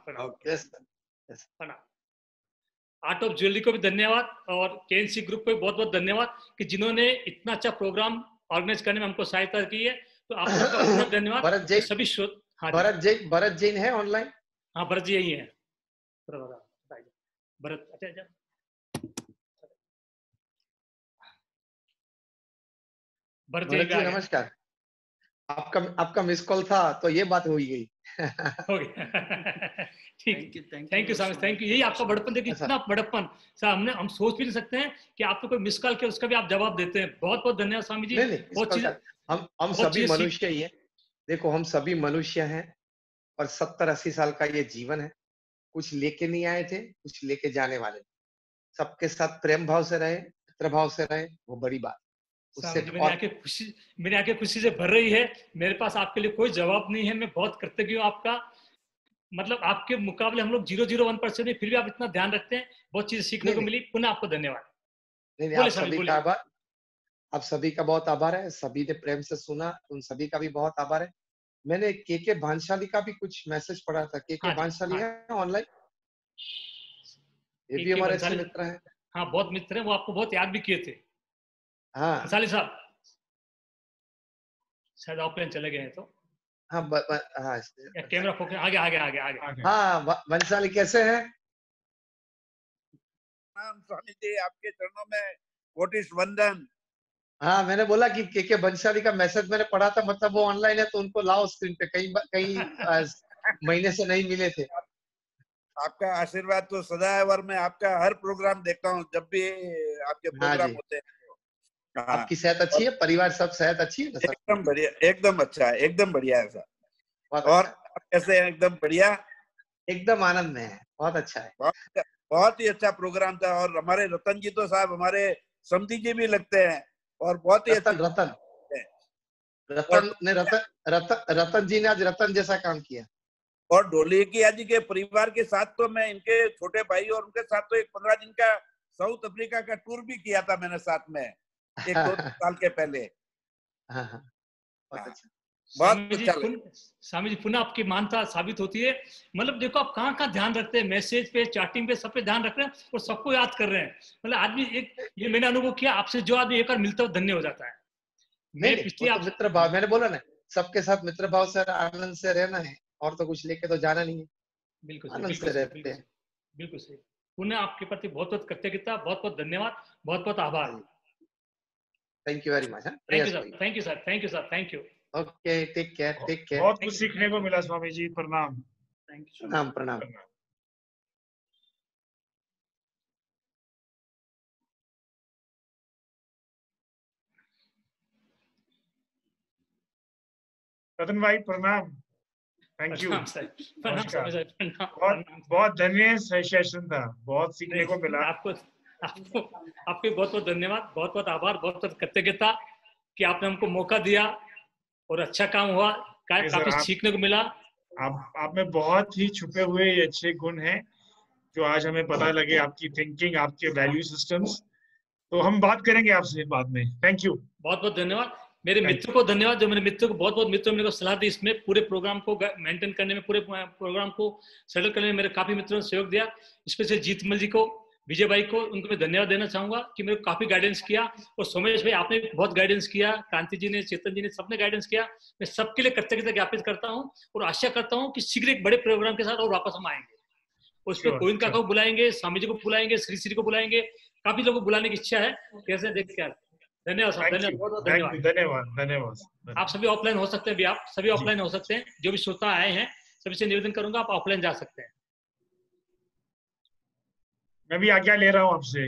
आर्ट ऑफ ज्वेलरी को भी धन्यवाद, और केएनसी ग्रुप को भी बहुत बहुत धन्यवाद कि जिन्होंने इतना अच्छा प्रोग्राम ऑर्गेनाइज करने में हमको सहायता की है। तो आप सबका बहुत धन्यवाद। सभी श्रोत
भरत जैन है ऑनलाइन?
हाँ, भरत जी यही है। भरत, अच्छा,
भरत जी नमस्कार। आपका मिस कॉल था तो ये बात हो गई।
हो गया। ठीक, thank you Swami, thank you. यही आपका बड़प्पन, देखिए इतना बड़प्पन सर हम सोच भी नहीं सकते हैं कि आपको कोई मिस कॉल किया उसका भी आप जवाब देते हैं। बहुत बहुत धन्यवाद स्वामी जी। बहुत चीज,
हम सभी मनुष्य ही है। देखो, हम सभी मनुष्य हैं और 70-80 साल का ये जीवन है। कुछ लेके नहीं आए थे, कुछ लेके जाने वाले। सबके साथ प्रेम भाव से रहे, मित्र भाव से रहे, वो बड़ी बात।
मेरी आंखें खुशी से भर रही है। मेरे पास आपके लिए कोई जवाब नहीं है। मैं बहुत कृतज्ञ हूँ आपका। मतलब आपके मुकाबले हम लोग 001% फिर भी आप इतना ध्यान रखते हैं। बहुत चीजें सीखने को मिली। पुनः आपको धन्यवाद।
आप सभी का बहुत आभार है। सभी ने प्रेम से सुना, उन सभी का भी बहुत आभार है। मैंने के भांसाली का भी कुछ मैसेज पढ़ा था। के भांसाली है ऑनलाइन? ये भी हमारे अच्छे मित्र हैं।
हाँ, बहुत मित्र हैं। वो आपको बहुत याद भी किए थे।
हाँ,
भांसाली साहब शायद ऑफलाइन चले गए हैं तो।
हाँ, हाँ,
कैमरा फोकस, आगे।
हाँ, भांसाली कैसे हैं?
स्वामी जी, आपके चरणों में कोटि वंदन।
हाँ, मैंने बोला कि के बंसाली का मैसेज मैंने पढ़ा था, मतलब वो ऑनलाइन है तो उनको लाओ स्क्रीन पे। कई महीने से नहीं मिले थे।
आपका आशीर्वाद तो सदा है, और मैं आपका हर प्रोग्राम देखता हूँ जब भी आपके प्रोग्राम
जी।
होते हैं। हाँ,
आपकी सेहत अच्छी है, परिवार सब सेहत अच्छी है ना सर?
एकदम बढ़िया, एकदम अच्छा है, एकदम बढ़िया है सर।
बहुत
और
अच्छा है।
आप कैसे हैं? एकदम बढ़िया।
एकदम आनंद में है, बहुत अच्छा है।
बहुत बहुत ही अच्छा प्रोग्राम था। और हमारे रतन जी तो साहब हमारे समधी जी भी लगते हैं, और बहुत ही अच्छी
रतन रतन
है।
रतन ने रतन जी ने आज रतन जैसा काम किया।
और ढोलकिया जी के परिवार के साथ तो मैं, इनके छोटे भाई और उनके साथ तो एक 15 दिन का साउथ अफ्रीका का टूर भी किया था मैंने साथ में, एक 2 साल के पहले।
हाँ हाँ, बहुत
हाँ,
अच्छा।
बहुत अच्छा लगा।
स्वामी जी पुनः आपकी मानता साबित होती है। मतलब देखो आप कहाँ कहाँ ध्यान रखते हैं, मैसेज पे, चैटिंग पे, सब पे ध्यान रख रहे हैं और सबको याद कर रहे हैं। मतलब आदमी एक, ये मैंने अनुभव किया, आपसे जो आदमी एक बार मिलता है धन्य हो जाता है।
नहीं
मैं
नहीं, वो
पिछले
तो मित्र भाव, मैंने बोला ना, सबके साथ मित्र भाव से आनंद से रहना है, और तो कुछ लेके तो जाना नहीं है,
बिल्कुल सही,
आनंद
बिल्कुल
से
सही,
रहते हैं।
बिल्कुल सही। पुनः आपके प्रति बहुत बहुत कृतज्ञता, बहुत बहुत धन्यवाद, बहुत बहुत आभार।
Thank you very much.
Thank you
prayers for
sir,
you.
Thank you sir, thank you sir, thank you.
Okay, take care, take care.
बहुत कुछ सीखने को मिला स्वामी जी, प्रणाम।
प्रणाम प्रणाम।
रतन भाई प्रणाम, थैंक यू,
प्रणाम सर, प्रणाम
नमस्कार।
स्वामी सर, प्रणाम,
बहुत
प्रणाम।
बहुत धन्य सेशन था, बहुत सीखने को मिला।
आपको आपको आपके बहुत बहुत धन्यवाद, बहुत बहुत आभार, बहुत बहुत कृतज्ञता कि आपने हमको मौका दिया और अच्छा काम हुआ,
नहीं सर,
काफी सीखने को मिला।
आप में बहुत ही छुपे हुए अच्छे गुण हैं जो आज हमें पता लगे, आपकी थिंकिंग, आपके वैल्यू सिस्टम्स। तो हम बात करेंगे आपसे बाद में। थैंक यू,
बहुत बहुत धन्यवाद। मेरे
थैंक
मित्र को धन्यवाद, जो मेरे मित्र को, बहुत बहुत मित्रों ने मेरे को सलाह दी, इसमें पूरे प्रोग्राम को मेंटेन करने में, पूरे प्रोग्राम को सेटल करने में मेरे काफी मित्रों ने सहयोग दिया। स्पेशली जीतमल जी को, विजय भाई को, उनको मैं धन्यवाद देना चाहूंगा कि मेरे को काफी गाइडेंस किया। और सोमेश भाई आपने भी बहुत गाइडेंस किया, क्रांति जी ने, चेतन जी ने, सबने गाइडेंस किया। मैं सबके लिए कृतज्ञता ज्ञापित करता हूँ और आशा करता हूँ कि शीघ्र एक बड़े प्रोग्राम के साथ और वापस हम आएंगे। उसमें
श्योर,
गोविंद काका
श्योर।
को बुलाएंगे, स्वामी जी को बुलाएंगे, श्री श्री को बुलाएंगे, काफी लोगों को बुलाने की इच्छा है। कैसे देख के धन्यवाद साहब,
थैंक
धन्यवाद,
यू,
बहुत बहुत
थैंक यू,
धन्यवाद।
धन्यवाद, धन्यवाद।
आप सभी ऑफलाइन हो सकते हैं, भी आप सभी
जी,
ऑफलाइन हो सकते हैं, जो भी श्रोता आए हैं सभी से निवेदन करूंगा आप ऑफलाइन जा सकते हैं।
मैं भी आज्ञा ले रहा हूँ आपसे।